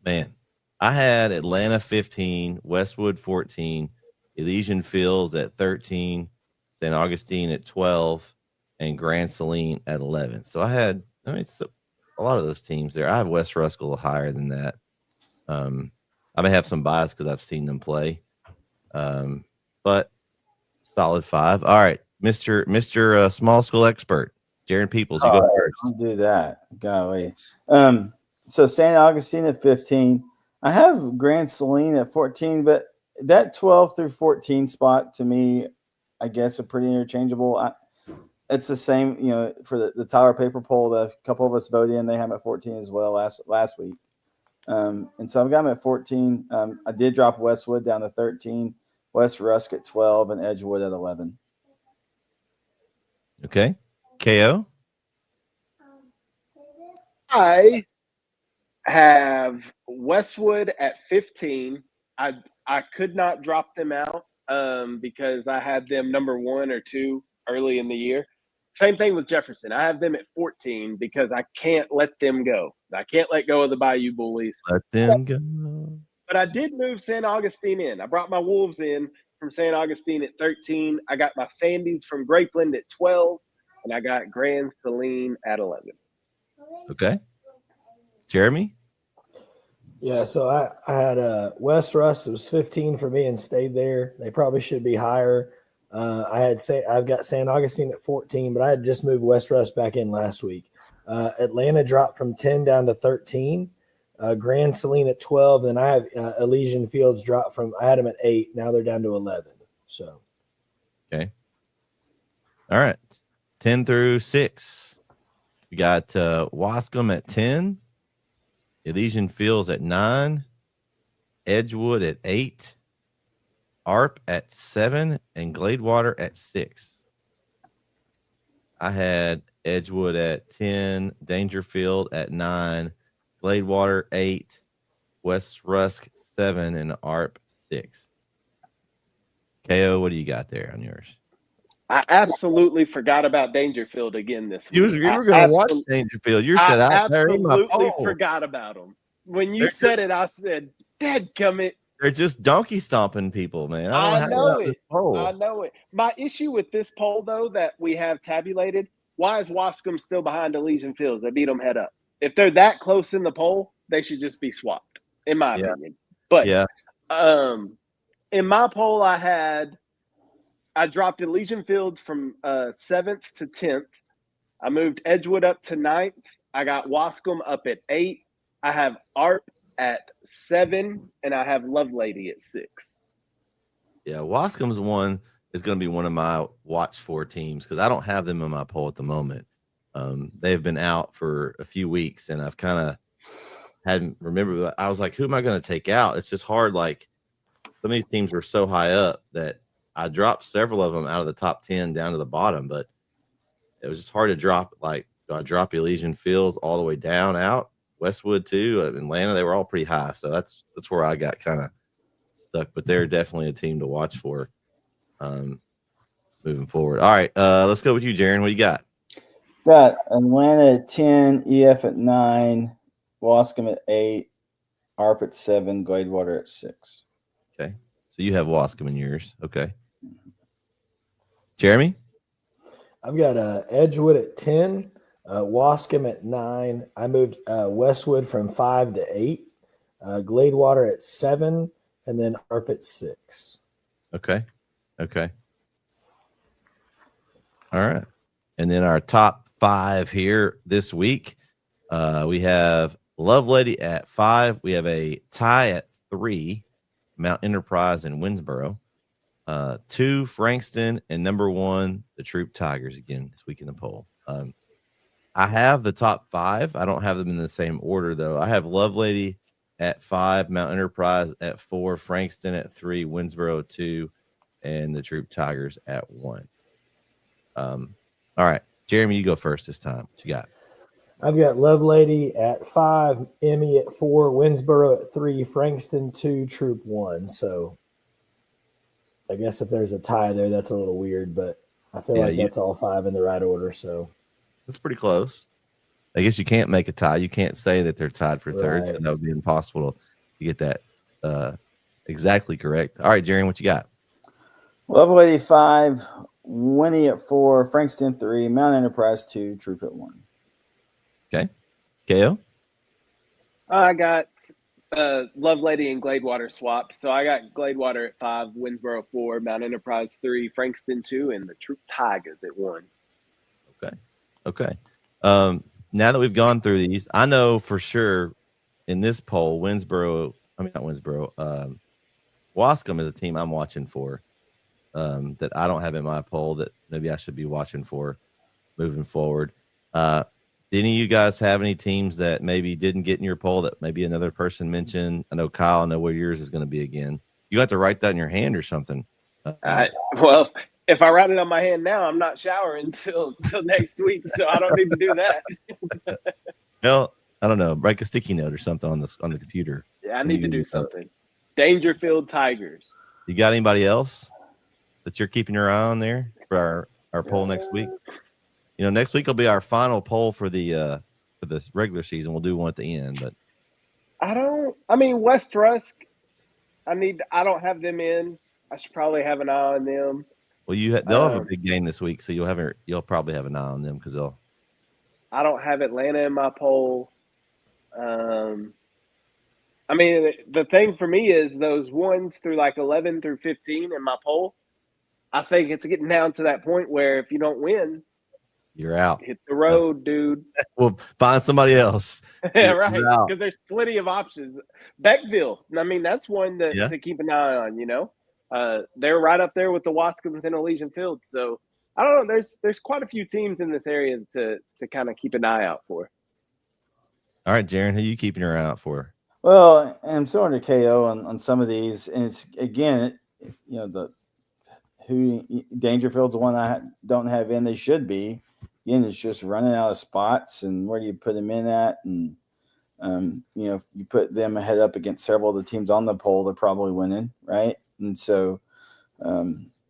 Man, I had Atlanta 15, Westwood 14, Elysian Fields at 13, St. Augustine at 12, and Grand Saline at 11. So it's a lot of those teams there. I have West Rusk a little higher than that. I may have some bias because I've seen them play, but solid 5. All right, Mr. Small School expert, Jaron Peoples, you go first. Don't do that. Golly. So St. Augustine at 15. I have Grand Saline at 14, but that 12 through 14 spot to me, I guess, are pretty interchangeable. It's the same, for the Tyler Paper poll that a couple of us voted in. They have at 14 as well last week. And so I've got them at 14. I did drop Westwood down to 13, West Rusk at 12, and Edgewood at 11. Okay. KO? I have Westwood at 15. I could not drop them out because I had them number 1 or 2 early in the year. Same thing with Jefferson. I have them at 14 because I can't let them go. I can't let go of the Bayou Bullies. Let them go. But I did move St. Augustine in. I brought my Wolves in from St. Augustine at 13. I got my Sandies from Grapeland at 12. And I got Grand Saline at 11. Okay. Jeremy? Yeah, so I had West Rusk. It was 15 for me and stayed there. They probably should be higher. I've got St. Augustine at 14, but I had just moved West Rusk back in last week. Atlanta dropped from 10 down to 13. Grand Saline at 12. Then I have Elysian Fields dropped from, I had them at 8. Now they're down to 11. So, okay. All right. 10 through 6. We got Wascom at 10. Elysian Fields at 9. Edgewood at 8. ARP at 7 and Gladewater at 6. I had Edgewood at 10, Dangerfield at 9, Gladewater 8, West Rusk 7, and ARP 6. KO, what do you got there on yours? I absolutely forgot about Dangerfield again this week. You were going to watch Dangerfield. You said I absolutely forgot about him. When you said it, I said, "Dadgummit." They're just donkey stomping people, man. I know it. My issue with this poll, though, that we have tabulated, why is Wascom still behind Elysian Fields? They beat them head up. If they're that close in the poll, they should just be swapped, in my opinion. But in my poll, I dropped Elysian Fields from 7th to 10th. I moved Edgewood up to 9th. I got Wascom up at 8. I have ARP at 7, and I have Lovelady at 6. Yeah, Wascom's one is going to be one of my watch for teams because I don't have them in my poll at the moment. They've been out for a few weeks, and I've kind of hadn't remembered. I was like, who am I going to take out? It's just hard. Like some of these teams were so high up that I dropped several of them out of the top 10 down to the bottom, but it was just hard to drop. Like, do I drop Elysian Fields all the way down out? Westwood too, Atlanta, they were all pretty high. So that's where I got kind of stuck, but they're definitely a team to watch for moving forward. All right, let's go with you, Jaron. What do you got? Got Atlanta at 10, EF at 9, Wascom at 8, ARP at 7, Gladewater at 6. Okay, so you have Wascom in yours. Okay. Jeremy? I've got Edgewood at 10. Wascom at 9. I moved Westwood from 5 to 8. Gladewater at 7, and then ARP at 6. Okay. All right. And then our top 5 here this week, we have Lovelady at 5. We have a tie at 3. Mount Enterprise, and Winsboro. 2, Frankston, and number 1, the Troop Tigers again this week in the poll. I have the top 5. I don't have them in the same order, though. I have Lovelady at 5, Mount Enterprise at 4, Frankston at 3, Winsboro at 2, and the Troop Tigers at 1. All right, Jeremy, you go first this time. What you got? I've got Lovelady at 5, Emmy at 4, Winsboro at 3, Frankston 2, Troop 1. So I guess if there's a tie there, that's a little weird, but I feel like that's all 5 in the right order. So that's pretty close. I guess you can't make a tie. You can't say that they're tied for third, so that would be impossible to get that exactly correct. All right, Jerry, what you got? Lovelady 5, Winnie at 4, Frankston 3, Mount Enterprise 2, Troop at 1. Okay. KO? I got Lovelady and Gladewater swapped. So I got Gladewater at 5, Winsboro 4, Mount Enterprise 3, Frankston 2, and the Troop Tigers at 1. Okay. Now that we've gone through these, I know for sure in this poll, Wascom is a team I'm watching for that I don't have in my poll that maybe I should be watching for moving forward. Did any of you guys have any teams that maybe didn't get in your poll that maybe another person mentioned? I know Kyle, I know where yours is going to be again. You got to write that in your hand or something. Well, if I write it on my hand now, I'm not showering until next week, so I don't need to do that. Well, I don't know. Write a sticky note or something on the computer. Yeah, I need to do something. Dangerfield Tigers. You got anybody else that you're keeping your eye on there for our poll next week? You know, next week will be our final poll for the regular season. We'll do one at the end, but West Rusk. I don't have them in. I should probably have an eye on them. Well, they'll have a big game this week, so you'll probably have an eye on them because they'll. I don't have Atlanta in my poll. The thing for me is those ones through like 11 through 15 in my poll. I think it's getting down to that point where if you don't win, you're out. Hit the road, dude. Well, find somebody else. Yeah, right. Because there's plenty of options. Beckville. That's one to keep an eye on. You know. They're right up there with the Wascons and Elysian Field. So I don't know. There's quite a few teams in this area to kind of keep an eye out for. All right, Jaron, who are you keeping your eye out for? Well, I'm sort of KO on some of these, and it's again, Dangerfield's the one I don't have in. They should be. Again, it's just running out of spots, and where do you put them in at? And if you put them ahead up against several of the teams on the poll, they're probably winning, right? And so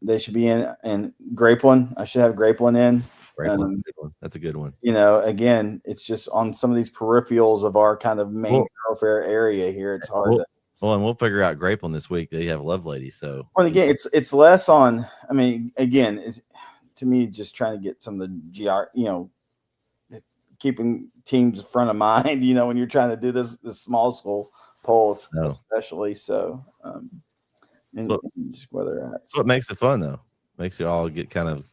they should be in. And Grapeland, I should have Grapeland in. Grapeland, that's a good one. Again, it's just on some of these peripherals of our kind of main thoroughfare area here. It's hard. And we'll figure out Grapeland this week. They have Lovelady. So, well, again, it's less on. Again, it's to me just trying to get some of the keeping teams front of mind. When you're trying to do this small school polls, especially so. Just where they're at. That's what makes it fun, though. Makes you all get kind of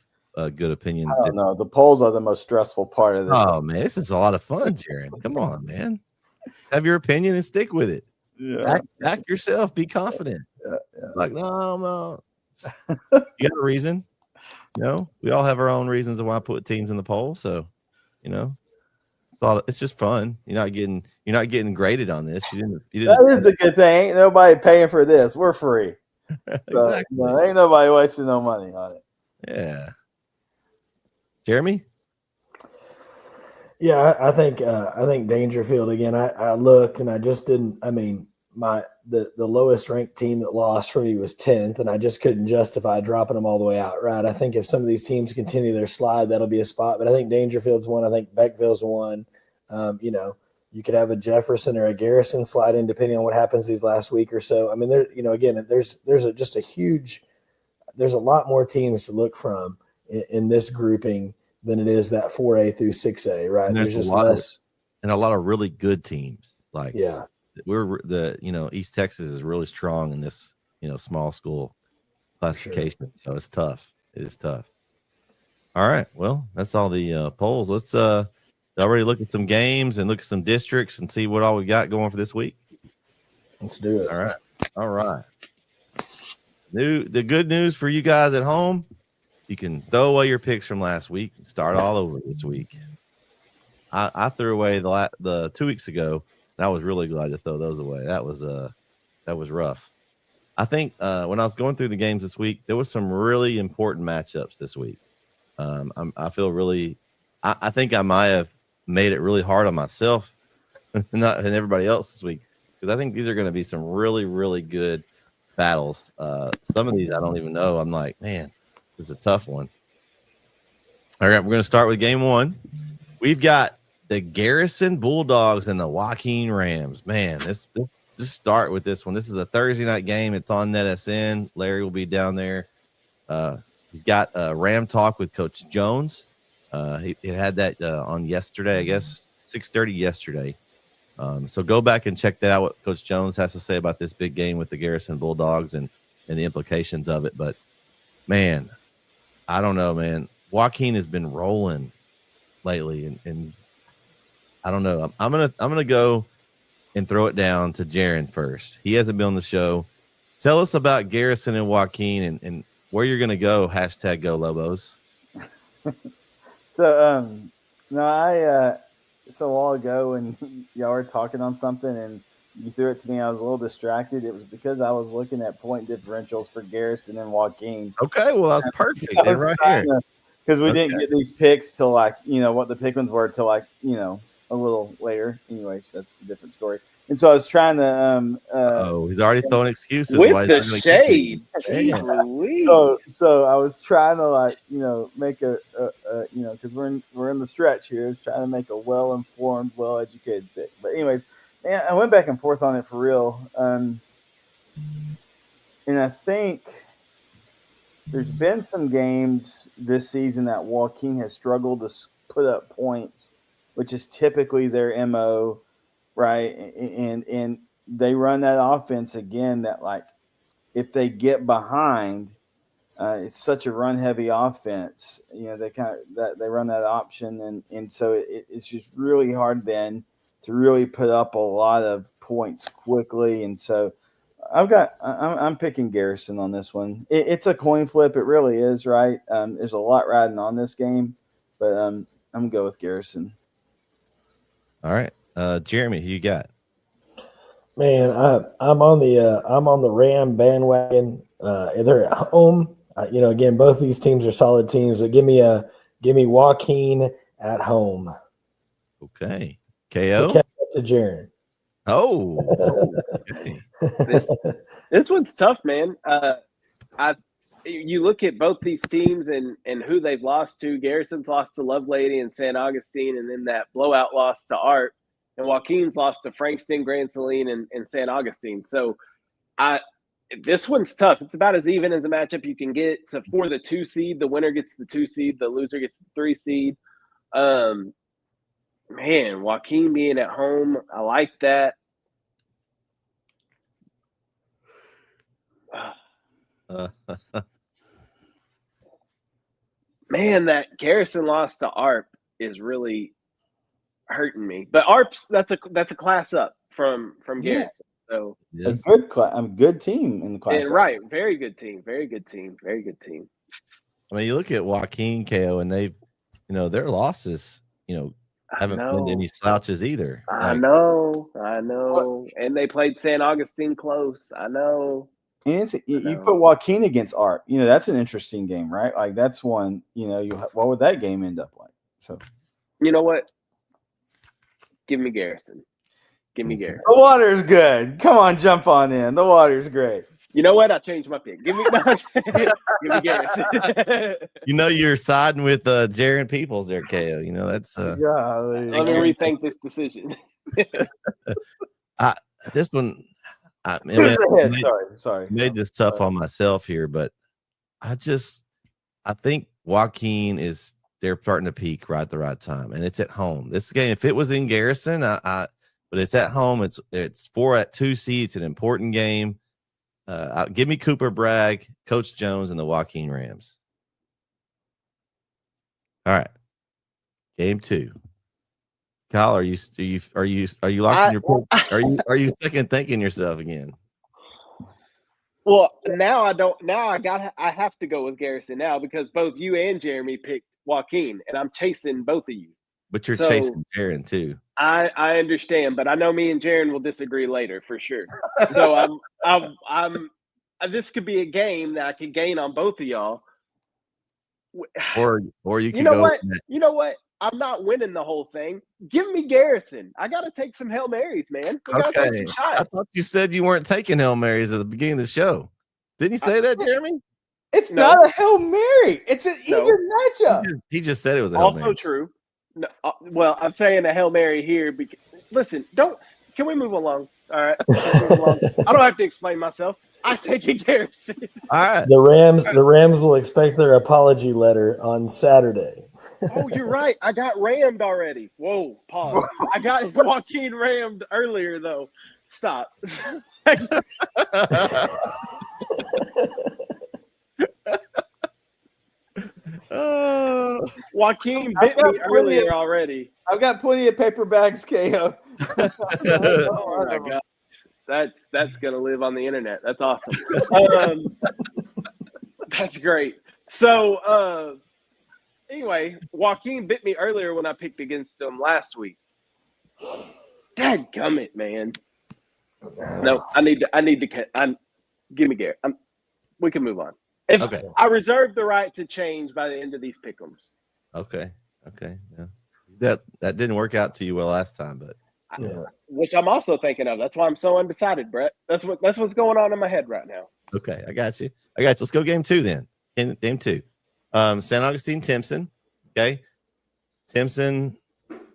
good opinions. I don't know. The polls are the most stressful part of this. Oh man, this is a lot of fun, Jaron. Come on, man. Have your opinion and stick with it. Yeah. Act yourself. Be confident. Yeah. Like, no, I don't know. You got a reason. We all have our own reasons of why I put teams in the poll. So, it's just fun. You're not getting graded on this. You didn't. That is a good thing. Ain't nobody paying for this. We're free. Exactly. So, ain't nobody wasting no money on it. Yeah. Jeremy? Yeah, I think Dangerfield again. I looked and I just didn't. The lowest ranked team that lost for me was 10th, and I just couldn't justify dropping them all the way out. Right? I think if some of these teams continue their slide, that'll be a spot. But I think Dangerfield's one. I think Beckville's one. You could have a Jefferson or a Garrison slide in depending on what happens these last week or so. There's a lot more teams to look from in this grouping than it is that 4A through 6A, right? And there's just less, and a lot of really good teams. East Texas is really strong in this, small school classification. Sure. So it's tough. It is tough. All right. Well, that's all the polls. Let's already look at some games and look at some districts and see what all we got going for this week. Let's do it. All right. All right. The good news for you guys at home, you can throw away your picks from last week and start all over this week. I threw away the 2 weeks ago, and I was really glad to throw those away. That was rough. I think when I was going through the games this week, there was some really important matchups this week. I feel really I think I might have made it really hard on myself and everybody else this week, because I think these are going to be some really, really good battles. Some of these I don't even know. I'm like, man, this is a tough one. All right, we're going to start with game one. We've got the Garrison Bulldogs and the Joaquin Rams. Man, let's just start with this one. This is a Thursday night game. It's on NETSN. Larry will be down there. He's got Ram Talk with Coach Jones. He had that on yesterday, I guess, 6:30 yesterday. So go back and check that out, what Coach Jones has to say about this big game with the Garrison Bulldogs and the implications of it. But, man, I don't know, man. Joaquin has been rolling lately, and I don't know. I'm gonna go and throw it down to Jaron first. He hasn't been on the show. Tell us about Garrison and Joaquin and where you're gonna go. # Go Lobos. So a while ago when y'all were talking on something and you threw it to me, I was a little distracted. It was because I was looking at point differentials for Garrison and Joaquin. Okay, well that's perfect. They're right here. Because we didn't get these picks till what the pick ones were till a little later. Anyways, that's a different story. And so I was trying to. He's already throwing excuses. With the shade. So I was trying to make because we're in the stretch here, I was trying to make a well-informed, well-educated pick. But anyways, man, I went back and forth on it for real, and I think there's been some games this season that Joaquin has struggled to put up points, which is typically their MO, right? And they run that offense again that, like, if they get behind, it's such a run-heavy offense. They run that option, and so it's just really hard then to really put up a lot of points quickly. And so I'm picking Garrison on this one. It's a coin flip. It really is, right? There's a lot riding on this game, but I'm gonna go with Garrison. All right, Jeremy, who you got? Man, I'm on the Ram bandwagon. They're at home. Again, both these teams are solid teams, but give me Joaquin at home. Okay, KO. To catch up to Jaron. Oh, okay. This one's tough, man. You look at both these teams and who they've lost to. Garrison's lost to Lovelady and San Augustine, and then that blowout loss to Art. And Joaquin's lost to Frankston, Grand Saline, and San Augustine. So this one's tough. It's about as even as a matchup you can get. So for the 2 seed, the winner gets the 2 seed, the loser gets the 3 seed. Man, Joaquin being at home, I like that. Man, that Garrison loss to ARP is really hurting me. But ARP's that's a class up from Garrison. So yes. a good team in the class. Right, very good team. Very good team. I mean, you look at Joaquin, KO, and they, their losses, haven't been any slouches either. I know. And they played San Augustine close. I know. And you put Joaquin against Art. That's an interesting game, right? Like that's one. What would that game end up like? So, you know what? Give me Garrison. The water's good. Come on, jump on in. The water's great. You know what? I changed my pick. Give me Garrison. You're siding with Jaron Peoples there, KO. That's let me rethink this decision. This one, sorry. Made this tough on myself here, but I think Joaquin they're starting to peak right at the right time, and it's at home. This game, if it was in Garrison, but it's at home. It's 4 at 2 seeds, an important game. Give me Cooper Bragg, Coach Jones, and the Joaquin Rams. All right, game 2. Kyle, are you locking your pick? Are you second thinking yourself again? Well, now I don't. Now I have to go with Garrison now because both you and Jeremy picked Joaquin, and I'm chasing both of you. But you're So, chasing Jaron too. I understand, but I know me and Jaron will disagree later for sure. So I'm this could be a game that I could gain on both of y'all. Or you could You know go. what? You know what? I'm not winning the whole thing. Give me Garrison. I got to take some Hail Marys, man. We got to take some shots. I thought you said you weren't taking Hail Marys at the beginning of the show. Didn't you say that, Jeremy? It's not a Hail Mary. It's an even matchup. He just said it was a Hail Mary. Also true. No, well, I'm saying a Hail Mary here because listen, can we move along? All right. I don't have to explain myself. I take it Garrison. All right. The Rams will expect their apology letter on Saturday. Oh, you're right. I got rammed already. Whoa, pause. I got Joaquin rammed earlier though. Stop. Joaquin bit me earlier already. I've got plenty of paper bags, KO. Oh my god. That's gonna live on the internet. That's awesome. That's great. So anyway, Joaquin bit me earlier when I picked against him last week. Dadgummit, man. No, I need to give me Garrett. We can move on. Okay. I reserve the right to change by the end of these pick'ems. Okay. Yeah. That didn't work out to you well last time, but which I'm also thinking of. That's why I'm so undecided, Brett. That's what's going on in my head right now. Okay, I got you. Let's go game 2 then. Game 2. San Augustine, Timpson. Okay. Timpson,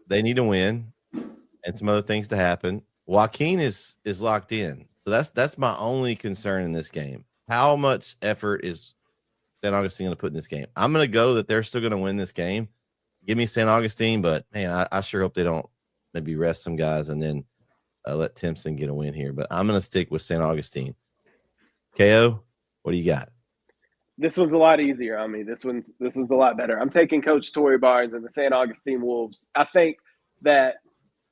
they need to win and some other things to happen. Joaquin is locked in. So that's my only concern in this game. How much effort is San Augustine going to put in this game? I'm going to go that they're still going to win this game. Give me San Augustine, but man, I sure hope they don't maybe rest some guys and then let Timpson get a win here. But I'm going to stick with San Augustine. KO, what do you got? This one's a lot easier on me. This one's a lot better. I'm taking Coach Torrey Barnes and the San Augustine Wolves. I think that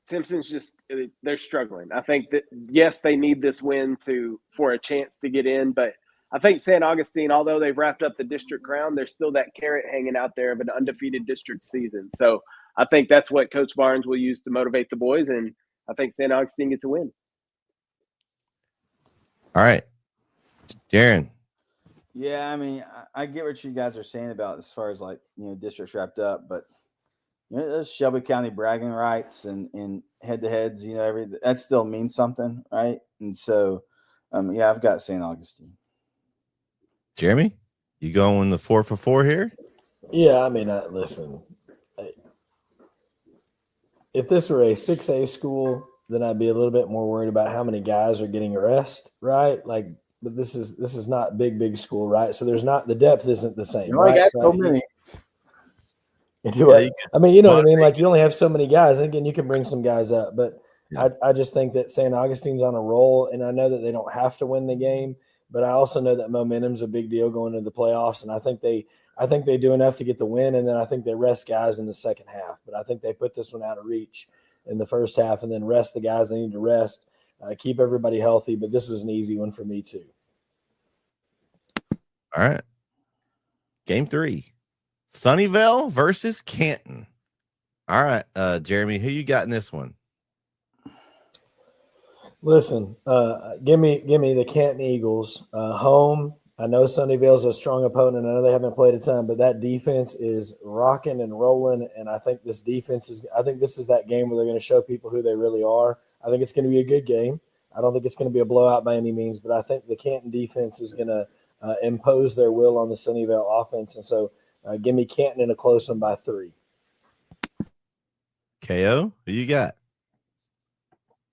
Timpson's they're struggling. I think that yes, they need this win for a chance to get in, but I think San Augustine, although they've wrapped up the district crown, there's still that carrot hanging out there of an undefeated district season. So I think that's what Coach Barnes will use to motivate the boys, and I think San Augustine gets a win. All right, Darren. Yeah, I mean, I get what you guys are saying about as far as districts wrapped up, but those Shelby County bragging rights and head-to-heads, that still means something, right? And so, I've got St. Augustine. Jeremy, you going the 4 for 4 here? Yeah, I mean, listen. If this were a 6A school, then I'd be a little bit more worried about how many guys are getting a rest, right? But this is not big school, right? So the depth isn't the same. Right? Got so many. I mean, you know what I mean? Like, you only have so many guys. And again, you can bring some guys up, but I just think that St. Augustine's on a roll, and I know that they don't have to win the game, but I also know that momentum's a big deal going into the playoffs, and I think they do enough to get the win, and then I think they rest guys in the second half. But I think they put this one out of reach in the first half and then rest the guys they need to rest, keep everybody healthy. But this was an easy one for me too. All right. Game 3. Sunnyvale versus Canton. All right, Jeremy, who you got in this one? Listen, give me the Canton Eagles home. I know Sunnyvale's a strong opponent. I know they haven't played a ton, but that defense is rocking and rolling. And I think this is that game where they're going to show people who they really are. I think it's going to be a good game. I don't think it's going to be a blowout by any means, but I think the Canton defense is going to impose their will on the Sunnyvale offense. And so give me Canton in a close one by 3. KO, who you got?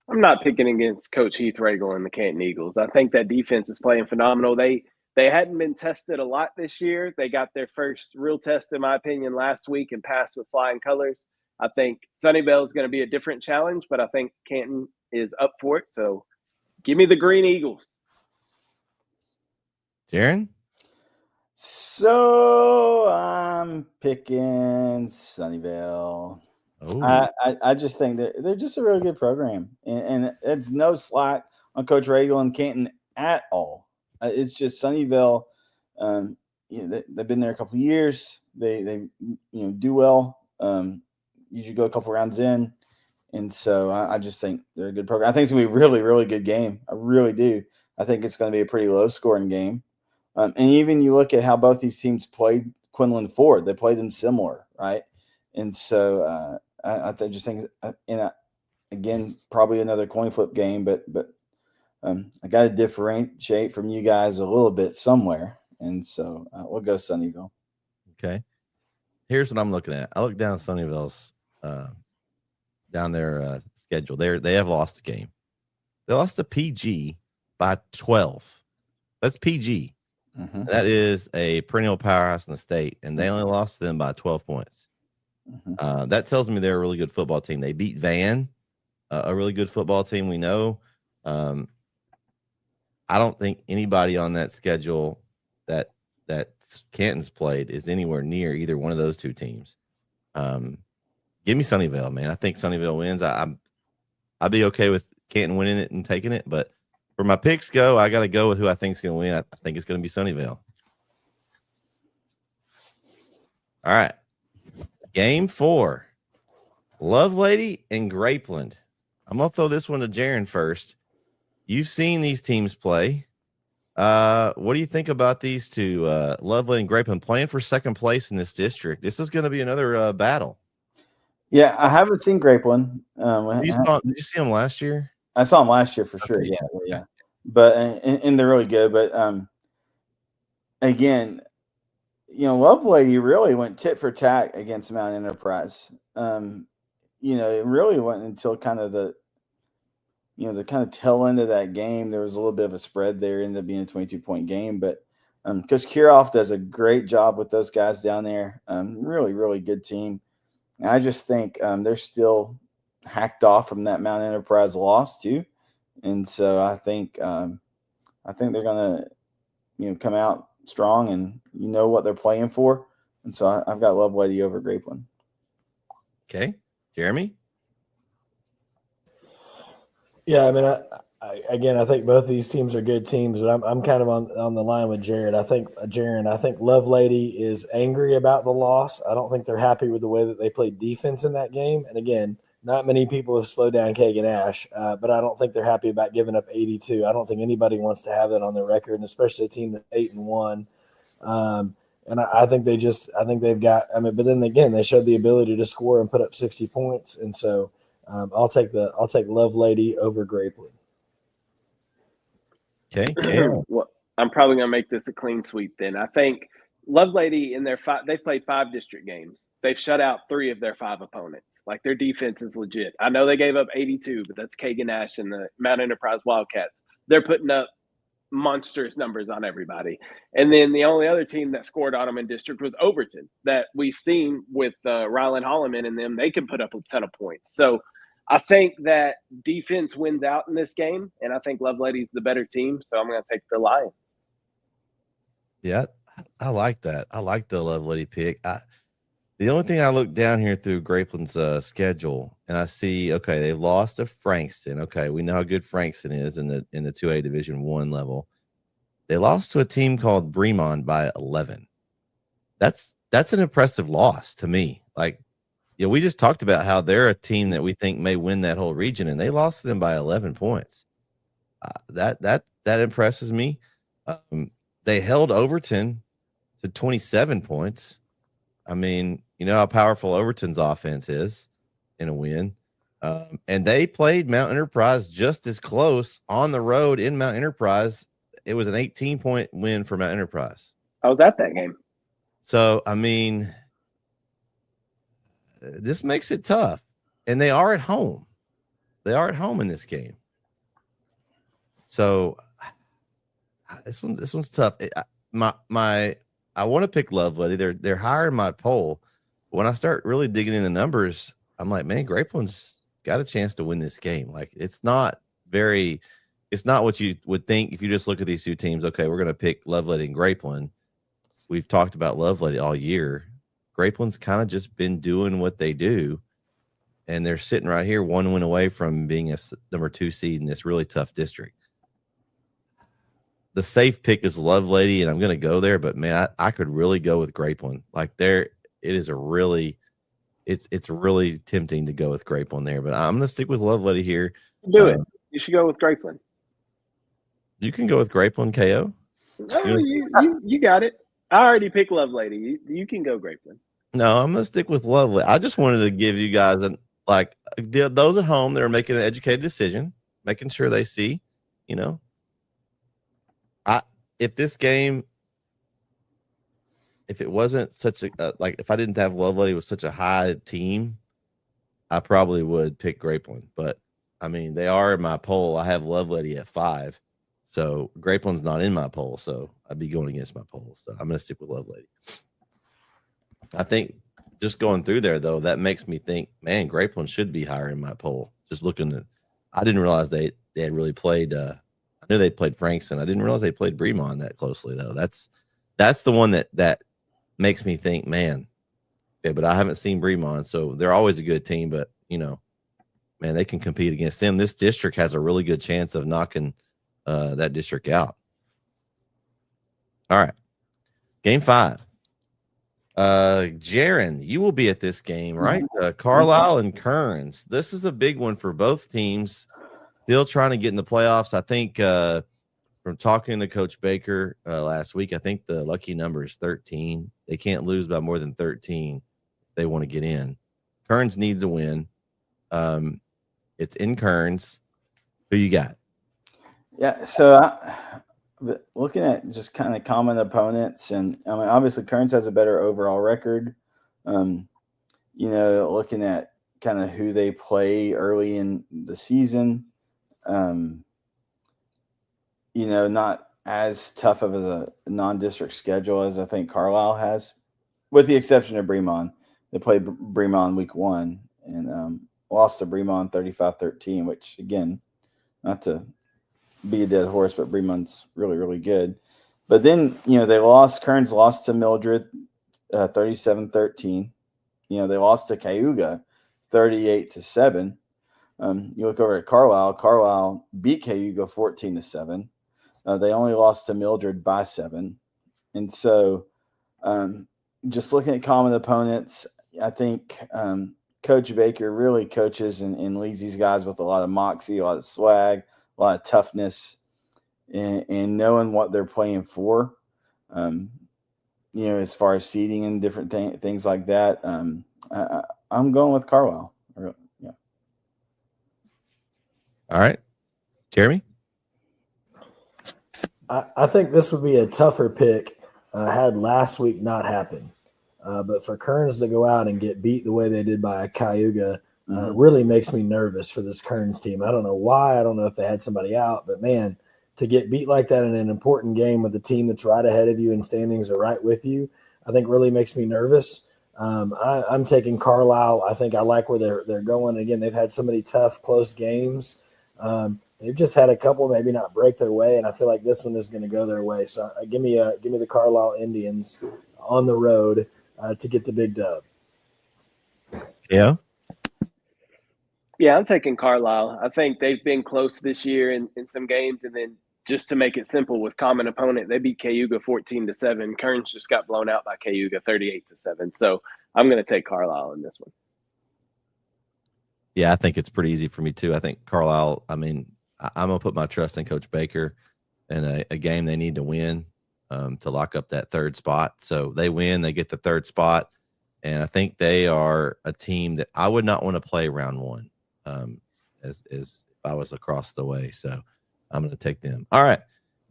I'm not picking against Coach Heath Regal and the Canton Eagles. I think that defense is playing phenomenal. They hadn't been tested a lot this year. They got their first real test, in my opinion, last week and passed with flying colors. I think Sunnyvale is going to be a different challenge, but I think Canton is up for it. So give me the Green Eagles. Darren? So I'm picking Sunnyvale. I just think they're just a really good program, and it's no slack on Coach Regal and Canton at all. It's just Sunnyvale. They've been there a couple of years. They do well. Usually go a couple rounds in, and so I just think they're a good program. I think it's gonna be a really, really good game. I really do. I think it's going to be a pretty low scoring game. And even you look at how both these teams played Quinlan Ford, they played them similar, right? And so I just think, again, probably another coin flip game, but I got to differentiate from you guys a little bit somewhere. And so we'll go Sunnyvale. Okay. Here's what I'm looking at. I look down Sunnyvale's down their schedule. They have lost a game. They lost to PG by 12. That's PG. Mm-hmm. That is a perennial powerhouse in the state, and they only lost to them by 12 points. Mm-hmm. That tells me they're a really good football team. They beat Van, a really good football team we know. I don't think anybody on that schedule that Canton's played is anywhere near either one of those two teams. Give me Sunnyvale, man. I think Sunnyvale wins. I'd be okay with Canton winning it and taking it, but where my picks go, I got to go with who I think is going to win. I think it's going to be Sunnyvale. All right. Game 4. Lovelady and Grapeland. I'm going to throw this one to Jaron first. You've seen these teams play. What do you think about these two, Lovelady and Grapeland, playing for second place in this district? This is going to be another battle. Yeah, I haven't seen Grapeland. Did you see them last year? I saw them last year for sure. Okay. Yeah. But and they're really good. But again, Lovelady really went tit for tat against Mount Enterprise. It really went until kind of the kind of tail end of that game. There was a little bit of a spread there, ended up being a 22-point game. But Coach Kiroff does a great job with those guys down there. Really, really good team. And I just think they're still hacked off from that Mount Enterprise loss too. And so I think they're gonna, come out strong and what they're playing for. And so I've got Lovelady over Grapeland. Okay, Jeremy. Yeah, I mean, I think both of these teams are good teams, but I'm kind of on the line with Jared. I think Lovelady is angry about the loss. I don't think they're happy with the way that they played defense in that game. And again, not many people have slowed down Kagan Ash, but I don't think they're happy about giving up 82. I don't think anybody wants to have that on their record, and especially a team that's 8-1. And I think they've got. I mean, but then again, they showed the ability to score and put up 60 points, and so I'll take Lovelady over Grapeland. Okay. Well, I'm probably going to make this a clean sweep then. I think Lovelady in they've played 5 district games. They've shut out 3 of their 5 opponents. Like, their defense is legit. I know they gave up 82, but that's Kagan Ash and the Mount Enterprise Wildcats. They're putting up monstrous numbers on everybody. And then the only other team that scored on them in district was Overton, that we've seen with Ryland Holloman and them. They can put up a ton of points. So I think that defense wins out in this game, and I think Lovelady's the better team, so I'm going to take the Lions. Yeah, I like that. I like the Lovelady pick. The only thing I look down here through Grapeland's schedule, and I see, okay, they lost to Frankston. Okay, we know how good Frankston is in the 2A Division I level. They lost to a team called Bremond by 11. That's an impressive loss to me. Like, we just talked about how they're a team that we think may win that whole region, and they lost to them by 11 points. That impresses me. They held Overton to 27 points. I mean, you know how powerful Overton's offense is in a win. And they played Mount Enterprise just as close on the road in Mount Enterprise. It was an 18-point win for Mount Enterprise. I was at that game. So, I mean, this makes it tough. And they are at home. They are at home in this game. So, this one's tough. I want to pick Lovelady. They're higher in my poll. When I start really digging in the numbers, I'm like, man, Grapeland's got a chance to win this game. Like, it's not what you would think if you just look at these two teams. Okay, we're going to pick Lovelady and Grapeland. We've talked about Lovelady all year. Grapeland's kind of just been doing what they do, and they're sitting right here 1 win away from being a number 2 seed in this really tough district. the safe pick is Lovelady, and I'm going to go there. But man, I could really go with Grapeland. Like it is a really, it's really tempting to go with Grapeland there. But I'm going to stick with Lovelady here. Do it. You should go with Grapeland. You can go with Grapeland, KO. No, you got it. I already picked Lovelady. You can go Grapeland. No, I'm going to stick with Lovelady. I just wanted to give you guys those at home that are making an educated decision, making sure they see, if this game, if it wasn't such a if I didn't have Lovelady with such a high team, I probably would pick Grapeland. But I mean, they are in my poll. I have Lovelady at 5, so Grapeland's not in my poll, so I'd be going against my poll. So I'm going to stick with Lovelady. I think just going through there though, that makes me think, man, Grapeland should be higher in my poll. Just looking at, I didn't realize they had really played. I knew they played Frankston. I didn't realize they played Bremond that closely though. That's the one that makes me think, man. Okay, but I haven't seen Bremond, so they're always a good team. But man, they can compete against them. This district has a really good chance of knocking that district out. All right, game 5. Jaron, you will be at this game, right? Carlisle and Kearns. This is a big one for both teams. Still trying to get in the playoffs. I think from talking to Coach Baker last week, I think the lucky number is 13. They can't lose by more than 13 if they want to get in. Kearns needs a win. It's in Kearns. Who you got? Yeah, so looking at just kind of common opponents, and I mean, obviously Kearns has a better overall record. Looking at kind of who they play early in the season, not as tough of a non-district schedule as I think Carlisle has, with the exception of Bremond. They played Bremond week 1 and lost to Bremond 35-13, which, again, not to be a dead horse, but Bremond's really, really good. But then, Kearns lost to Mildred 37-13. They lost to Cayuga 38-7. You look over at Carlisle beat Cayuga 14-7. They only lost to Mildred by 7. And so just looking at common opponents, I think Coach Baker really coaches and leads these guys with a lot of moxie, a lot of swag, a lot of toughness, and knowing what they're playing for, as far as seeding and different things like that. I'm going with Carlisle. Yeah. All right. Jeremy? I think this would be a tougher pick had last week not happened. But for Kearns to go out and get beat the way they did by Cayuga really makes me nervous for this Kearns team. I don't know why. I don't know if they had somebody out. But, man, to get beat like that in an important game with a team that's right ahead of you and standings are right with you, I think really makes me nervous. I'm taking Carlisle. I think I like where they're going. Again, they've had so many tough, close games. They've just had a couple maybe not break their way, and I feel like this one is going to go their way. So give me the Carlisle Indians on the road to get the big dub. Yeah. Yeah, I'm taking Carlisle. I think they've been close this year in some games, and then just to make it simple with common opponent, they beat Cayuga 14-7. Kearns just got blown out by Cayuga 38-7. So I'm going to take Carlisle in this one. Yeah, I think it's pretty easy for me too. I think Carlisle, I mean, I'm going to put my trust in Coach Baker in a game they need to win to lock up that third spot. So they win, they get the third spot. And I think they are a team that I would not want to play round 1 as if I was across the way. So I'm going to take them. All right.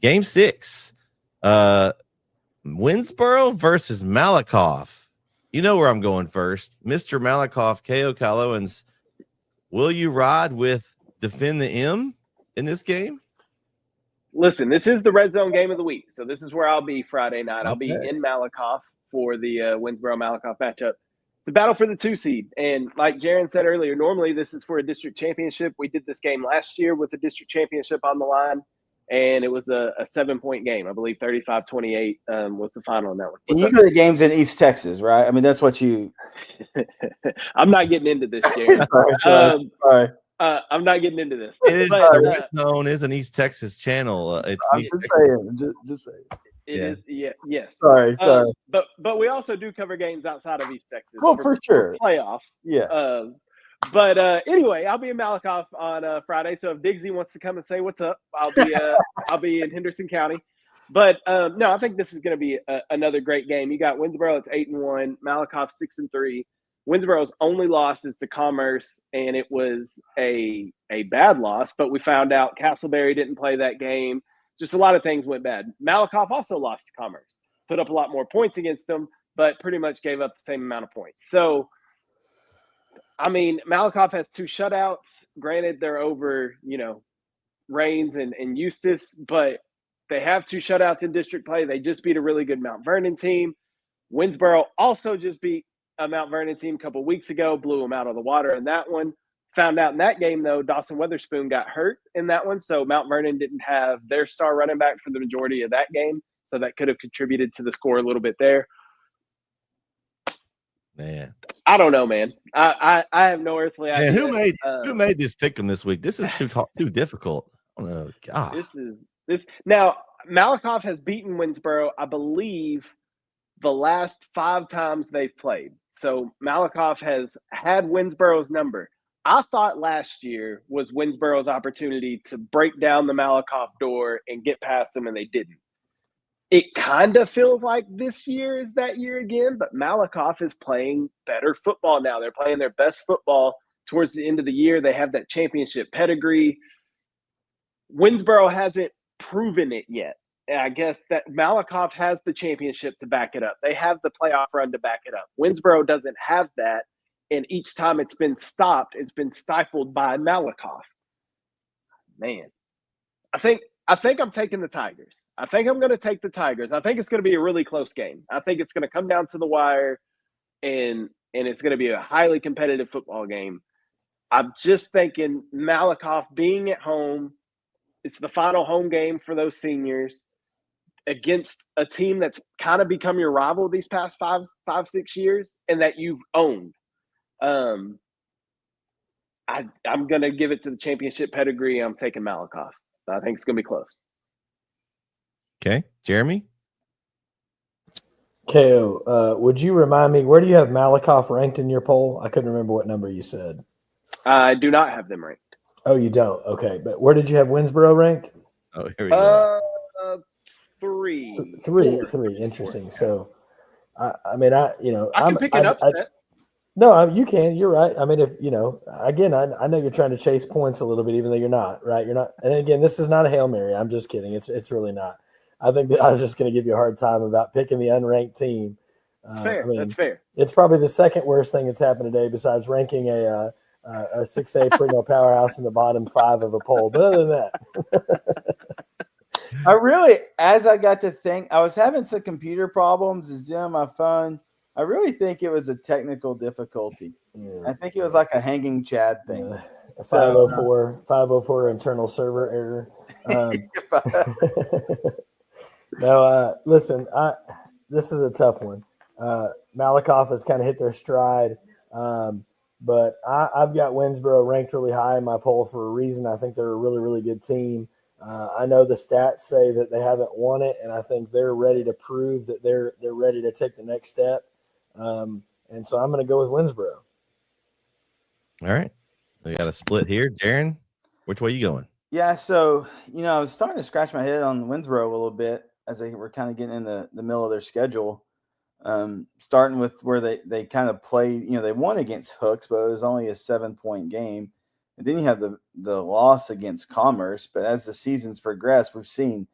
Game 6. Winsboro versus Malakoff. You know where I'm going first. Mr. Malakoff, K.O. Kyle-Owens. Will you ride with Defend the M in this game? Listen, this is the red zone game of the week. So this is where I'll be Friday night. I'll be in Malakoff for the Winsboro-Malakoff matchup. It's a battle for the 2 seed. And like Jaron said earlier, normally this is for a district championship. We did this game last year with the district championship on the line, and it was a 7-point game. I believe 35-28 was the final on that one. And you go to games in East Texas, right? I mean, that's what you – I'm not getting into this, Jaron. Sorry. I'm not getting into this. It is But, the Red Zone is an East Texas channel. It's I'm East just Texas. saying. Just saying. It Yeah. is, yes. Sorry. But we also do cover games outside of East Texas. Well, for sure. Playoffs. Yeah. But anyway, I'll be in Malakoff on Friday. So if Diggsy wants to come and say what's up, I'll be in Henderson County. But no, I think this is going to be another great game. You got Winsboro, it's 8-1, Malakoff 6-3. Winsboro's only loss is to Commerce, and it was a bad loss. But we found out Castleberry didn't play that game. Just a lot of things went bad. Malakoff also lost to Commerce, put up a lot more points against them, but pretty much gave up the same amount of points. So, I mean, Malakoff has 2 shutouts. Granted, they're over, Rains and Eustis, but they have 2 shutouts in district play. They just beat a really good Mount Vernon team. Winsboro also just beat a Mount Vernon team a couple of weeks ago, blew them out of the water in that one. Found out in that game, though, Dawson Weatherspoon got hurt in that one, so Mount Vernon didn't have their star running back for the majority of that game, so that could have contributed to the score a little bit there. Man, I don't know, man. I have no earthly idea. Man, who made this pick'em this week? This is too difficult. Oh no, God. This now Malakoff has beaten Winsboro, I believe, the last 5 times they've played. So Malakoff has had Winsboro's number. I thought last year was Winsboro's opportunity to break down the Malakoff door and get past them, and they didn't. It kind of feels like this year is that year again, but Malakoff is playing better football now. They're playing their best football towards the end of the year. They have that championship pedigree. Winsboro hasn't proven it yet. And I guess that Malakoff has the championship to back it up. They have the playoff run to back it up. Winsboro doesn't have that, and each time it's been stopped, it's been stifled by Malakoff. Man, I think I'm taking the Tigers. I think I'm going to take the Tigers. I think it's going to be a really close game. I think it's going to come down to the wire, and it's going to be a highly competitive football game. I'm just thinking Malakoff being at home, it's the final home game for those seniors against a team that's kind of become your rival these past 5-6 years and that you've owned. I'm going to give it to the championship pedigree. I'm taking Malakoff. I think it's going to be close. Okay. Jeremy? KO, would you remind me, where do you have Malakoff ranked in your poll? I couldn't remember what number you said. I do not have them ranked. Oh, you don't? Okay. But where did you have Winsboro ranked? Oh, here we go. 3. 3. Interesting. So, I can pick an upset. No, you can. You're right. I mean, if again, I know you're trying to chase points a little bit, even though you're not, right? You're not. And again, this is not a Hail Mary. I'm just kidding. It's really not. I think that I was just going to give you a hard time about picking the unranked team. Fair. That's fair. It's probably the second worst thing that's happened today, besides ranking a 6A Primo powerhouse in the bottom 5 of a poll. But other than that, I really, as I got to think, I was having some computer problems. It's doing my phone. I really think it was a technical difficulty. Yeah. I think it was like a hanging Chad thing. 504 internal server error. No, listen, this is a tough one. Malakoff has kind of hit their stride, but I've got Winsboro ranked really high in my poll for a reason. I think they're a really, really good team. I know the stats say that they haven't won it, and I think they're ready to prove that they're ready to take the next step. And so I'm going to go with Winsboro. All right. We got a split here. Jaron, which way you going? Yeah, so, I was starting to scratch my head on Winsboro a little bit as they were kind of getting in the middle of their schedule. Starting with where they kind of played, they won against Hooks, but it was only a 7-point game. And then you have the loss against Commerce. But as the seasons progress, we've seen,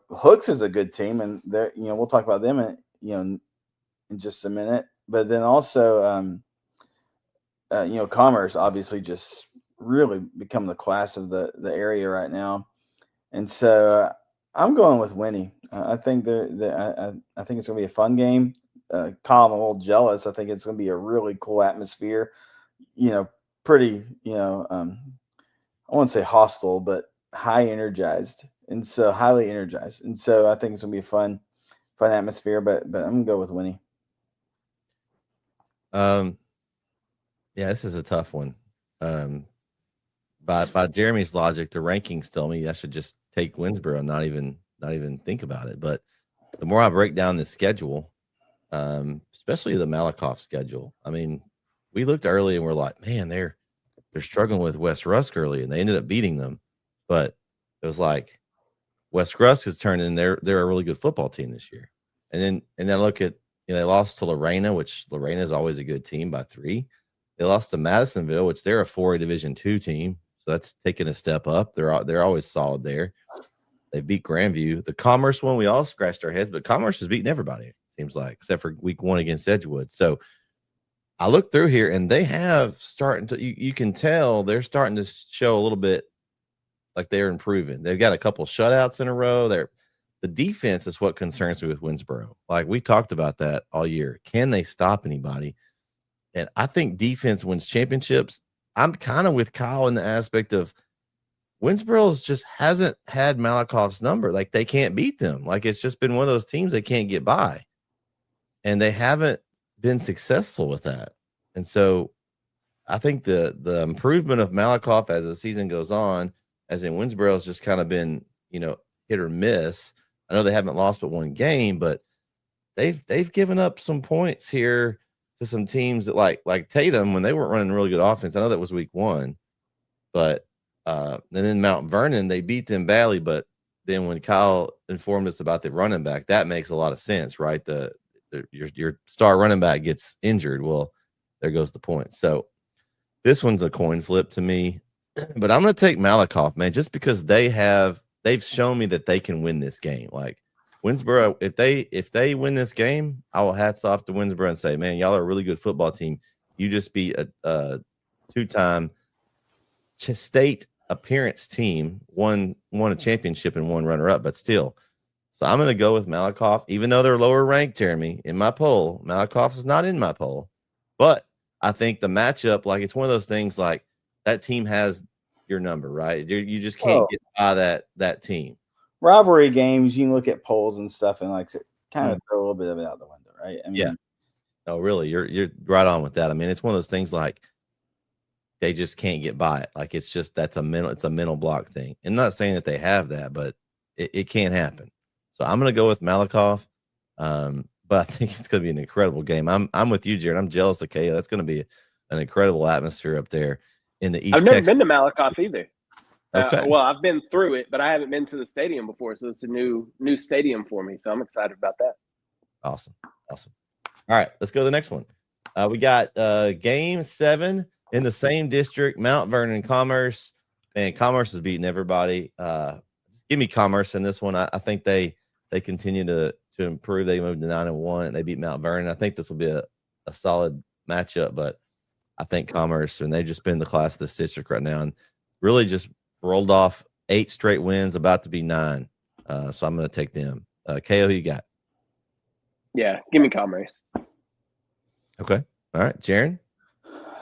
Hooks is a good team, and they're, we'll talk about them in just a minute. But then also, Commerce obviously just really become the class of the area right now. And so I'm going with Winnie. I think I think it's going to be a fun game. Kyle, I'm a little jealous. I think it's going to be a really cool atmosphere. Pretty, I won't say hostile, but highly energized. And so I think it's going to be a fun atmosphere, but I'm going to go with Winnie. Yeah, this is a tough one. by Jeremy's logic, the rankings tell me I should just take Winsboro and not even think about it. But the more I break down the schedule, especially the Malakoff schedule, I mean, we looked early and we're like, man, they're struggling with West Rusk early, and they ended up beating them. But it was like West Rusk has turned in they're a really good football team this year. And then I look at they lost to Lorena, which Lorena is always a good team by 3. They lost to Madisonville, which they're a 4A Division II team, so that's taking a step up. They're always solid there. They beat Grandview. The Commerce one, we all scratched our heads, but Commerce has beaten everybody, it seems like, except for week 1 against Edgewood. So I look through here, and they have starting to you can tell they're starting to show a little bit like they're improving. They've got a couple shutouts in a row. The defense is what concerns me with Winsboro. Like we talked about that all year. Can they stop anybody? And I think defense wins championships. I'm kind of with Kyle in the aspect of Winsboro's just hasn't had Malakoff's number. Like they can't beat them. Like it's just been one of those teams they can't get by. And they haven't been successful with that. And so I think the improvement of Malakoff as the season goes on, as in Winsboro's just kind of been, hit or miss. I know they haven't lost but one game, but they've given up some points here to some teams that like Tatum when they weren't running really good offense. I know that was week 1, but and then Mount Vernon, they beat them badly. But then when Kyle informed us about the running back, that makes a lot of sense, right? Your star running back gets injured. Well, there goes the point. So this one's a coin flip to me, but I'm going to take Malakoff, man, just because they've shown me that they can win this game. Like Winsboro, if they win this game, I will hats off to Winsboro and say, man, y'all are a really good football team. You just beat a 2-time state appearance team, won a championship and one runner up, but still. So I'm going to go with Malakoff, even though they're lower ranked, Jeremy, in my poll. Malakoff is not in my poll, but I think the matchup, like it's one of those things like that team has your number, right? You just can't get by that team. Rivalry games, you can look at polls and stuff and like kind of throw a little bit of it out the window, right? I mean, yeah. No, really, you're right on with that. I mean, it's one of those things like they just can't get by it. Like it's just it's a mental block thing. And not saying that they have that, but it can't happen. So I'm going to go with Malakoff, but I think it's going to be an incredible game. I'm with you, Jared. I'm jealous of KO. That's going to be an incredible atmosphere up there in the East. I've never been to Malakoff either. Okay. Well, I've been through it, but I haven't been to the stadium before, so it's a new stadium for me. So I'm excited about that. Awesome. All right, let's go to the next one. We got game 7 in the same district, Mount Vernon Commerce. And Commerce is beating everybody. Just give me Commerce in this one. I think they continue to improve. They moved to 9-1. They beat Mount Vernon. I think this will be a solid matchup, but I think Commerce, and they've just been the class of this district right now, and really just rolled off 8 straight wins, about to be 9. So I'm going to take them. KO, who you got? Yeah, give me Commerce. Okay. All right, Jaron?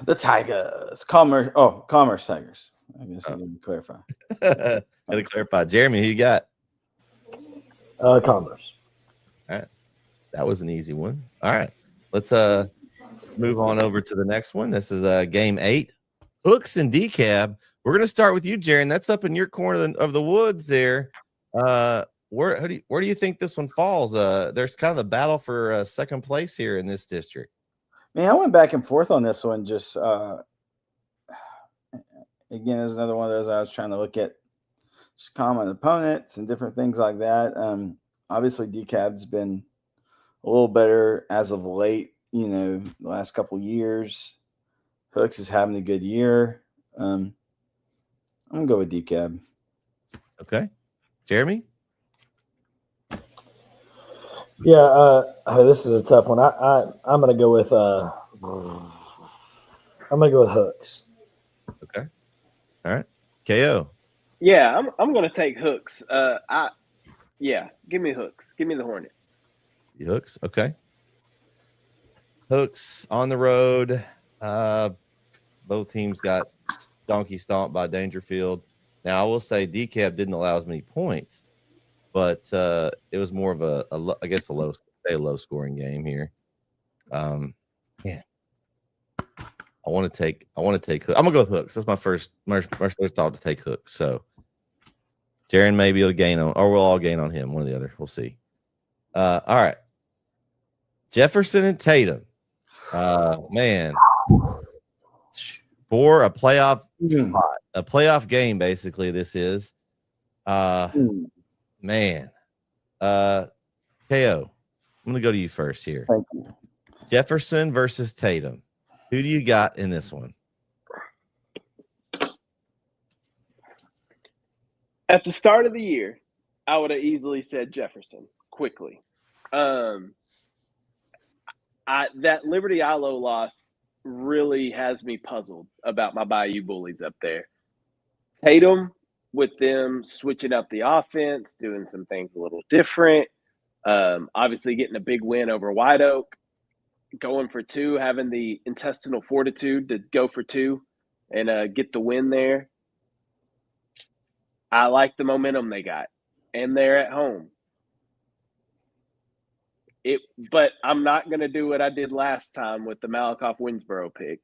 The Tigers. Commerce Tigers. I guess I didn't clarify. Got to clarify. Jeremy, who you got? Commerce. All right. That was an easy one. All right. Let's move on over to the next one. This is game 8. Hooks and DeKalb. We're going to start with you, Jaron. That's up in your corner of the woods there. Where do you think this one falls? There's kind of the battle for second place here in this district. Man, I went back and forth on this one. Just again, there's another one of those I was trying to look at just common opponents and different things like that. Obviously, DeKalb's been a little better as of late. The last couple of years. Hooks is having a good year. I'm gonna go with DeKalb. Okay, Jeremy. Yeah, this is a tough one. I'm gonna go with Hooks. Okay. All right. KO. Yeah, I'm gonna take Hooks. Give me Hooks. Give me the Hornets. Hooks. Okay. Hooks on the road. Both teams got donkey stomped by Dangerfield. Now I will say DeKalb didn't allow as many points, but it was more of a low scoring game here. Yeah, I want to take Hook. I'm gonna go with Hooks. That's my first thought to take Hooks. So Darren may be able to gain on, or we'll all gain on him. One or the other. We'll see. All right. Jefferson and Tatum. Man. For a playoff spot, a playoff game, basically, this is. Man. KO. I'm gonna go to you first here. Thank you. Jefferson versus Tatum. Who do you got in this one? At the start of the year, I would have easily said Jefferson quickly. That Liberty ILO loss really has me puzzled about my Bayou Bullies up there. Tatum, with them switching up the offense, doing some things a little different. Obviously getting a big win over White Oak, going for 2, having the intestinal fortitude to go for 2 and get the win there. I like the momentum they got, and they're at home. But I'm not going to do what I did last time with the Malakoff-Winsboro pick.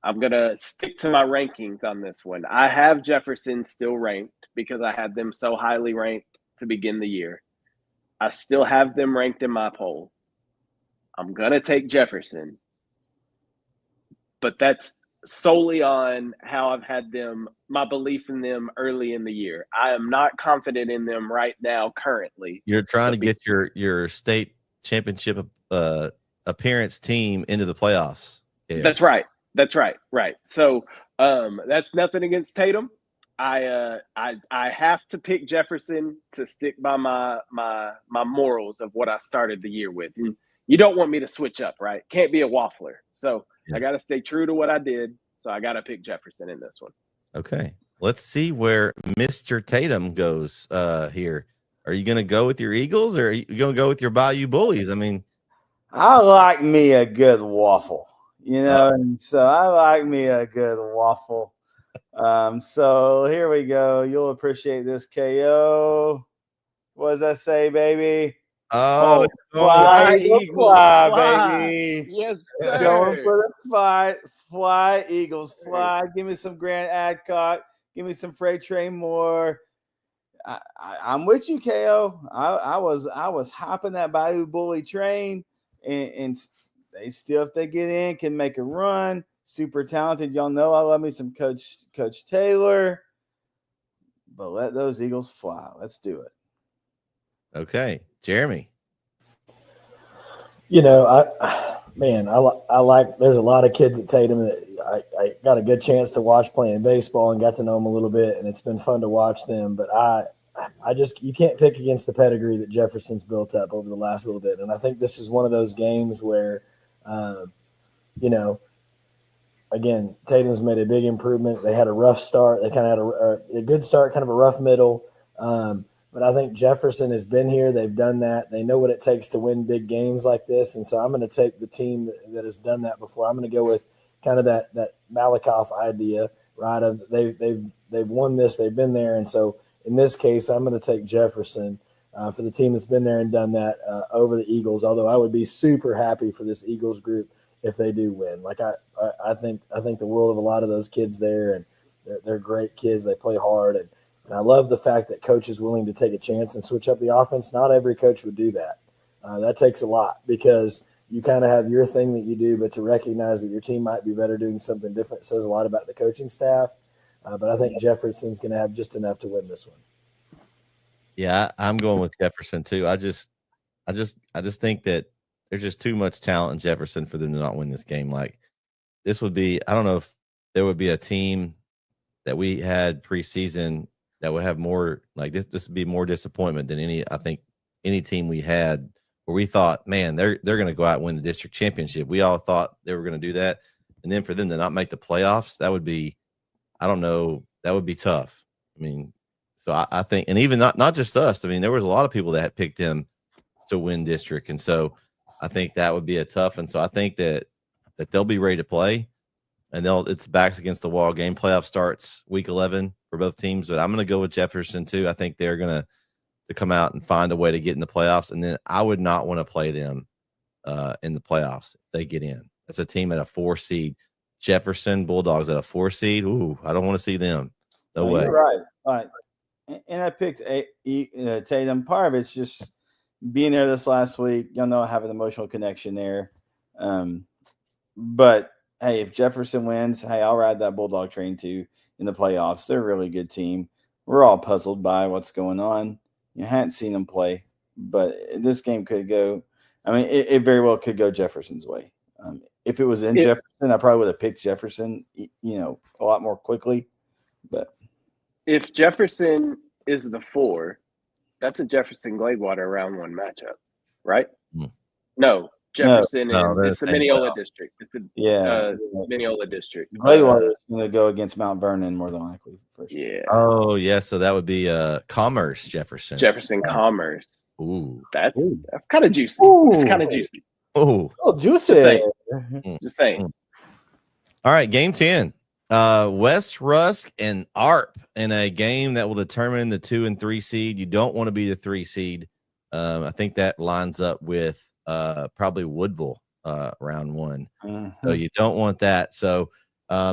I'm going to stick to my rankings on this one. I have Jefferson still ranked because I had them so highly ranked to begin the year. I still have them ranked in my poll. I'm going to take Jefferson, but that's solely on how I've had them, my belief in them early in the year. I am not confident in them right now currently. You're trying to get your state championship appearance team into the playoffs. Yeah. That's right. Right. So that's nothing against Tatum. I have to pick Jefferson to stick by my morals of what I started the year with. And you don't want me to switch up, right? Can't be a waffler. So I got to stay true to what I did. So I got to pick Jefferson in this one. Okay. Let's see where Mr. Tatum goes here. Are you going to go with your Eagles or are you going to go with your Bayou Bullies? I mean, I like me a good waffle, and so I like me a good waffle. So here we go. You'll appreciate this, KO. What does that say, baby? Oh, fly, baby. Yes, sir. Going for the spot. Fly, Eagles, fly. Give me some Grant Adcock. Give me some Freight Train Moore. I'm with you, KO. I was hopping that Bayou Bully train, and they still, if they get in, can make a run. Super talented. Y'all know I love me some Coach Taylor. But let those Eagles fly. Let's do it. Okay, Jeremy. I like. There's a lot of kids at Tatum that I got a good chance to watch playing baseball and got to know them a little bit, and it's been fun to watch them. But you can't pick against the pedigree that Jefferson's built up over the last little bit, and I think this is one of those games where, again, Tatum's made a big improvement. They had a rough start. They kind of had a good start, kind of a rough middle. But I think Jefferson has been here. They've done that. They know what it takes to win big games like this. And so I'm going to take the team that has done that before. I'm going to go with kind of that Malakoff idea, right? Of they've won this. They've been there. And so in this case, I'm going to take Jefferson for the team that's been there and done that over the Eagles. Although I would be super happy for this Eagles group if they do win. Like I think the world of a lot of those kids there, and they're great kids. They play hard, and I love the fact that coach is willing to take a chance and switch up the offense. Not every coach would do that. That takes a lot because you kind of have your thing that you do, but to recognize that your team might be better doing something different says a lot about the coaching staff. But I think Jefferson's going to have just enough to win this one. Yeah, I'm going with Jefferson too. I just think that there's just too much talent in Jefferson for them to not win this game. Like this would be, I don't know if there would be a team that we had preseason that would have more like this would be more disappointment than any team we had where we thought, man, they're going to go out and win the district championship. We all thought they were going to do that. And then for them to not make the playoffs, that would be, I don't know, that would be tough. I mean, so I think, and even not just us, I mean, there was a lot of people that had picked them to win district. And so I think that would be a tough. And so I think that they'll be ready to play. And it's backs against the wall game. Playoff starts week 11 for both teams, but I'm going to go with Jefferson too. I think they're going to come out and find a way to get in the playoffs. And then I would not want to play them in the playoffs if they get in. That's a team at a 4 seed. Jefferson Bulldogs at a 4 seed. Ooh, I don't want to see them. No way. You're right. Right. And I picked Tatum. Part of it's just being there this last week. You'll know I have an emotional connection there. But hey, if Jefferson wins, hey, I'll ride that Bulldog train too in the playoffs. They're a really good team. We're all puzzled by what's going on. You hadn't seen them play, but this game could go. I mean, it very well could go Jefferson's way. If it was in Jefferson, I probably would have picked Jefferson, a lot more quickly. But if Jefferson is the 4, that's a Jefferson Gladewater round 1 matchup, right? No, Jefferson it's the Mineola district. It's the Mineola district. Gladewater is going to go against Mount Vernon more than likely. For sure. Yeah. Oh, yeah. So that would be Commerce Jefferson. Jefferson Commerce. Ooh. That's kind of juicy. It's kind of juicy. Oh, juicy. Just saying. All right, game 10. West Rusk and ARP in a game that will determine the 2 and 3 seed. You don't want to be the 3 seed. I think that lines up with probably Woodville round 1. So you don't want that. So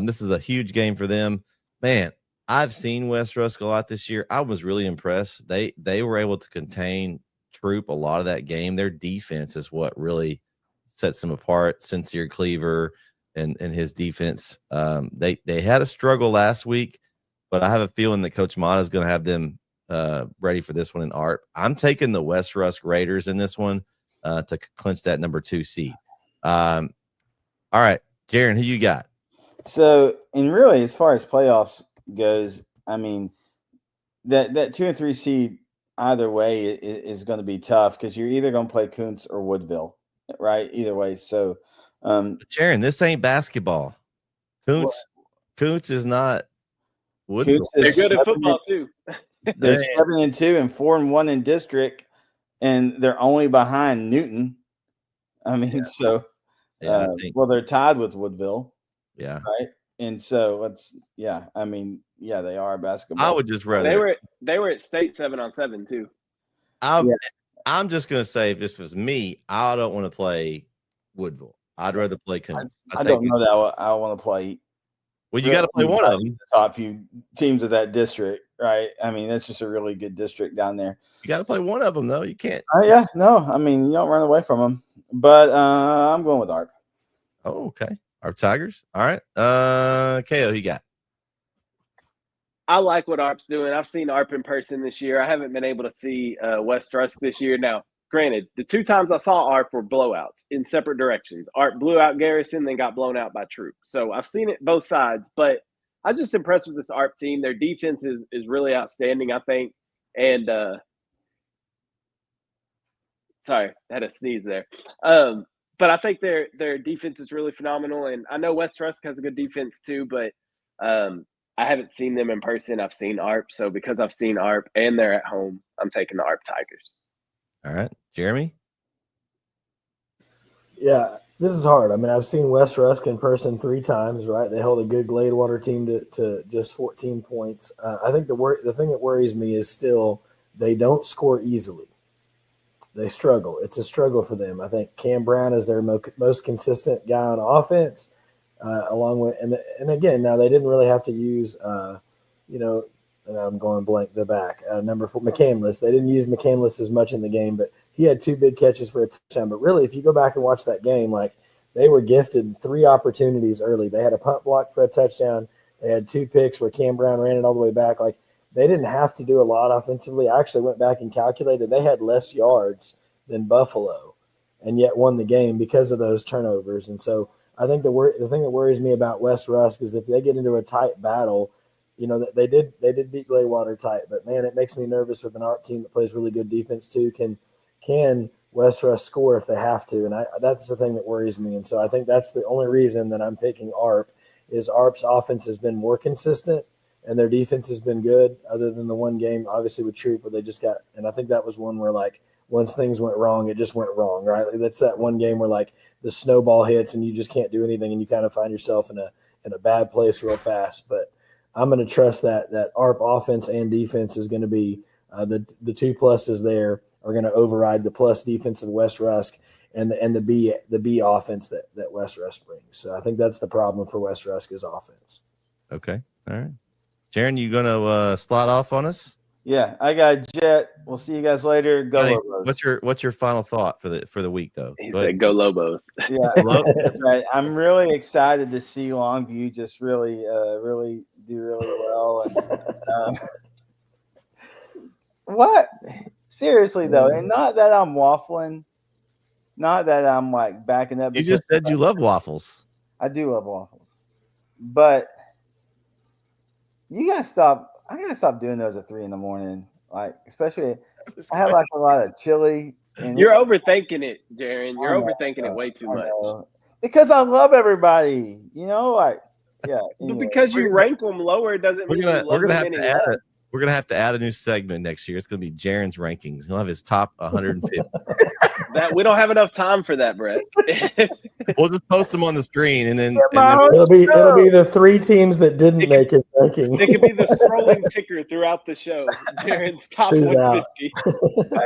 this is a huge game for them. Man, I've seen West Rusk a lot this year. I was really impressed. They were able to contain Troop a lot of that game. Their defense is what really sets them apart. Sincere Cleaver and his defense. They had a struggle last week, but I have a feeling that Coach Mata is going to have them ready for this one in ARP. I'm taking the West Rusk Raiders in this one to clinch that number 2 seed. All right, Jaron, who you got? So, and really, as far as playoffs goes, I mean, that 2 and 3 seed either way is going to be tough because you're either going to play Kuntz or Woodville, right? Either way. So, Jaron, this ain't basketball. Kuntz is not Woodville. They're good at football too. They're 7-2 and 4-1 in district, and they're only behind Newton. I mean, they're tied with Woodville. Yeah. Right. And so they are basketball. I would just rather they were at state 7-on-7 too. I'm just gonna say, if this was me, I don't want to play Woodville. I'd rather play Kuntz. I don't know that I want to play. Well, you got to play one of them. The top few teams of that district, right? I mean, that's just a really good district down there. You got to play one of them, though. You can't. Yeah, no. I mean, you don't run away from them. But I'm going with ARP. Oh, okay. ARP Tigers. All right. KO, you got? I like what ARP's doing. I've seen ARP in person this year. I haven't been able to see West Rusk this year. Now, granted, the 2 times I saw ARP were blowouts in separate directions. ARP blew out Garrison, then got blown out by Troop. So I've seen it both sides, but I'm just impressed with this ARP team. Their defense is really outstanding, I think. And sorry, I had a sneeze there. But I think their defense is really phenomenal. And I know West Rusk has a good defense too, but I haven't seen them in person. I've seen ARP. So because I've seen ARP and they're at home, I'm taking the ARP Tigers. All right. Jeremy? Yeah, this is hard. I mean, I've seen West Rusk in person 3 times, right? They held a good Gladewater team to just 14 points. I think the thing that worries me is still they don't score easily. They struggle. It's a struggle for them. I think Cam Brown is their most consistent guy on offense, along with and again, now they didn't really have to use, and I'm going blank the back, number 4, McCandless. They didn't use McCandless as much in the game, but he had 2 big catches for a touchdown. But really, if you go back and watch that game, like they were gifted 3 opportunities early. They had a punt block for a touchdown. They had 2 picks where Cam Brown ran it all the way back. Like they didn't have to do a lot offensively. I actually went back and calculated. They had less yards than Buffalo and yet won the game because of those turnovers. And so I think the thing that worries me about West Rusk is if they get into a tight battle, they did beat Gladewater tight, but man, it makes me nervous with an ARP team that plays really good defense too. Can West Rusk score if they have to? And that's the thing that worries me. And so I think that's the only reason that I'm picking ARP is ARP's offense has been more consistent and their defense has been good other than the one game, obviously with Troop, where they just got, and I think that was one where like once things went wrong, it just went wrong, right? Like that's that one game where like the snowball hits and you just can't do anything and you kind of find yourself in a bad place real fast. But I'm going to trust that ARP offense and defense is going to be the 2 pluses there are going to override the plus defense of West Rusk. and the B offense that West Rusk brings. So I think that's the problem for West Rusk is offense. Okay, all right. Jaron, you gonna slot off on us? Yeah, I got Jet. We'll see you guys later. Go Lobos. What's your final thought for the week though? He said, "Go Lobos." Yeah, right. I'm really excited to see Longview just really do really well. And, what? Seriously though, and not that I'm waffling, not that I'm like backing up. You just said you love waffles. I do love waffles, but you gotta stop. I gotta stop doing those at 3 a.m. Like, especially, I have like a lot of chili. And You're overthinking it, Jaron. You're overthinking it way too much. Because I love everybody, like, yeah. But because you rank them lower doesn't mean we're gonna have to add a new segment next year. It's gonna be Jaron's rankings. He'll have his top 150. That we don't have enough time for that, Brett. We'll just post them on the screen, and then it'll be the 3 teams that didn't make his ranking. It could be the scrolling ticker throughout the show. Jaron's top 150.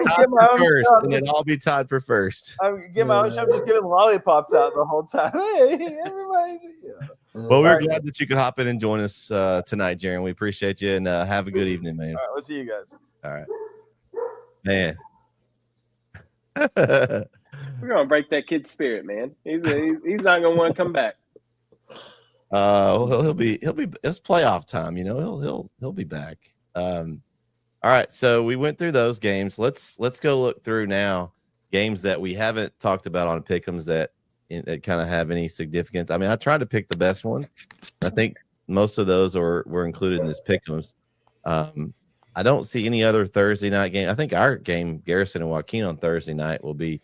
Tied for first, and then I'll be tied for first. I'm get my own show. I'm just giving lollipops out the whole time. Hey, everybody. Yeah. Well, we're glad that you could hop in and join us tonight, Jaron. We appreciate you, and have a good evening, man. All right, we'll see you guys. All right, man. We're gonna break that kid's spirit, man. He's not gonna want to come back. He'll be it's playoff time, he'll be back. All right, so we went through those games. Let's go look through now games that we haven't talked about on Pick'ems that kind of have any significance. I mean, I tried to pick the best one. I think most of those were included in this Pick'ems. I don't see any other Thursday night game. I think our game, Garrison and Joaquin, on Thursday night will be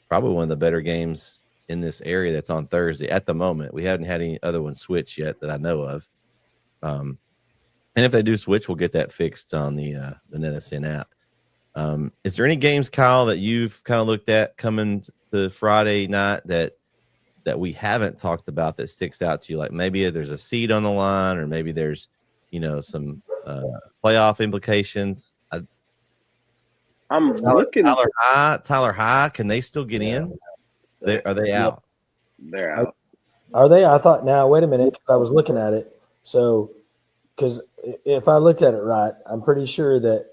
probably one of the better games in this area that's on Thursday at the moment. We haven't had any other ones switch yet that I know of. And if they do switch, we'll get that fixed on the NETSN app. Is there any games, Kyle, that you've kind of looked at coming to Friday night that we haven't talked about that sticks out to you? Like maybe there's a seed on the line, or maybe there's, some playoff implications. I'm looking. Tyler High. Can they still get in? Are they out? They're out. Are they? I thought. Now wait a minute, because I was looking at it. So, because if I looked at it right, I'm pretty sure that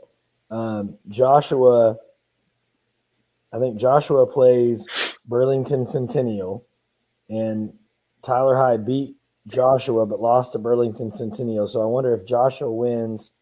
Joshua. I think Joshua plays Burlington Centennial, and Tyler High beat Joshua but lost to Burlington Centennial. So I wonder if Joshua wins.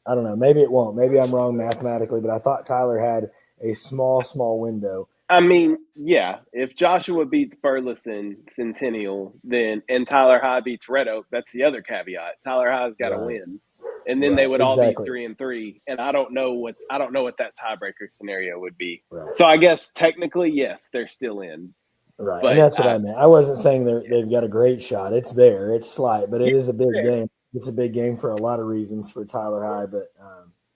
I don't know. Maybe it won't. Maybe I'm wrong mathematically, but I thought Tyler had a small window. I mean, yeah, if Joshua beats Burleson Centennial, and Tyler High beats Red Oak, that's the other caveat. Tyler High's got to win, and then they would all be 3-3. And I don't know what that tiebreaker scenario would be. Right. So I guess technically, yes, they're still in. Right, and that's what I meant. I wasn't saying they've got a great shot. It's there. It's slight, but it is a big game. It's a big game for a lot of reasons for Tyler High. But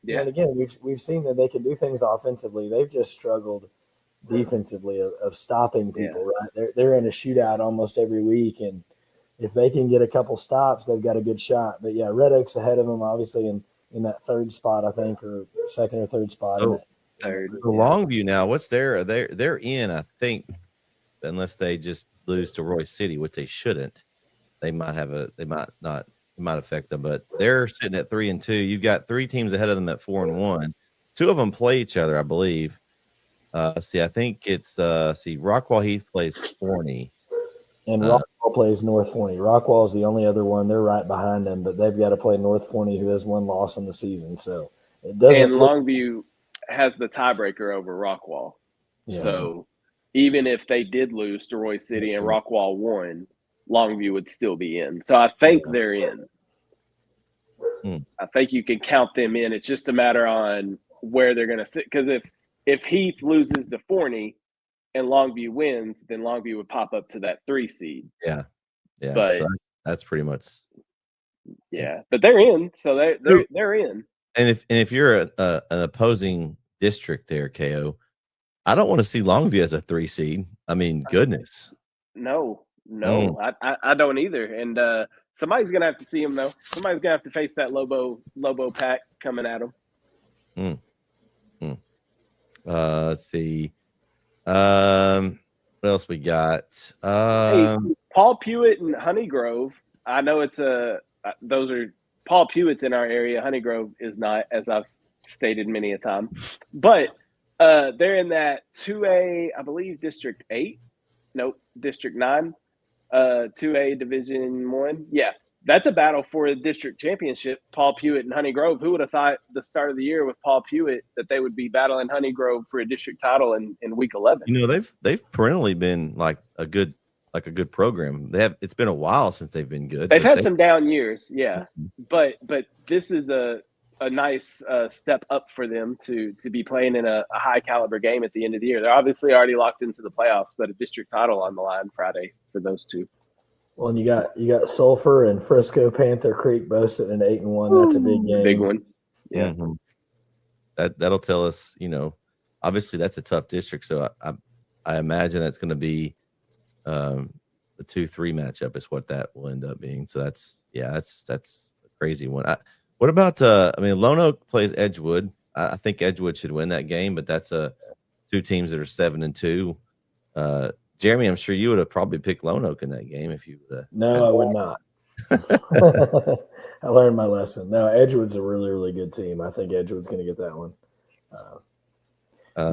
and again, we've seen that they can do things offensively. They've just struggled defensively of stopping people. Right, they're in a shootout almost every week, and if they can get a couple stops, they've got a good shot. But yeah, Red Oak's ahead of them, obviously in that third spot, I think, or second or third spot. So Longview now, what's they're in, I think. Unless they just lose to Royce City, which they shouldn't, they might affect them. But they're sitting at 3-2. You've got 3 teams ahead of them at 4-1. 2 of them play each other, I believe. I think it's Rockwall Heath plays Forney, and Rockwall plays North Forney. Rockwall is the only other one. They're right behind them, but they've got to play North Forney, who has 1 loss in the season. So it doesn't. And Longview has the tiebreaker over Rockwall. Yeah. So even if they did lose to Royce City and Rockwall won, Longview would still be in. So I think they're in. I think you can count them in. It's just a matter on where they're going to sit. Because if Heath loses to Forney and Longview wins, then Longview would pop up to that 3 seed. Yeah. But so that's pretty much. Yeah, but they're in. So they're in. And if you're an opposing district there, KO, I don't want to see Longview as a 3 seed. I mean, goodness. No, I don't either. And somebody's gonna have to see him though. Somebody's gonna have to face that Lobo pack coming at him. Let's see. What else we got? Hey, Paul Pewitt and Honeygrove. I know it's those are Paul Pewitt's in our area. Honeygrove is not, as I've stated many a time. But they're in that 2A, I believe, District 8. Nope, District 9. 2A Division 1. Yeah, that's a battle for a district championship. Paul Pewitt and Honeygrove. Who would have thought the start of the year with Paul Pewitt that they would be battling Honeygrove for a district title in week 11? You know, they've perennially been like a good program. It's been a while since they've been good. They've had some down years, yeah. But this is a nice step up for them to be playing in a high caliber game at the end of the year. They're obviously already locked into the playoffs, but a district title on the line Friday for those two. Well, and you got Sulphur and Frisco Panther Creek both sitting at 8-1. That's a big game. Big one. Yeah. Mm-hmm. That'll tell us, you know, obviously that's a tough district. So I imagine that's going to be the 2-3 matchup is what that will end up being. So that's a crazy one. What about Lone Oak plays Edgewood. I think Edgewood should win that game, but that's two teams that are 7-2. Jeremy, I'm sure you would have probably picked Lone Oak in that game if you would have. No, I would not. I learned my lesson. No, Edgewood's a really, really good team. I think Edgewood's going to get that one.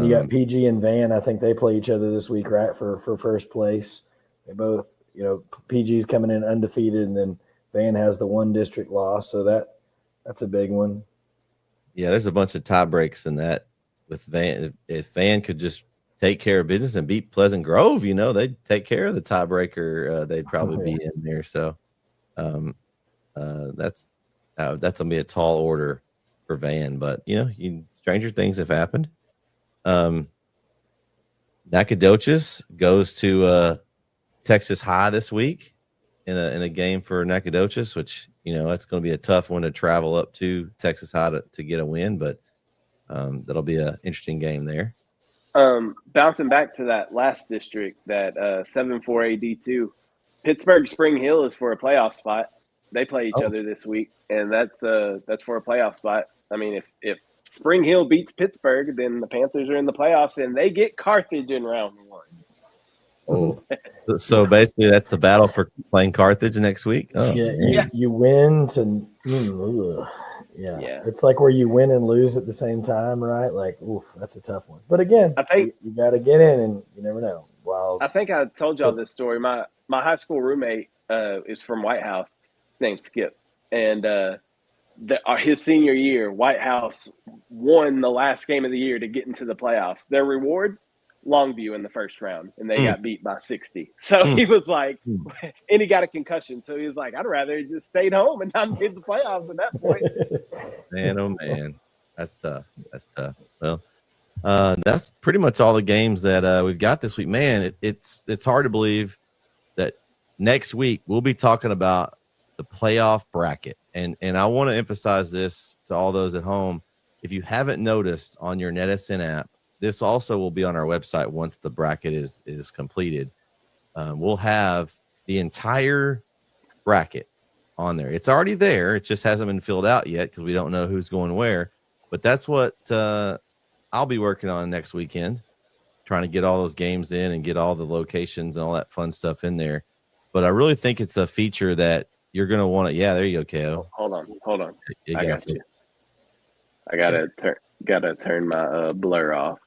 You got PG and Van. I think they play each other this week, right, for first place. They both, PG's coming in undefeated, and then Van has the one district loss, so that's a big one. Yeah, there's a bunch of tie breaks in that with Van. If Van could just take care of business and beat Pleasant Grove, they'd take care of the tiebreaker. They'd probably be in there. So that's gonna be a tall order for Van. But stranger things have happened. Nacogdoches goes to Texas High this week in a game for Nacogdoches, which that's going to be a tough one to travel up to Texas High to get a win, but that'll be an interesting game there. Bouncing back to that last district, that 7-4 AD2, Pittsburgh Spring Hill is for a playoff spot. They play each other this week, and that's for a playoff spot. I mean, if Spring Hill beats Pittsburgh, then the Panthers are in the playoffs, and they get Carthage in round 1. Oh, so basically that's the battle for playing Carthage next week. Oh, yeah. You win to. Yeah, it's like where you win and lose at the same time, right? Like, that's a tough one. But again, I think you got to get in, and you never know. I think I told y'all this story. My high school roommate is from White House. His name's Skip, and his senior year, White House won the last game of the year to get into the playoffs. Their reward, Longview in the first round, and they got beat by 60. So he was like, and he got a concussion. So he was like, I'd rather just stayed home and not made the playoffs at that point. Man, oh man, that's tough. Well, that's pretty much all the games that we've got this week. Man, it's hard to believe that next week we'll be talking about the playoff bracket, and I want to emphasize this to all those at home. If you haven't noticed on your NETSN app, this also will be on our website once the bracket is completed. We'll have the entire bracket on there. It's already there. It just hasn't been filled out yet because we don't know who's going where. But that's what I'll be working on next weekend, trying to get all those games in and get all the locations and all that fun stuff in there. But I really think it's a feature that you're going to want to. Yeah, there you go, KO. Hold on. I got you. I gotta turn my blur off.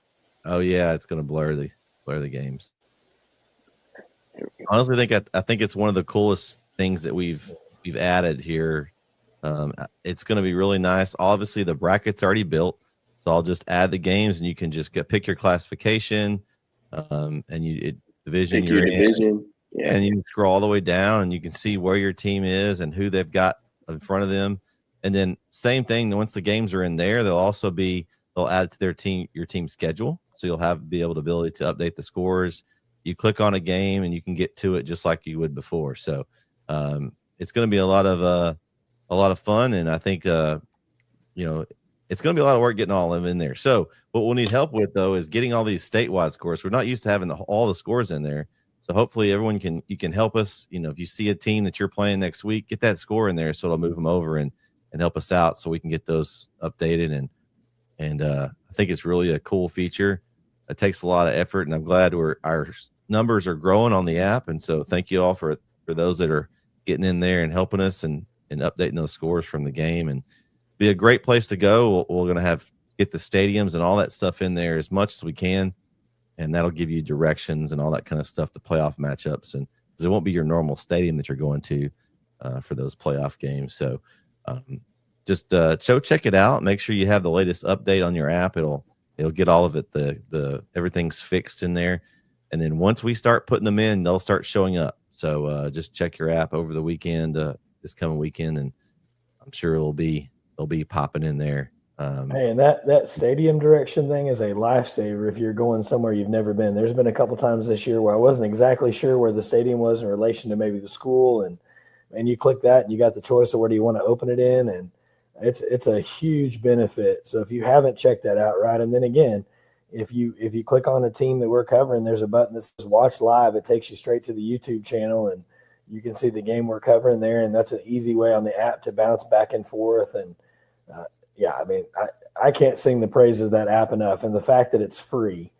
Oh yeah, it's going to blur the games. Honestly, I think it's one of the coolest things that we've added here. It's going to be really nice. Obviously, the bracket's already built, so I'll just add the games, and you can just pick your classification, and division you're in, and you can scroll all the way down, and you can see where your team is and who they've got in front of them. And then same thing. Once the games are in there, they'll add to your team schedule. So you'll be able to update the scores. You click on a game and you can get to it just like you would before. So it's going to be a lot of fun, and I think it's going to be a lot of work getting all of them in there. So what we'll need help with though is getting all these statewide scores. We're not used to having all the scores in there. So hopefully everyone can help us. If you see a team that you're playing next week, get that score in there so it'll move them over and help us out so we can get those updated. And I think it's really a cool feature. It takes a lot of effort, and I'm glad our numbers are growing on the app, and so thank you all for those that are getting in there and helping us and updating those scores from the game, and be a great place to go. We're going to get the stadiums and all that stuff in there as much as we can, and that'll give you directions and all that kind of stuff to playoff matchups, and because it won't be your normal stadium that you're going to for those playoff games. So just check it out. Make sure you have the latest update on your app. It'll get all of it. The everything's fixed in there, and then once we start putting them in, they'll start showing up. So just check your app over the weekend, this coming weekend, and I'm sure they'll be popping in there. Hey, and that stadium direction thing is a lifesaver if you're going somewhere you've never been. There's been a couple times this year where I wasn't exactly sure where the stadium was in relation to maybe the school, and you click that and you got the choice of where do you want to open it in, and it's a huge benefit. So if you haven't checked that out, right, and then again, if you click on a team that we're covering, there's a button that says watch live. It takes you straight to the YouTube channel, and you can see the game we're covering there, and that's an easy way on the app to bounce back and forth. And yeah, I mean, I can't sing the praises of that app enough. And the fact that it's free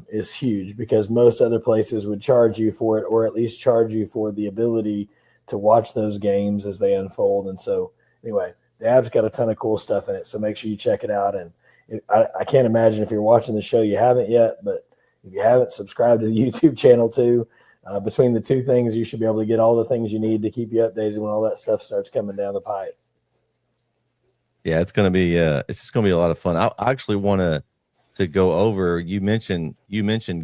is huge, because most other places would charge you for it, or at least charge you for the ability to watch those games as they unfold. And so anyway, the app's got a ton of cool stuff in it. So make sure you check it out. And I can't imagine if you're watching the show, you haven't yet, but if you haven't, subscribe to the YouTube channel too. Between the two things, you should be able to get all the things you need to keep you updated when all that stuff starts coming down the pipe. Yeah, it's going to be it's just going to be a lot of fun. I actually want to go over, you mentioned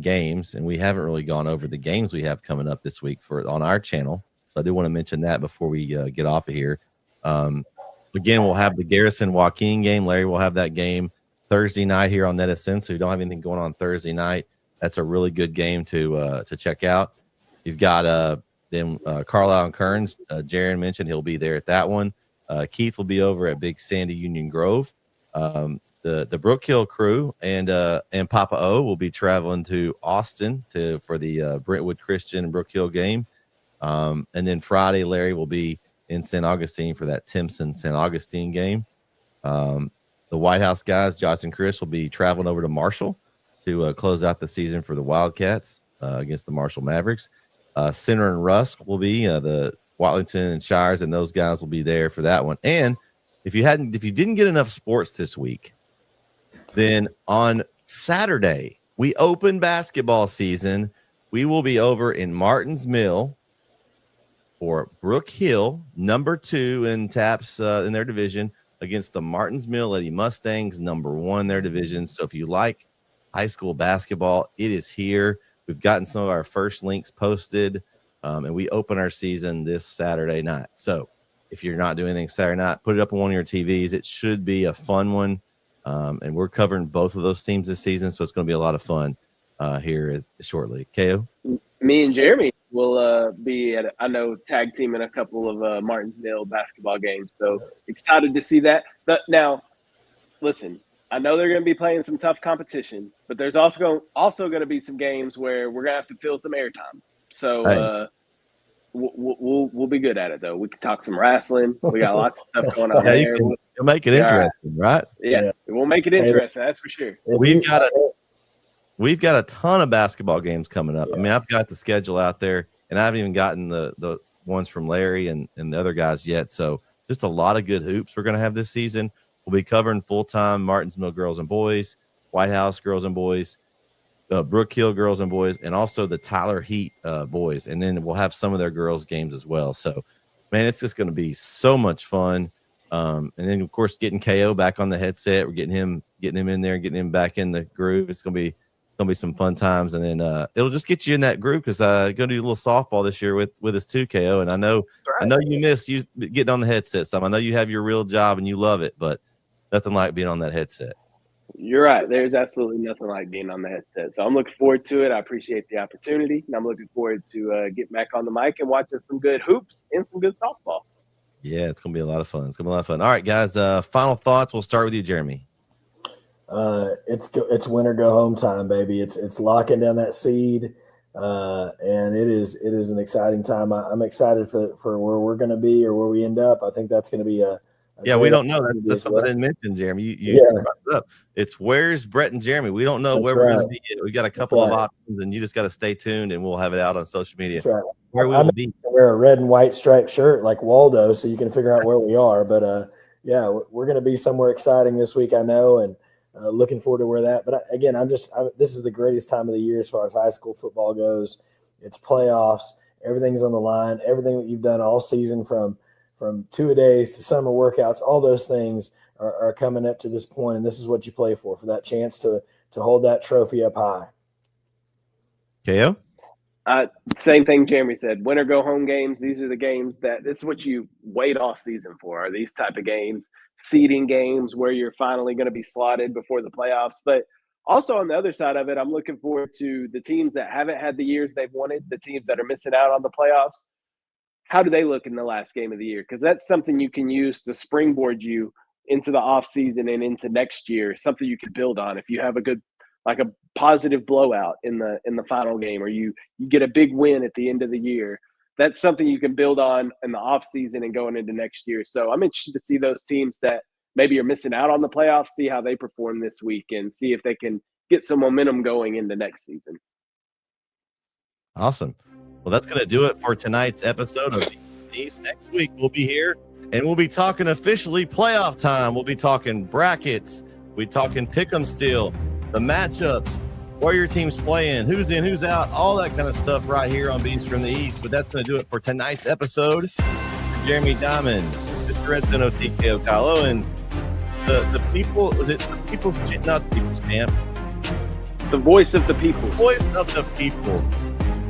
games, and we haven't really gone over the games we have coming up this week on our channel. So I do want to mention that before we get off of here. Again, we'll have the Garrison Joaquin game. Larry will have that game Thursday night here on NETSN. So you don't have anything going on Thursday night. That's a really good game to check out. You've got Carlisle and Kearns. Jaron mentioned he'll be there at that one. Keith will be over at Big Sandy Union Grove. The Brook Hill crew and Papa O will be traveling to Austin for the Brentwood Christian and Brook Hill game. And then Friday, Larry will be in St. Augustine for that Timpson St. Augustine game. The White House guys, Josh and Chris, will be traveling over to Marshall to close out the season for the Wildcats against the Marshall Mavericks. Center and Rusk will be the Watlington and Shires, and those guys will be there for that one. And if you didn't get enough sports this week, then on Saturday we open basketball season. We will be over in Martins Mill for Brook Hill, number 2 in TAPS in their division, against the Martins Mill Lady Mustangs, number 1 in their division. So if you like high school basketball, it is here. We've gotten some of our first links posted, and we open our season this Saturday night. So if you're not doing anything Saturday night, put it up on one of your TVs. It should be a fun one, and we're covering both of those teams this season, so it's going to be a lot of fun here shortly. KO? Me and Jeremy will be at, I know, tag team in a couple of Martinsville basketball games. So excited to see that. But now, listen, I know they're going to be playing some tough competition, but there's also going to be some games where we're going to have to fill some airtime. So we'll be good at it, though. We can talk some wrestling. We got lots of stuff going on there. You'll make it interesting, right? Yeah, we'll make it interesting. That's for sure. We've got a ton of basketball games coming up. Yeah. I mean, I've got the schedule out there, and I haven't even gotten the ones from Larry and the other guys yet. So just a lot of good hoops we're going to have this season. We'll be covering full-time Martinsville girls and boys, White House girls and boys, Brook Hill girls and boys, and also the Tyler Heat boys. And then we'll have some of their girls games as well. So, man, it's just going to be so much fun. And then, of course, getting KO back on the headset. We're getting him in there, getting him back in the groove. It's going to be some fun times. And then it'll just get you in that groove, because I'm going to do a little softball this year with us too, KO. And I know you miss you getting on the headset some. I know you have your real job and you love it, but nothing like being on that headset. You're right. There's absolutely nothing like being on the headset. So I'm looking forward to it. I appreciate the opportunity, and I'm looking forward to getting back on the mic and watching some good hoops and some good softball. Yeah, it's going to be a lot of fun. All right, guys, final thoughts. We'll start with you, Jeremy. It's winter go home time, baby. It's locking down that seed, and it is an exciting time. I'm excited for where we're going to be or where we end up. I think that's going to be a Yeah, we don't know. That's something I didn't mention, Jeremy. You brought it up. It's where's Brett and Jeremy. We don't know where we're going to be. We got a couple of options, and you just got to stay tuned, and we'll have it out on social media. That's right. Where we will be. Wear a red and white striped shirt like Waldo, so you can figure out where we are. But yeah, we're going to be somewhere exciting this week, I know, and looking forward to where that. But again, this is the greatest time of the year as far as high school football goes. It's playoffs. Everything's on the line. Everything that you've done all season from two-a-days to summer workouts, all those things are coming up to this point, and this is what you play for that chance to hold that trophy up high. KO? Same thing Jeremy said. Winner go home games. These are the games this is what you wait off season for, are these type of games, seeding games where you're finally going to be slotted before the playoffs. But also on the other side of it, I'm looking forward to the teams that haven't had the years they've wanted, the teams that are missing out on the playoffs. How do they look in the last game of the year? Because that's something you can use to springboard you into the offseason and into next year, something you can build on. If you have a good, like a positive blowout in the final game, or you get a big win at the end of the year, that's something you can build on in the offseason and going into next year. So I'm interested to see those teams that maybe are missing out on the playoffs, see how they perform this week and see if they can get some momentum going into next season. Awesome. Well, that's going to do it for tonight's episode of bEast. Next week, we'll be here and we'll be talking officially playoff time. We'll be talking brackets. We'll be talking pick'em still, the matchups, where your team's playing, who's in, who's out, all that kind of stuff right here on bEast from the East. But that's going to do it for tonight's episode. For Jeremy Diamond, Mr. Red Zone OTKO, Kyle Owens, the people, was it the people's, not the people's champ? The voice of the people. Voice of the people.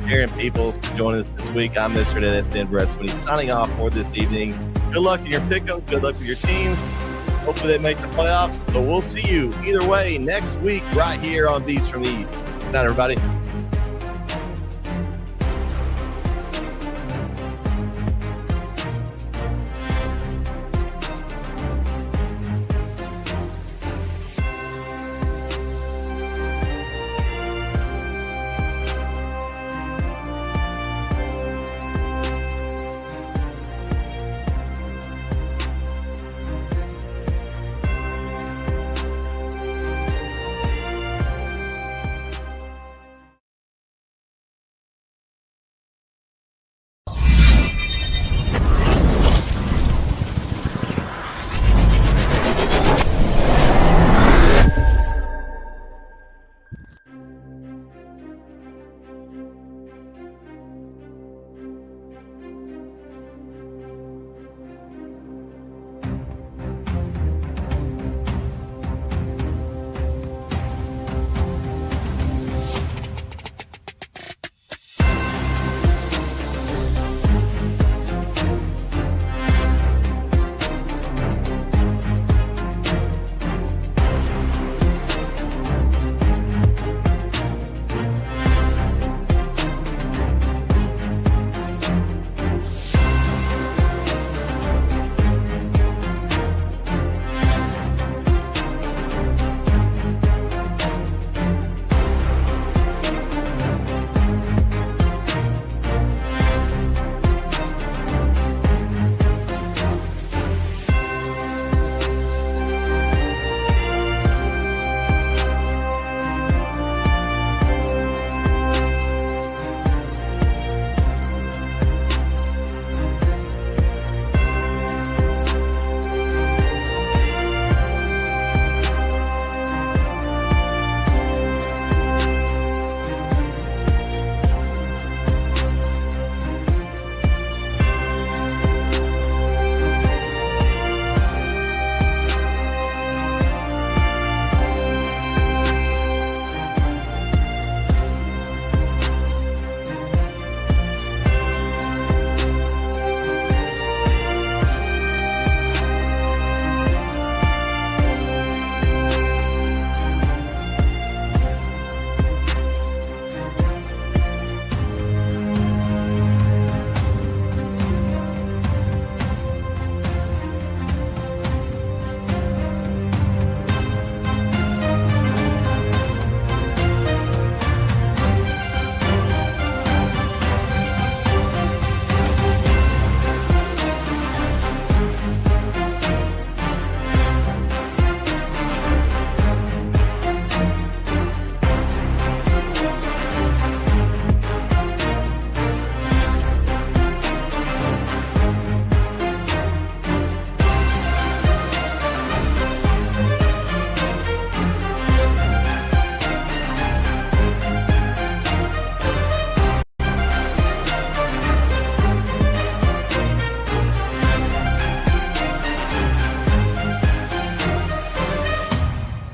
Darren Peoples for joining us this week. I'm Mr. NETSN Brett Sweeney signing off for this evening. Good luck in your pick'ems. Good luck with your teams. Hopefully they make the playoffs, but we'll see you either way next week right here on bEast from the East. Good night, everybody.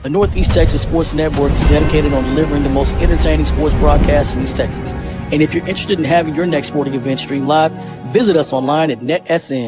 The Northeast Texas Sports Network is dedicated on delivering the most entertaining sports broadcasts in East Texas. And if you're interested in having your next sporting event streamed live, visit us online at NETSN.